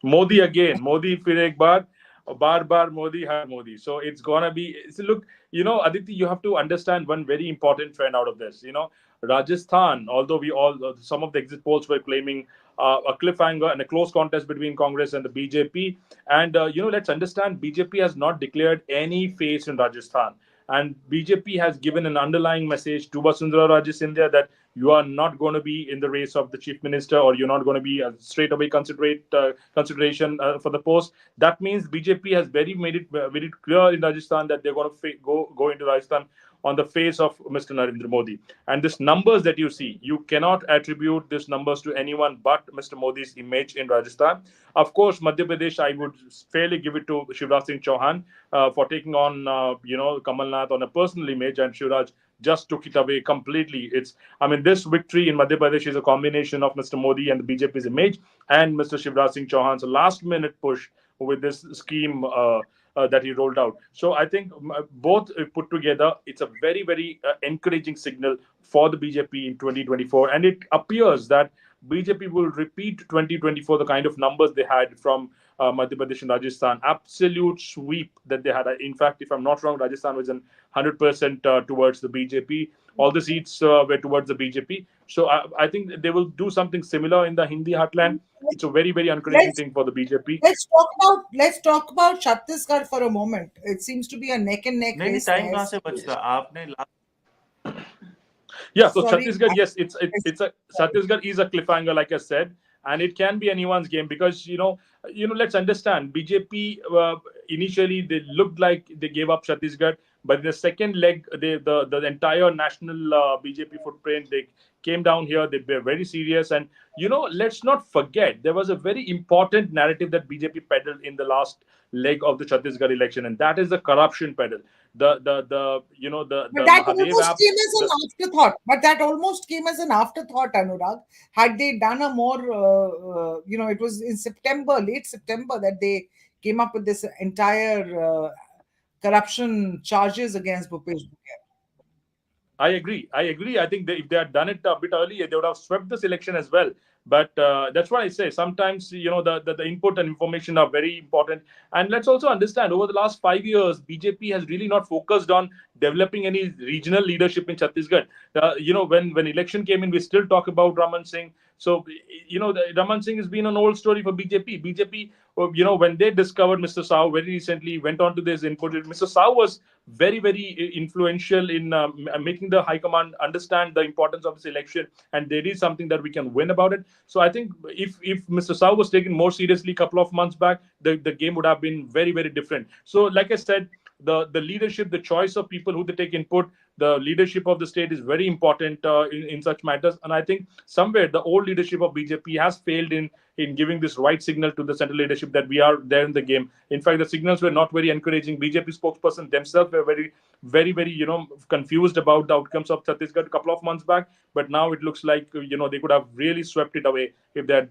Modi फिर एक बार Modi har Modi. So it's gonna be. So look, Aditi, you have to understand one very important trend out of this. Rajasthan, although some of the exit polls were claiming a cliffhanger and a close contest between Congress and the BJP, and let's understand, BJP has not declared any face in Rajasthan. And BJP has given an underlying message to Vasundhara Raje Scindia that you are not going to be in the race of the chief minister, or you're not going to be a straight away consideration for the post. That means BJP has made it clear in Rajasthan that they're going to go into Rajasthan on the face of Mr. Narendra Modi. And these numbers that you see, you cannot attribute these numbers to anyone but Mr. Modi's image in Rajasthan. Of course, Madhya Pradesh, I would fairly give it to Shivraj Singh Chauhan for taking on, Kamal Nath on a personal image, and Shivraj just took it away completely. This victory in Madhya Pradesh is a combination of Mr. Modi and the BJP's image and Mr. Shivraj Singh Chauhan's last-minute push with this scheme that he rolled out. So I think both put together, it's a very, very encouraging signal for the BJP in 2024. And it appears that BJP will repeat 2024, the kind of numbers they had from Madhya Pradesh and Rajasthan. Absolute sweep that they had. In fact, if I'm not wrong, Rajasthan was in 100% towards the BJP. All the seats were towards the BJP. So I think they will do something similar in the Hindi heartland. It's a very, very encouraging thing for the BJP. Let's talk about Chhattisgarh for a moment. It seems to be a neck and neck race time there. कहाँ से बचता आपने Yeah, so Sorry, Chhattisgarh, yes, it's a Chhattisgarh is a cliffhanger, like I said, and it can be anyone's game because let's understand BJP initially they looked like they gave up Chhattisgarh, but in the second leg, the entire national BJP footprint they came down here. They were very serious, and let's not forget there was a very important narrative that BJP peddled in the last leg of the Chhattisgarh election, and that is the corruption peddle. The But that Mahadev almost app. came as an afterthought. But that almost came as an afterthought, Anurag. Had they done a more, it was in September, late September, that they came up with this entire corruption charges against Bhupesh Baghel. I agree. I think if they had done it a bit earlier, they would have swept this election as well. But that's what I say. Sometimes, the input and information are very important. And let's also understand, over the last 5 years, BJP has really not focused on developing any regional leadership in Chhattisgarh. When election came in, we still talk about Raman Singh. So, Raman Singh has been an old story for BJP. BJP, when they discovered Mr. Sao very recently, went on to this input. Mr. Sao was very, very influential in making the High Command understand the importance of this election, and there is something that we can win about it. So I think if Mr. Sao was taken more seriously a couple of months back, the game would have been very, very different. So, like I said, the leadership, the choice of people who they take input, the leadership of the state is very important in such matters. And I think somewhere the old leadership of BJP has failed in giving this right signal to the central leadership that we are there in the game. In fact, the signals were not very encouraging. BJP spokesperson themselves were very, very, very, confused about the outcomes of Chhattisgarh a couple of months back. But now it looks like, they could have really swept it away if they had,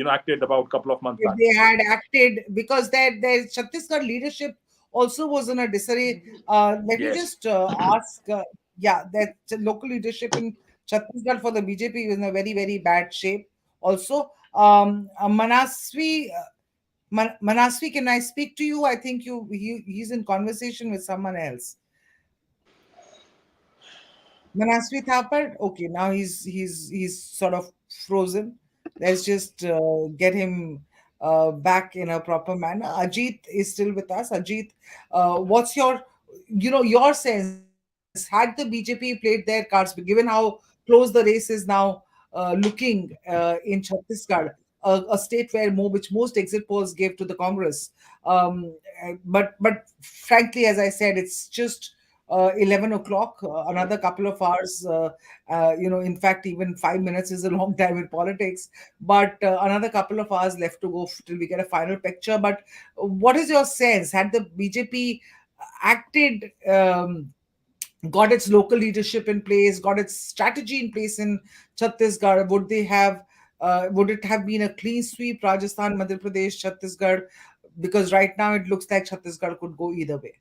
acted about a couple of months back. If they had acted, because their Chhattisgarh leadership also was in a disarray. Let me just ask, that local leadership in Chhattisgarh for the BJP is in a very, very bad shape. Also, Manasvi, can I speak to you? I think he's in conversation with someone else. Manasvi Thapar? Okay, now he's sort of frozen. Let's just get him back in a proper manner. Ajit is still with us. Ajit, what's your sense? Had the BJP played their cards, given how close the race is now looking in Chhattisgarh, a state which most exit polls gave to the Congress, but frankly, as I said, it's just 11 o'clock, another couple of hours. In fact, even 5 minutes is a long time in politics, but another couple of hours left to go till we get a final picture. But what is your sense? Had the BJP acted, got its local leadership in place, got its strategy in place in Chhattisgarh, would it have been a clean sweep, Rajasthan, Madhya Pradesh, Chhattisgarh? Because right now it looks like Chhattisgarh could go either way.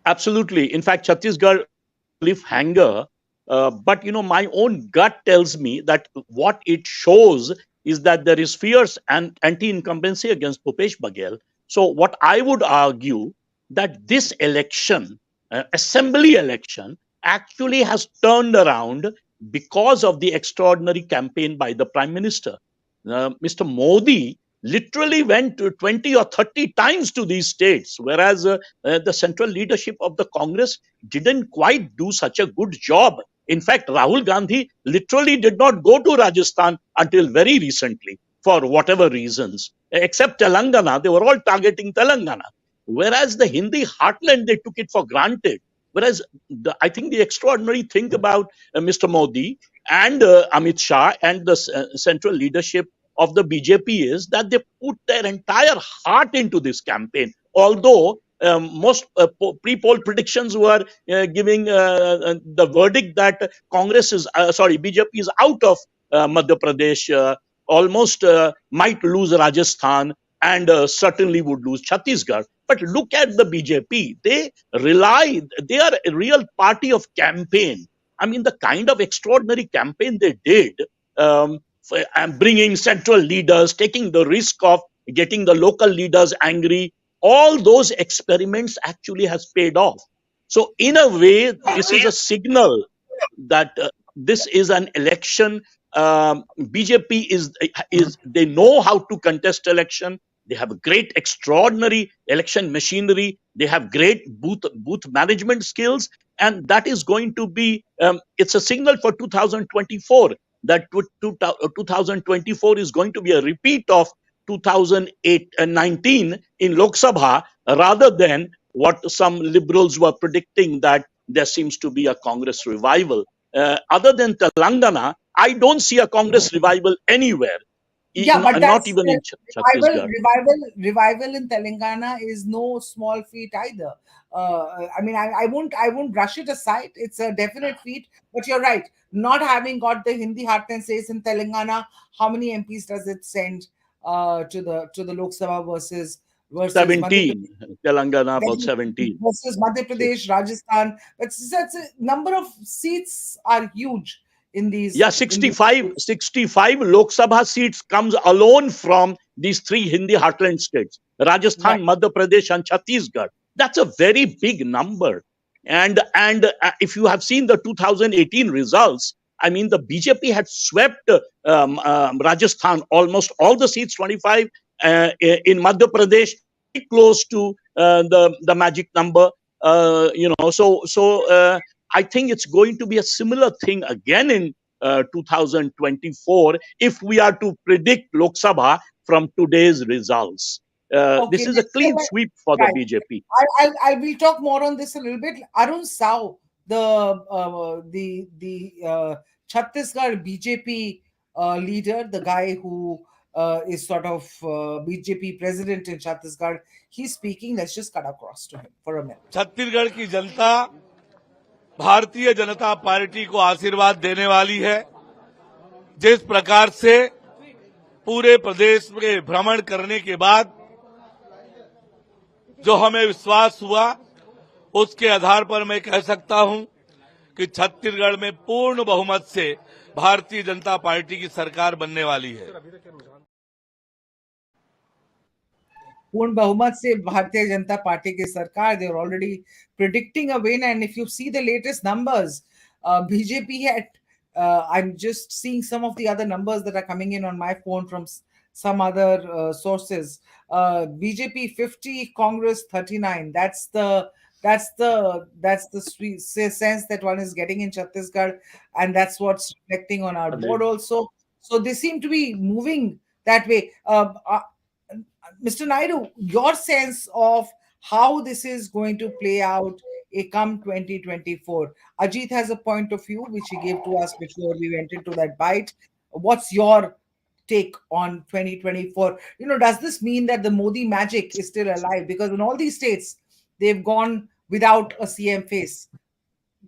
Absolutely. In fact, Chhattisgarh cliffhanger. But my own gut tells me that what it shows is that there is fierce and anti-incumbency against Bhupesh Baghel. So what I would argue that this election, assembly election, actually has turned around because of the extraordinary campaign by the Prime Minister. Mr. Modi literally went 20 or 30 times to these states, whereas the central leadership of the Congress didn't quite do such a good job. In fact, Rahul Gandhi literally did not go to Rajasthan until very recently for whatever reasons, except Telangana. They were all targeting Telangana. Whereas the Hindi heartland, they took it for granted. Whereas I think the extraordinary thing about Mr. Modi and Amit Shah and the central leadership of the BJP is that they put their entire heart into this campaign. Although most pre-poll predictions were giving the verdict that BJP is out of Madhya Pradesh, almost might lose Rajasthan. and certainly would lose Chhattisgarh. But look at the BJP. They are a real party of campaign. I mean, the kind of extraordinary campaign they did, and bringing central leaders, taking the risk of getting the local leaders angry, all those experiments actually has paid off. So in a way, this is a signal that this is an election. BJP is they know how to contest election. They have a great, extraordinary election machinery. They have great booth management skills, and that is going to be. It's a signal for 2024 that 2024 is going to be a repeat of 2019 in Lok Sabha, rather than what some liberals were predicting, that there seems to be a Congress revival. Other than Telangana, I don't see a Congress revival anywhere. Yeah, but Not that's even in revival, Chhattisgarh. revival in Telangana is no small feat either. I mean, I won't brush it aside. It's a definite feat. But you're right. Not having got the Hindi heartland states in Telangana, how many MPs does it send to the Lok Sabha versus Madhya 17. Telangana about Pradesh, 17. versus Madhya Pradesh, Rajasthan? But that's a number of seats are huge in these. Yeah, 65 Lok Sabha seats comes alone from these three Hindi heartland states, Rajasthan, Madhya Pradesh, and Chhattisgarh. That's a very big number. And if you have seen the 2018 results, I mean, the BJP had swept Rajasthan, almost all the seats, 25, in Madhya Pradesh, very close to the magic number. I think it's going to be a similar thing again in 2024 if we are to predict Lok Sabha from today's results. This is a clean sweep for the BJP. I will talk more on this a little bit. Arun Sao, the Chhattisgarh BJP leader, the guy who is sort of BJP president in Chhattisgarh, he's speaking. Let's just cut across to him for a minute. Chhattisgarh की जनता Bharatiya Janata party को आशीर्वाद देने वाली है। जिस प्रकार से पूरे प्रदेश में भ्रमण करने के बाद जो हमें विश्वास हुआ, उसके आधार पर मैं कह सकता हूं कि छत्तीसगढ़ में पूर्ण बहुमत से भारतीय जनता पार्टी की सरकार बनने वाली है। पूर्ण बहुमत से भारतीय जनता पार्टी की सरकार, they are already predicting a win. And if you see the latest numbers, BJP had, I'm just seeing some of the other numbers that are coming in on my phone from some other sources. BJP 50, Congress 39. That's the sense that one is getting in Chhattisgarh, and that's what's reflecting on our board also. So they seem to be moving that way. Mr. Naidu, your sense of how this is going to play out come 2024. Ajit has a point of view which he gave to us before we went into that bite. What's your take on 2024? Does this mean that the Modi magic is still alive? Because in all these states, they've gone without a CM face,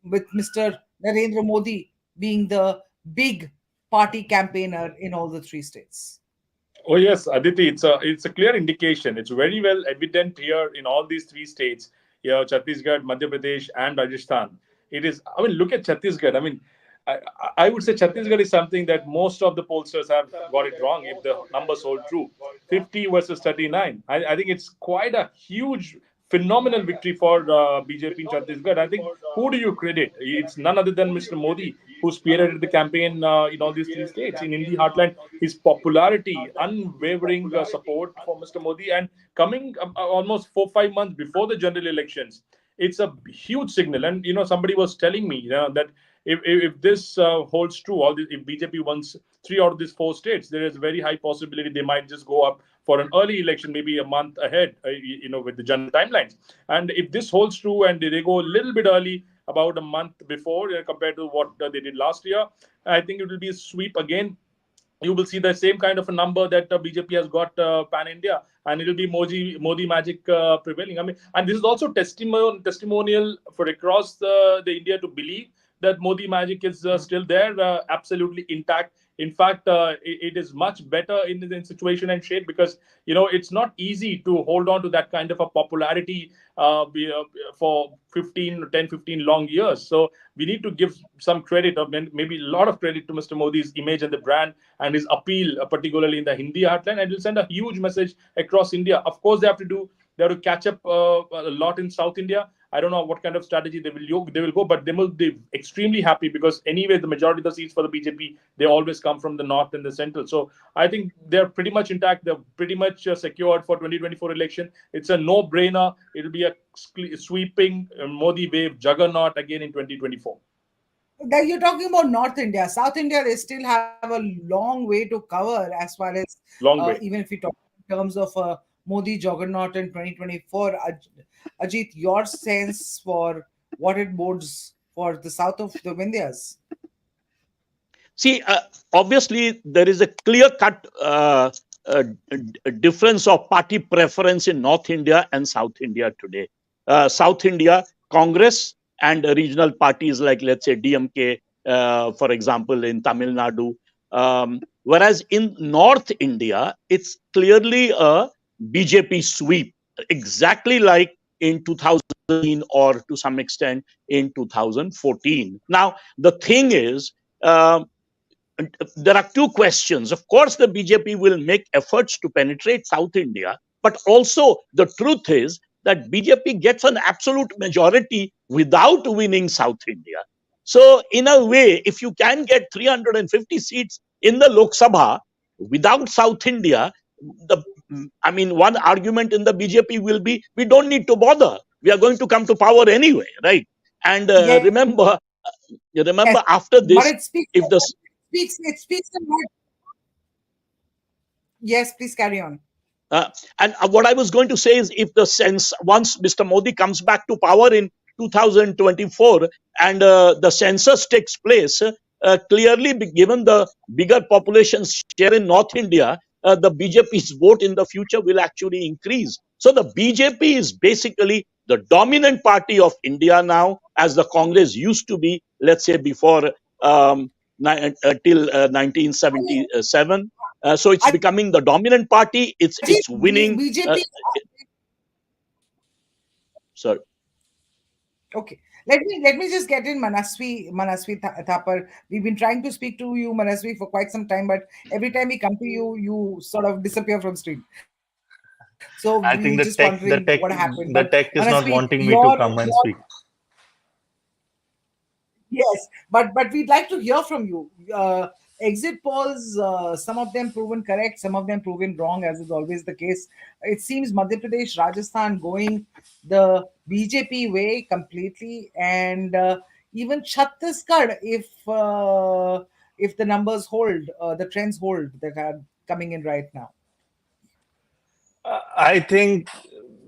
with Mr. Narendra Modi being the big party campaigner in all the three states. Oh yes, Aditi, it's a clear indication. It's very well evident here in all these three states, here Chhattisgarh, Madhya Pradesh, and Rajasthan. It is. I mean, look at Chhattisgarh. I mean, I would say Chhattisgarh is something that most of the pollsters have got it wrong if the numbers hold true. 50 versus 39. I think it's quite a huge, phenomenal victory for BJP in Chhattisgarh. I think who do you credit? It's none other than Mr. Modi, who spearheaded the campaign in all these three states. In Hindi heartland, his popularity, unwavering support for Mr. Modi, and coming almost 4-5 months before the general elections, it's a huge signal. And somebody was telling me that if this holds true, if BJP wins 3 out of these 4 states, there is a very high possibility they might just go up for an early election, maybe a month ahead, with the general timelines. And if this holds true and they go a little bit early, about a month before compared to what they did last year, I think it will be a sweep again. You will see the same kind of a number that BJP has got pan-India, and it will be Modi magic prevailing. I mean, and this is also testimonial for across the India to believe that Modi magic is still there, absolutely intact In fact, it is much better in situation and shape, because it's not easy to hold on to that kind of a popularity for 15 long years. So we need to give some credit, or maybe a lot of credit, to Mr. Modi's image and the brand and his appeal, particularly in the Hindi heartland, and it will send a huge message across India. Of course, they have to catch up a lot in South India. I don't know what kind of strategy they will go, but they will be extremely happy, because anyway, the majority of the seats for the BJP, they always come from the north and the central. So I think they're pretty much intact. They're pretty much secured for 2024 election. It's a no-brainer. It'll be a sweeping Modi wave juggernaut again in 2024. That you're talking about North India. South India, they still have a long way to cover, as far as Long way. even if we talk in terms of Modi juggernaut in 2024. Ajit, your sense for what it bodes for the south of the Vindhyas? See, obviously, there is a clear-cut difference of party preference in North India and South India today. South India, Congress and regional parties like, let's say, DMK, for example, in Tamil Nadu. Whereas in North India, it's clearly a BJP sweep, exactly like in 2013 or to some extent in 2014. Now, the thing is, there are two questions. Of course, the BJP will make efforts to penetrate South India, but also the truth is that BJP gets an absolute majority without winning South India. So, in a way, if you can get 350 seats in the Lok Sabha without South India, one argument in the BJP will be, we don't need to bother. We are going to come to power anyway, right? And Yes. remember, Yes. after But this, it speaks if the a lot. Yes, please carry on. And what I was going to say is, if the sense, once Mr. Modi comes back to power in 2024 and the census takes place, clearly, given the bigger population share in North India, the BJP's vote in the future will actually increase. So the BJP is basically the dominant party of India now, as the Congress used to be, let's say, before till 1977. So it's becoming the dominant party. It's winning. BJP. Sorry. Okay. Let me just get in Manaswi Thapar. We've been trying to speak to you, Manaswi, for quite some time, but every time we come to you, you sort of disappear from stream. So I we think were just wondering what happened. the But tech is not Manaswi, wanting me to come and speak. Yes, but we'd like to hear from you. Exit polls, some of them proven correct, some of them proven wrong, as is always the case. It seems Madhya Pradesh, Rajasthan going the BJP way completely, and even Chhattisgarh, if the numbers hold, the trends hold that are coming in right now. I think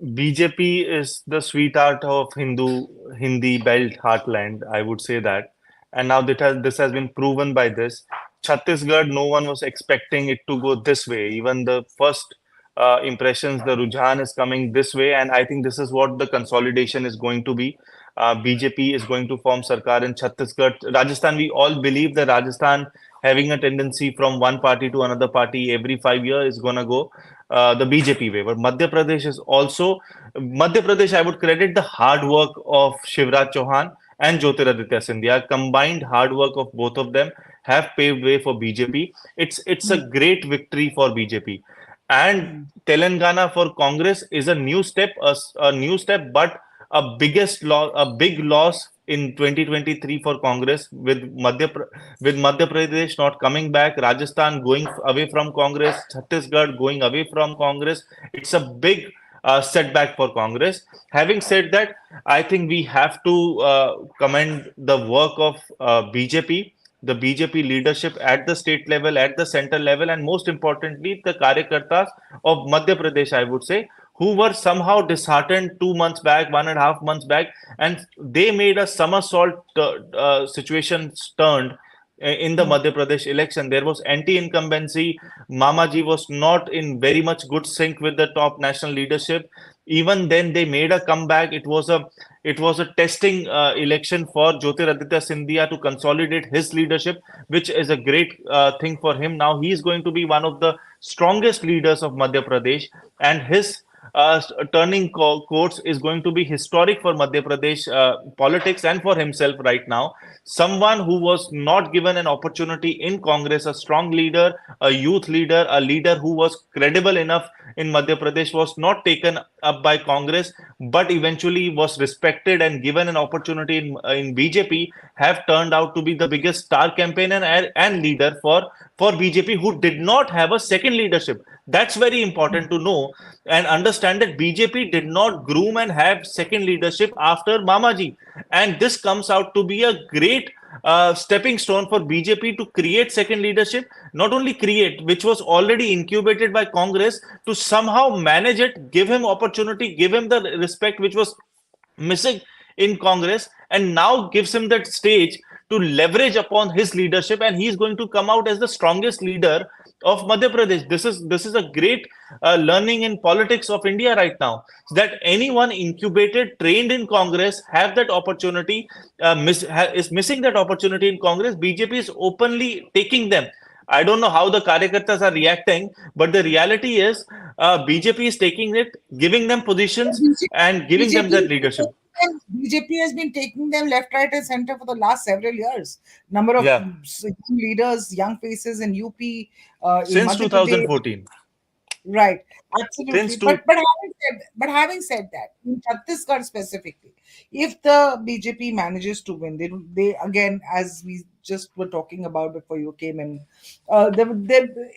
BJP is the sweetheart of Hindi belt heartland. I would say that, and now this has been proven by this. Chhattisgarh, no one was expecting it to go this way. Even the first impressions, the Rujhan is coming this way, and I think this is what the consolidation is going to be. BJP is going to form Sarkar in Chhattisgarh. Rajasthan, we all believe that Rajasthan, having a tendency from one party to another party every 5 years, is going to go the BJP way. But Madhya Pradesh, I would credit the hard work of Shivraj Chauhan and Jyotiraditya Scindia. Combined hard work of both of them have paved way for BJP. It's a great victory for BJP. And Telangana for Congress is a new step, but a big loss in 2023 for Congress, with Madhya Pradesh not coming back, Rajasthan going away from Congress, Chhattisgarh going away from Congress. It's a big setback for Congress. Having said that, I think we have to commend the work of BJP, the BJP leadership at the state level, at the center level, and most importantly, the Karyakartas of Madhya Pradesh, I would say, who were somehow disheartened 2 months back, 1.5 months back, and they made a somersault situation turned in the Madhya Pradesh election. There was anti-incumbency. Mamaji was not in very much good sync with the top national leadership. Even then, they made a comeback. It was a testing election for Jyotiraditya Scindia to consolidate his leadership, which is a great thing for him. Now he is going to be one of the strongest leaders of Madhya Pradesh, and his turning course is going to be historic for Madhya Pradesh politics and for himself right now. Someone who was not given an opportunity in Congress, a strong leader, a youth leader, a leader who was credible enough in Madhya Pradesh, was not taken up by Congress, but eventually was respected and given an opportunity in BJP, have turned out to be the biggest star campaigner and leader for BJP, who did not have a second leadership. That's very important to know and understand, that BJP did not groom and have second leadership after Mamaji. And this comes out to be a great stepping stone for BJP to create second leadership, not only create, which was already incubated by Congress, to somehow manage it, give him opportunity, give him the respect which was missing in Congress, and now gives him that stage to leverage upon his leadership, and he's going to come out as the strongest leader of Madhya Pradesh. This is a great learning in politics of India right now, that anyone incubated, trained in Congress, have that opportunity, is missing that opportunity in Congress. BJP is openly taking them. I don't know how the Karyakartas are reacting, but the reality is BJP is taking it, giving them positions, and giving them that leadership. BJP has been taking them left, right, and center for the last several years. Number of Yeah. young leaders, young faces in UP, in Since Madhya Pradesh. 2014. Right, absolutely. Since But having said that, in Chhattisgarh specifically, if the BJP manages to win, they again, as we just were talking about before you came in,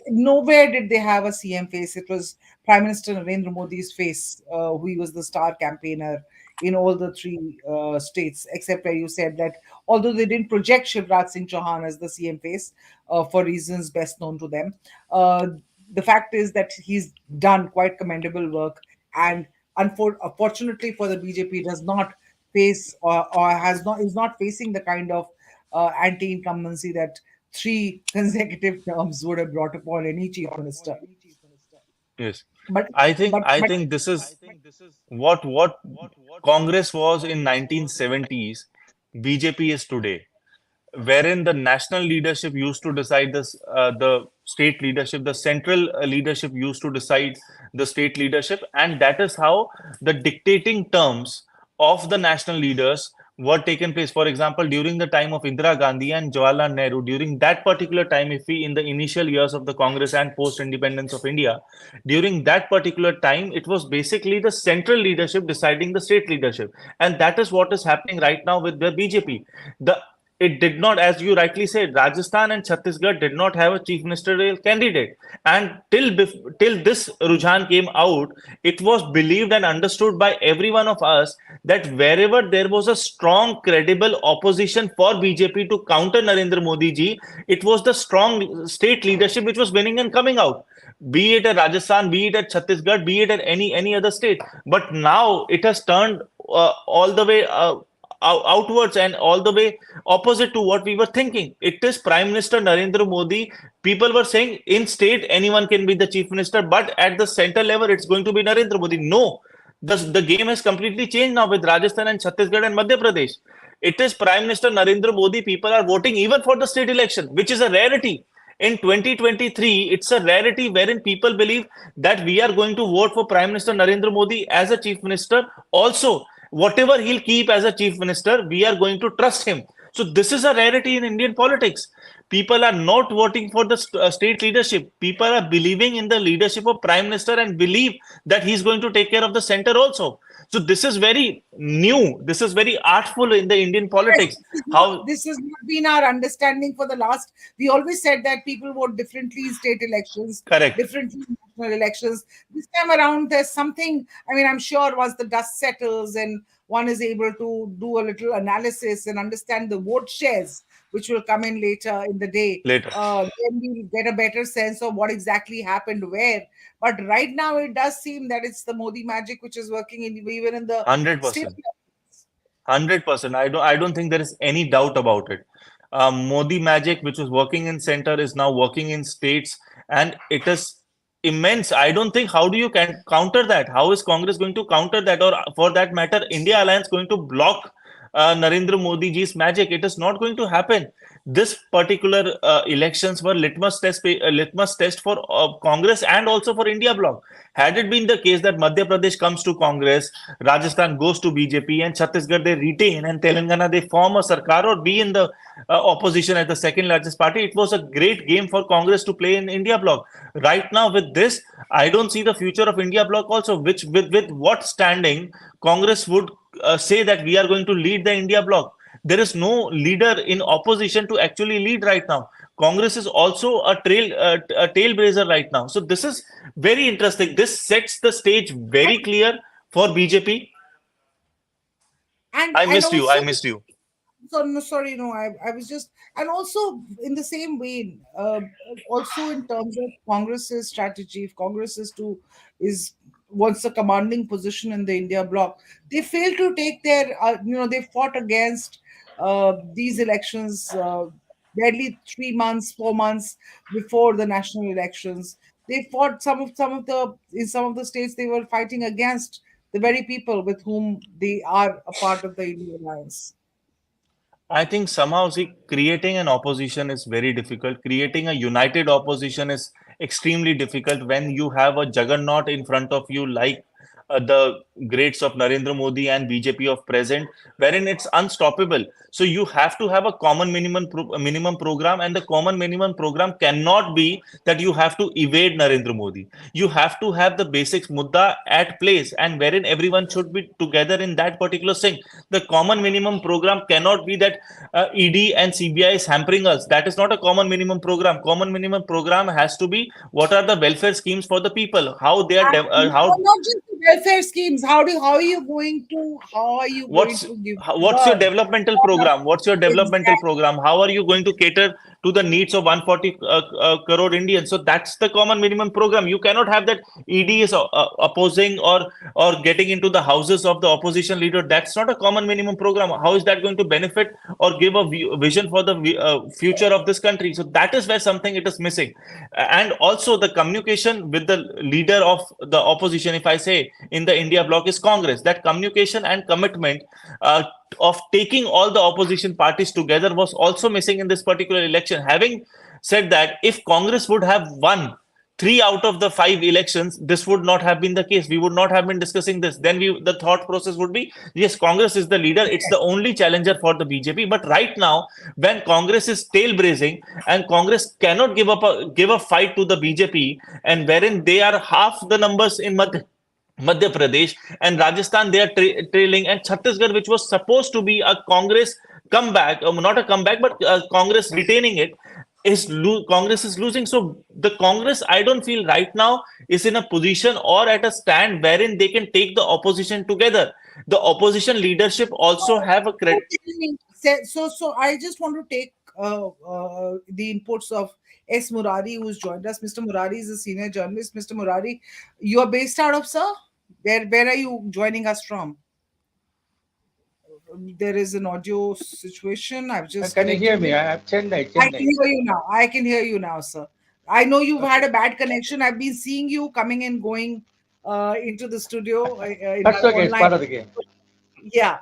nowhere did they have a CM face. It was Prime Minister Narendra Modi's face, who was the star campaigner in all the three states, except where you said that although they didn't project Shivraj Singh Chauhan as the CM face for reasons best known to them. The fact is that he's done quite commendable work, and unfortunately for the BJP, does not face or is not facing the kind of anti-incumbency that three consecutive terms would have brought upon any chief minister. Yes. But I think this is what Congress was in 1970s, BJP is today, wherein the national leadership used to decide this, the state leadership, the central leadership used to decide the state leadership, and that is how the dictating terms of the national leaders were taken place. For example, during the time of Indira Gandhi and Jawaharlal Nehru, during that particular time, if we in the initial years of the Congress and post independence of India, during that particular time, it was basically the central leadership deciding the state leadership, and that is what is happening right now with the BJP. The It did not, as you rightly said, Rajasthan and Chhattisgarh did not have a chief ministerial candidate, and till this Rujhan came out, it was believed and understood by every one of us that wherever there was a strong, credible opposition for BJP to counter Narendra Modi ji, it was the strong state leadership which was winning and coming out. Be it at Rajasthan, be it at Chhattisgarh, be it at any other state. But now it has turned all the way outwards and all the way opposite to what we were thinking. It is Prime Minister Narendra Modi. People were saying in state anyone can be the chief minister, but at the center level it's going to be Narendra Modi. No, the game has completely changed now with Rajasthan and Chhattisgarh and Madhya Pradesh. It is Prime Minister Narendra Modi. People are voting even for the state election, which is a rarity. In 2023, it's a rarity wherein people believe that we are going to vote for Prime Minister Narendra Modi as a chief minister. Also, whatever he'll keep as a chief minister, we are going to trust him. So this is a rarity in Indian politics. People are not voting for the state leadership. People are believing in the leadership of Prime Minister and believe that he's going to take care of the center also. So this is very new. This is very artful in the Indian politics. This has not been our understanding for the last. We always said that people vote differently in state elections, correct, differently in national elections. This time around, there's something. I mean, I'm sure once the dust settles and one is able to do a little analysis and understand the vote shares, which will come in later in the day, then we'll get a better sense of what exactly happened where. But right now, it does seem that it's the Modi magic which is working even in the 100%. 100%. I don't think there is any doubt about it. Modi magic, which was working in center, is now working in states, and it is immense. I don't think, how do you counter that? How is Congress going to counter that? Or for that matter, India Alliance going to block Narendra Modi ji's magic? It is not going to happen. This particular elections were litmus test for Congress and also for India bloc. Had it been the case that Madhya Pradesh comes to Congress, Rajasthan goes to BJP, and Chhattisgarh they retain, and Telangana they form a sarkar or be in the opposition as the second largest party, it was a great game for Congress to play in India bloc. Right now, with this, I don't see the future of India bloc also. Which with what standing Congress would say that we are going to lead the India bloc? There is no leader in opposition to actually lead right now. Congress is also a tailblazer right now. So this is very interesting. This sets the stage very clear for BJP. And I missed you. I also, missed you. so no, sorry, no, I was just, and also in the same vein, also in terms of Congress's strategy, if Congress is wants a commanding position in the India bloc, they fail to take their, they fought against these elections barely 3 months, 4 months before the national elections. They fought some of the in some of the states they were fighting against the very people with whom they are a part of the India alliance. I think somehow, see, creating an opposition is very difficult. Creating a united opposition is extremely difficult when you have a juggernaut in front of you, like the greats of Narendra Modi and BJP of present, wherein it's unstoppable. So you have to have a common minimum program, and the common minimum program cannot be that you have to evade Narendra Modi. You have to have the basics mudda at place, and wherein everyone should be together in that particular thing. The common minimum program cannot be that ED and CBI is hampering us. That is not a common minimum program. Common minimum program has to be what are the welfare schemes for the people, how they are, how not just the welfare schemes. How are you going what's to give what's your developmental program? What's your developmental exactly. program? How are you going to cater to the needs of 140 crore Indians? So that's the common minimum program. You cannot have that ED is opposing or getting into the houses of the opposition leader. That's not a common minimum program. How is that going to benefit or give a vision for the future of this country? So that is where something it is missing. And also the communication with the leader of the opposition, if I say in the India bloc, is Congress. That communication and commitment of taking all the opposition parties together was also missing in this particular election. Having said that, if Congress would have won 3 out of the 5 elections, this would not have been the case. We would not have been discussing this. Then the thought process would be, yes, Congress is the leader. It's the only challenger for the BJP. But right now, when Congress is tail braising and Congress cannot give a fight to the BJP, and wherein they are half the numbers in Madhya Pradesh and Rajasthan, they are trailing, and Chhattisgarh, which was supposed to be a Congress comeback, not a comeback, but Congress retaining it, Congress is losing. So the Congress, I don't feel right now is in a position or at a stand wherein they can take the opposition together. The opposition leadership also have a credit. So I just want to take the inputs of S. Murari, who's joined us. Mr. Murari is a senior journalist. Mr. Murari, you are based out of, sir? Where are you joining us from? There is an audio situation. I've just. Can you hear me? I'm Chennai. I can hear you now. I can hear you now, sir. I know you've had a bad connection. I've been seeing you coming and going into the studio. That's okay. It's part of the game. Yeah.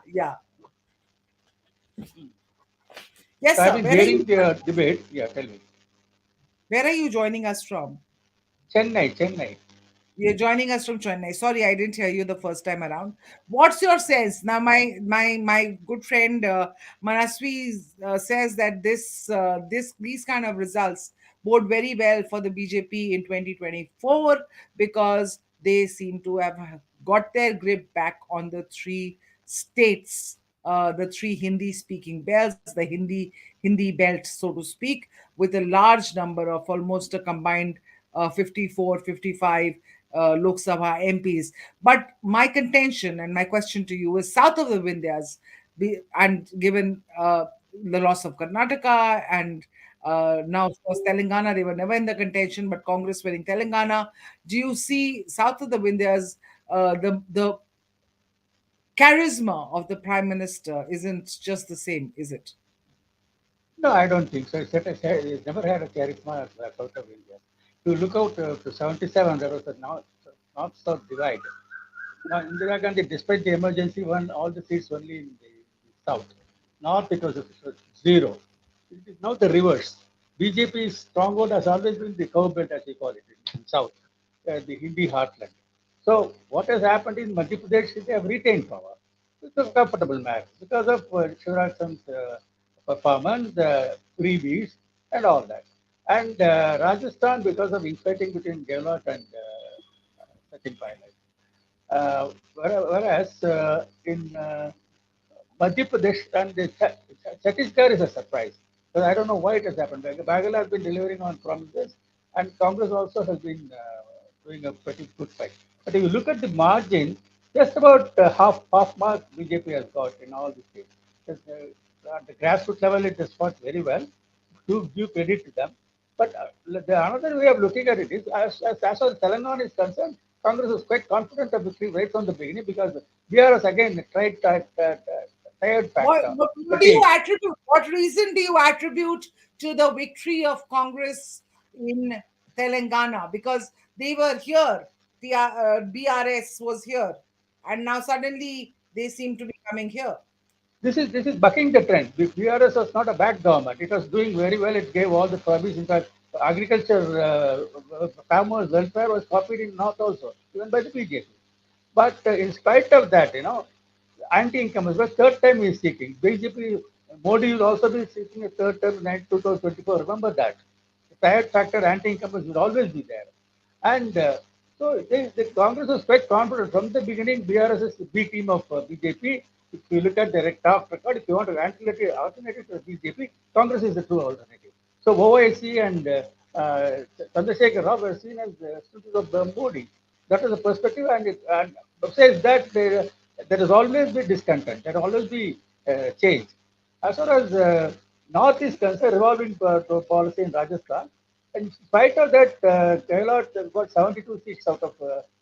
Yes, So sir. I've been hearing the debate. Yeah, tell me. Where are you joining us from? Chennai. You're joining us from Chennai. Sorry, I didn't hear you the first time around. What's your sense now? My good friend Manaswi says that these kind of results bode very well for the BJP in 2024 because they seem to have got their grip back on the 3 states, the 3 Hindi-speaking belts, the Hindi belt, so to speak, with a large number of almost a combined 54, 55 Lok Sabha MPs. But my contention and my question to you is south of the Vindhyas, and given the loss of Karnataka and now, of course, Telangana, they were never in the contention, but Congress winning Telangana. Do you see south of the Vindhyas, the charisma of the Prime Minister isn't just the same, is it? No, I don't think so. It's never had a charisma south of India. you look out to 77, there was a north-south divide. Now, Indira Gandhi, despite the emergency, won all the seats only in the south. North, it was zero. It is now the reverse. BJP's stronghold has always been the cow belt, as we call it, in south, the Hindi heartland. So, what has happened in Madhya Pradesh is they have retained power. It's a comfortable match because of Shivraj Singh's performance, freebies, and all that. And Rajasthan, because of infighting between Gehlot and Sachin Pilot. Whereas in Madhya Pradesh and Chhattisgarh is a surprise. But I don't know why it has happened. Baghel has been delivering on promises, and Congress also has been doing a pretty good fight. But if you look at the margin, just about half mark BJP has got in all the states. At the grassroots level, it has fought very well. To give credit to them. But another way of looking at it is, as far as Telangana is concerned, Congress was quite confident of victory right from the beginning because BRS again tried tired factor. What do you attribute? What reason do you attribute to the victory of Congress in Telangana? Because they were here, the BRS was here, and now suddenly they seem to be coming here. This is bucking the trend. The BRS was not a bad government. It was doing very well. It gave all the promise. In fact, agriculture, farmers' welfare was copied in North also, even by the BJP. But in spite of that, anti-incumbents, but third time he is seeking. BJP, Modi will also be seeking a third term in 2024. Remember that. The tired factor, anti-incumbents will always be there. And so the Congress was quite confident from the beginning. BRS is the B team of BJP. If you look at the top record, if you want an alternative to BJP, Congress is the true alternative. So OIC and Chandrasekhar Rao were seen as students of Modi. That is the perspective, and besides that, there has always been discontent. There will always be change. As far as North is concerned, revolving policy in Rajasthan, in spite of that, Gehlot got 72 seats out of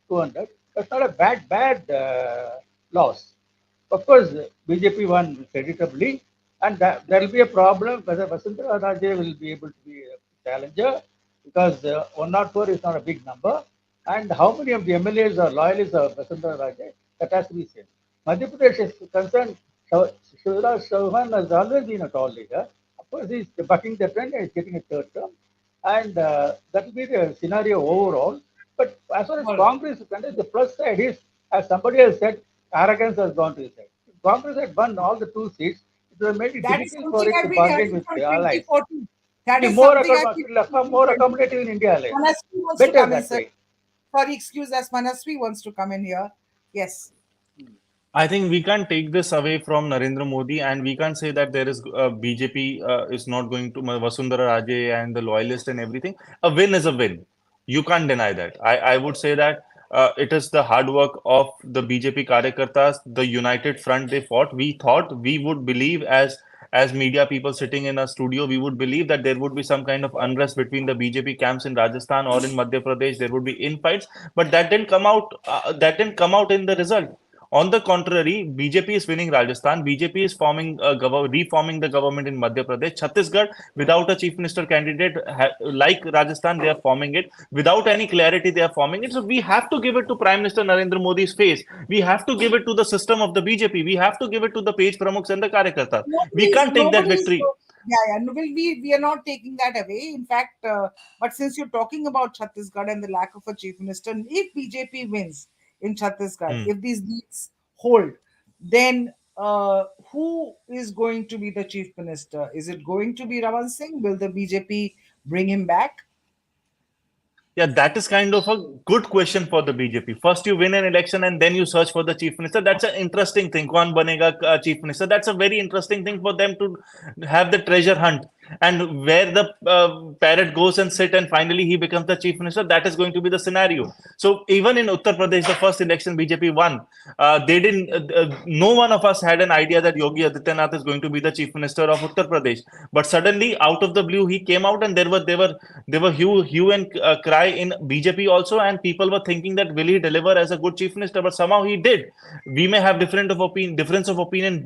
200. That's not a bad loss. Of course, BJP won creditably, and there will be a problem whether Vasundhara Raje will be able to be a challenger because 104 is not a big number. And how many of the MLAs are loyalists of Vasundhara Raje, that has to be seen. Madhya Pradesh is concerned, Shivraj Chauhan has always been a tall leader. Of course, he's bucking the trend and is getting a third term. And that will be the scenario overall. But as far as Congress is concerned, the plus side is, as somebody has said, arrogance has gone to his side. If Congress had won all the 2 seats, it would have made it difficult for it to bargain with the allies. That is more accommodative in India. Manasvi wants to come in, sir. Sorry, excuse us. Manasvi wants to come in here. Yes. I think we can't take this away from Narendra Modi, and we can't say that there is BJP is not going to Vasundhara Raje and the loyalist and everything. A win is a win. You can't deny that. I would say that it is the hard work of the BJP Karyakartas, the united front they fought. We thought we would believe as media people sitting in a studio, we would believe that there would be some kind of unrest between the BJP camps in Rajasthan or in Madhya Pradesh. There would be infights, but that didn't come out. That didn't come out in the result. On the contrary, BJP is winning Rajasthan. BJP is reforming the government in Madhya Pradesh. Chhattisgarh, without a chief minister candidate, like Rajasthan, they are forming it. Without any clarity, they are forming it. So we have to give it to Prime Minister Narendra Modi's face. We have to give it to the system of the BJP. We have to give it to the page pramukhs and the Karyakartas. We can't take that victory. Yeah. We are not taking that away. In fact, but since you're talking about Chhattisgarh and the lack of a chief minister, if BJP wins in Chhattisgarh, if these leads hold, then who is going to be the chief minister? Is it going to be Raman Singh? Will the BJP bring him back? Yeah, that is kind of a good question for the BJP. First, you win an election and then you search for the chief minister. That's an interesting thing. Kaun banega chief minister? That's a very interesting thing for them to have the treasure hunt. And where the parrot goes and sit and finally he becomes the chief minister, that is going to be the scenario. So even in Uttar Pradesh, the first election BJP won. They didn't. No one of us had an idea that Yogi Adityanath is going to be the chief minister of Uttar Pradesh. But suddenly, out of the blue, he came out, and there were hue and cry in BJP also, and people were thinking that will he deliver as a good chief minister? But somehow he did. We may have difference of opinion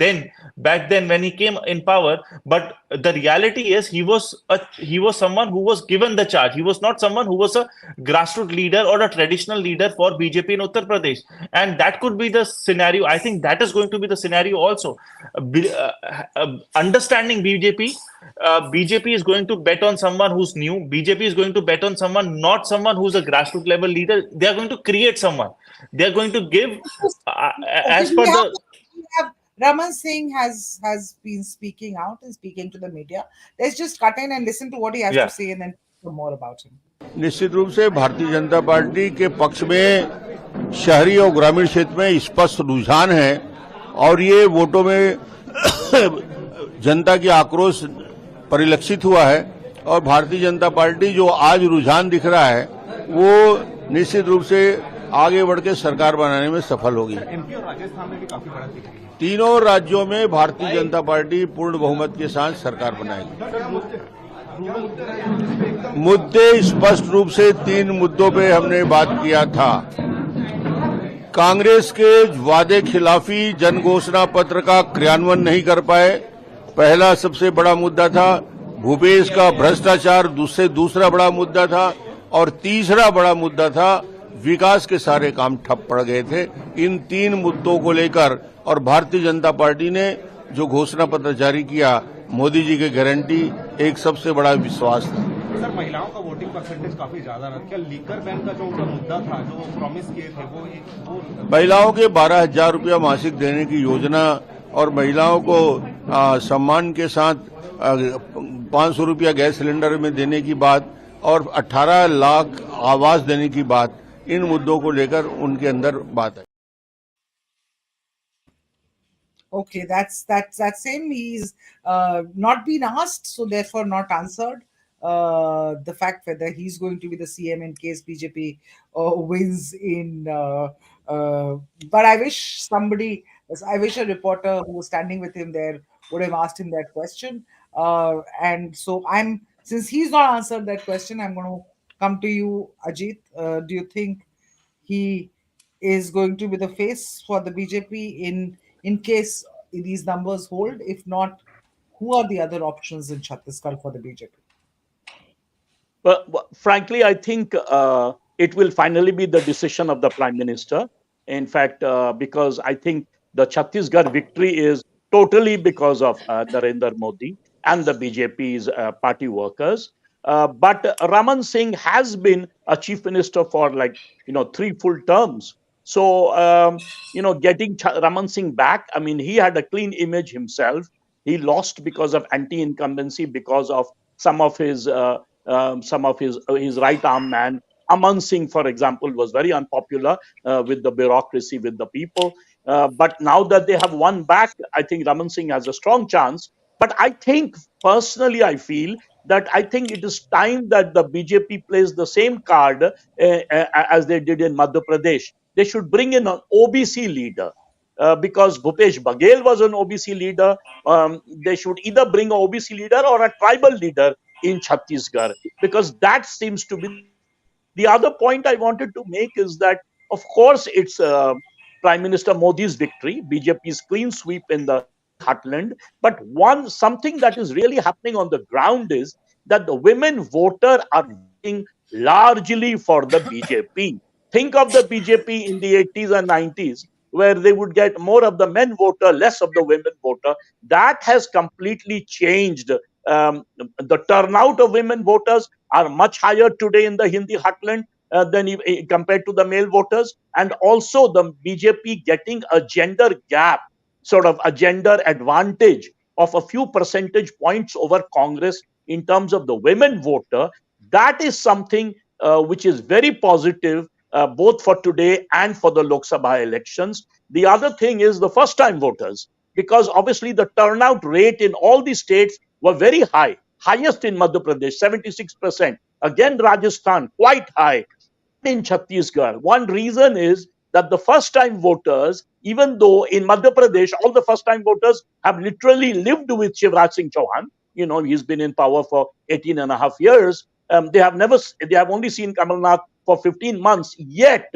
back then when he came in power, but the reality years, he was someone who was given the charge. He was not someone who was a grassroots leader or a traditional leader for BJP in Uttar Pradesh. And that could be the scenario. I think that is going to be the scenario also. Understanding BJP, BJP is going to bet on someone who's new. BJP is going to bet on someone, not someone who's a grassroots level leader. They are going to create someone. They are going to give, as per the. We have Raman Singh has been speaking out and speaking to the media. Let's just cut in and listen to what he has to say and then talk more about him. निश्चित रूप से Bharatiya Janata party के पक्ष में शहरी और ग्रामीण क्षेत्र में स्पष्ट रुझान है और ये वोटों में जनता की आक्रोश परिलक्षित हुआ है और भारतीय जनता पार्टी जो आज रुझान दिख रहा है वो निश्चित रूप से आगे बढ़ के सरकार बनाने में सफल होगी। एमपी और राजस्थान में भी काफी बड़ा दिख रही है। तीनों राज्यों में भारतीय जनता पार्टी पूर्ण बहुमत के साथ सरकार बनाएगी। मुद्दे स्पष्ट रूप से 3 मुद्दों पे हमने बात किया था। कांग्रेस के वादे खिलाफी जन घोषणा पत्र का क्रियान्वयन नहीं कर पाए, पहला सबसे बड़ा मुद्दा था। भूपेश का भ्रष्टाचार दूसरा बड़ा मुद्दा था और तीसरा बड़ा मुद्दा था विकास के सारे काम ठप पड़ गए थे। इन 3 मुद्दों को लेकर और भारतीय जनता पार्टी ने जो घोषणा पत्र जारी किया, मोदी जी की गारंटी एक सबसे बड़ा विश्वास था। सर, महिलाओं का वोटिंग परसेंटेज काफी ज्यादा रहा। क्या लीकर बैन का जो उनका मुद्दा था, जो प्रॉमिस किए थे, वो महिलाओं के 12,000 रुपया मासिक देने की योजना और महिलाओं को सम्मान के साथ 500 रुपया गैस सिलेंडर में देने की बात और 18 लाख आवास देने की बात, इन मुद्दों को लेकर उनके अंदर बात है। Okay, that's him. He's not been asked, so therefore not answered. The fact whether he's going to be the CM in case BJP wins in. But I wish a reporter who was standing with him there would have asked him that question. And so since he's not answered that question, I'm going to come to you, Ajit. Do you think he is going to be the face for the BJP in case these numbers hold? If not, who are the other options in Chhattisgarh for the BJP? Well, frankly, I think it will finally be the decision of the Prime Minister. In fact, because I think the Chhattisgarh victory is totally because of Narendra Modi and the BJP's party workers. But Raman Singh has been a chief minister for 3 full terms. So, getting Raman Singh back, I mean, he had a clean image himself. He lost because of anti-incumbency, because of some of his right arm man. Aman Singh, for example, was very unpopular with the bureaucracy, with the people. But now that they have won back, I think Raman Singh has a strong chance. But I think, personally, I feel that I think it is time that the BJP plays the same card as they did in Madhya Pradesh. They should bring in an OBC leader. Because Bhupesh Baghel was an OBC leader, they should either bring an OBC leader or a tribal leader in Chhattisgarh, because that seems to be the other point I wanted to make is that, of course, it's Prime Minister Modi's victory, BJP's clean sweep in the heartland. But something that is really happening on the ground is that the women voter are voting largely for the BJP. Think of the BJP in the 80s and 90s, where they would get more of the men voter, less of the women voter. That has completely changed. The turnout of women voters are much higher today in the Hindi heartland than compared to the male voters. And also the BJP getting a gender gap, sort of a gender advantage of a few percentage points over Congress in terms of the women voter. That is something which is very positive, both for today and for the Lok Sabha elections. The other thing is the first-time voters, because obviously the turnout rate in all these states were very high, highest in Madhya Pradesh, 76%. Again, Rajasthan, quite high. In Chhattisgarh, one reason is that the first-time voters, even though in Madhya Pradesh, all the first-time voters have literally lived with Shivraj Singh Chauhan. He's been in power for 18 and a half years. They have only seen Kamal Nath for 15 months. Yet,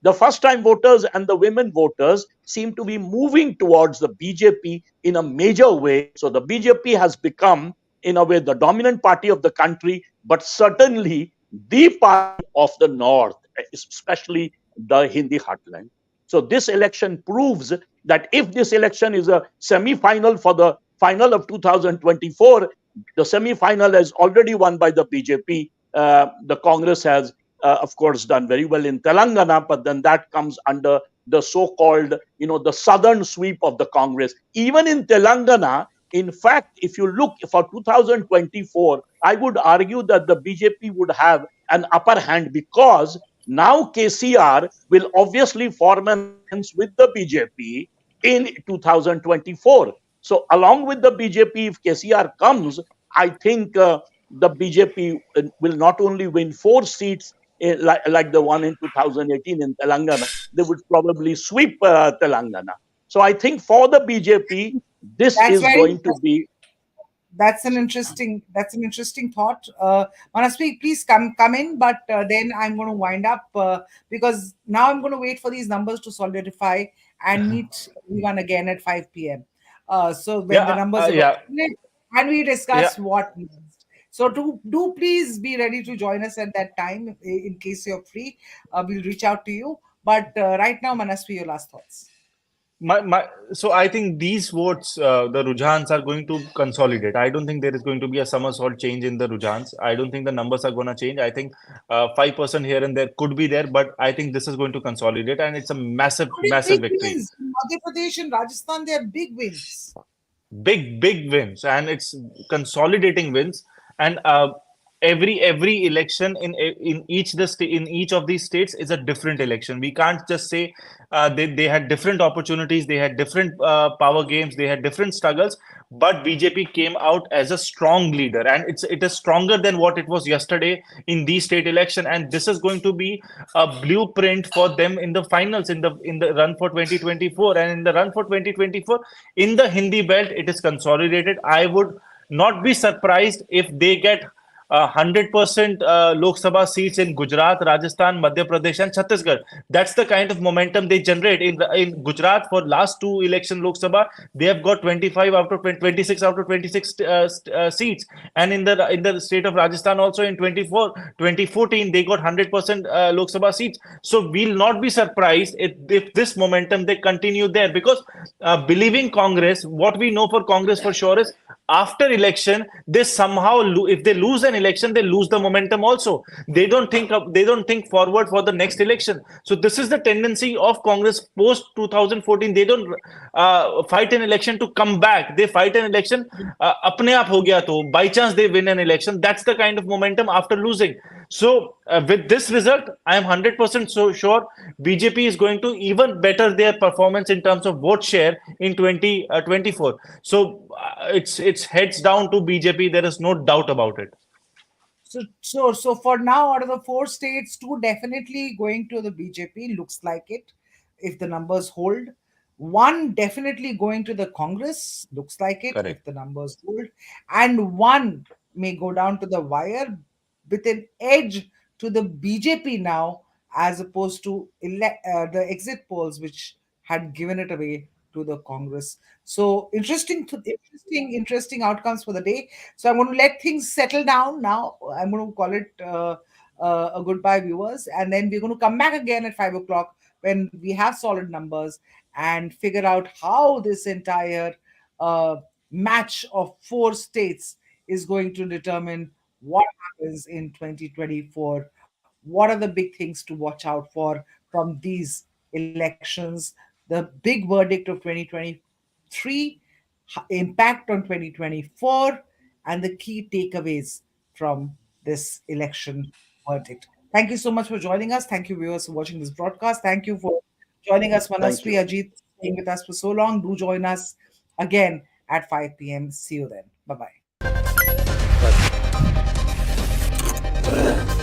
the first-time voters and the women voters seem to be moving towards the BJP in a major way. So the BJP has become in a way, the dominant party of the country, but certainly the party of the North, especially the Hindi heartland. So this election proves that if this election is a semi-final for the final of 2024, the semi-final is already won by the BJP. The Congress has, of course, done very well in Telangana, but then that comes under the so-called, the southern sweep of the Congress. Even in Telangana, in fact, if you look for 2024, I would argue that the BJP would have an upper hand, because now KCR will obviously form an alliance with the BJP in 2024. So along with the BJP, if KCR comes, I think the BJP will not only win 4 seats like the one in 2018 in Telangana, they would probably sweep Telangana. So I think for the BJP, this That's is very going to be. That's an interesting thought. Manasvi, please come in, but then I'm going to wind up because now I'm going to wait for these numbers to solidify and meet everyone again at 5 p.m. So when the numbers are Yeah. and we discuss Yeah. what next. So do please be ready to join us at that time in case you're free. We'll reach out to you. But right now, Manasvi, your last thoughts. So I think these votes, the Rujhans are going to consolidate. I don't think there is going to be a somersault change in the Rujhans. I don't think the numbers are going to change. I think 5% here and there could be there, but I think this is going to consolidate, and it's a massive, massive Big victory. wins in Madhya Pradesh and Rajasthan. They are big wins. Big wins, and it's consolidating wins. And every election in each of these states is a different election. We can't just say they had different opportunities, they had different power games, they had different struggles, but BJP came out as a strong leader, and it is stronger than what it was yesterday in the state election. And this is going to be a blueprint for them in the finals, in the run for 2024. And in the run for 2024 in the Hindi belt, it is consolidated. I would not be surprised if they get 100% Lok Sabha seats in Gujarat, Rajasthan, Madhya Pradesh, and Chhattisgarh. That's the kind of momentum they generate. In Gujarat, for last 2 election Lok Sabha, they have got 25 out of 26 out of 26 seats. And in the state of Rajasthan also in 2014, they got 100% Lok Sabha seats. So we'll not be surprised if this momentum they continue there, because believing Congress, what we know for Congress for sure is after election, they somehow if they lose an election, they lose the momentum also. They don't think forward for the next election. So this is the tendency of Congress post 2014. They don't fight an election to come back. They fight an election apne aap ho gaya to, by chance they win an election. That's the kind of momentum after losing. So with this result, I am 100% so sure BJP is going to even better their performance in terms of vote share in 2024. So it's heads down to BJP. There is no doubt about it. So for now, out of the 4 states, 2 definitely going to the BJP. Looks like it, if the numbers hold. 1 definitely going to the Congress. Looks like it, Correct. if the numbers hold. And 1 may go down to the wire with an edge to the BJP now, as opposed to the exit polls, which had given it away to the Congress. So interesting outcomes for the day. So I'm going to let things settle down now. I'm going to call it a goodbye, viewers, and then we're going to come back again at 5 o'clock when we have solid numbers and figure out how this entire match of 4 states is going to determine what happens in 2024. What are the big things to watch out for from these elections? The big verdict of 2023, impact on 2024, and the key takeaways from this election verdict. Thank you so much for joining us. Thank you, viewers, for watching this broadcast. Thank you for joining us, Thank Manasvi, you. Ajit, staying with us for so long. Do join us again at 5 p.m. See you then. Bye bye.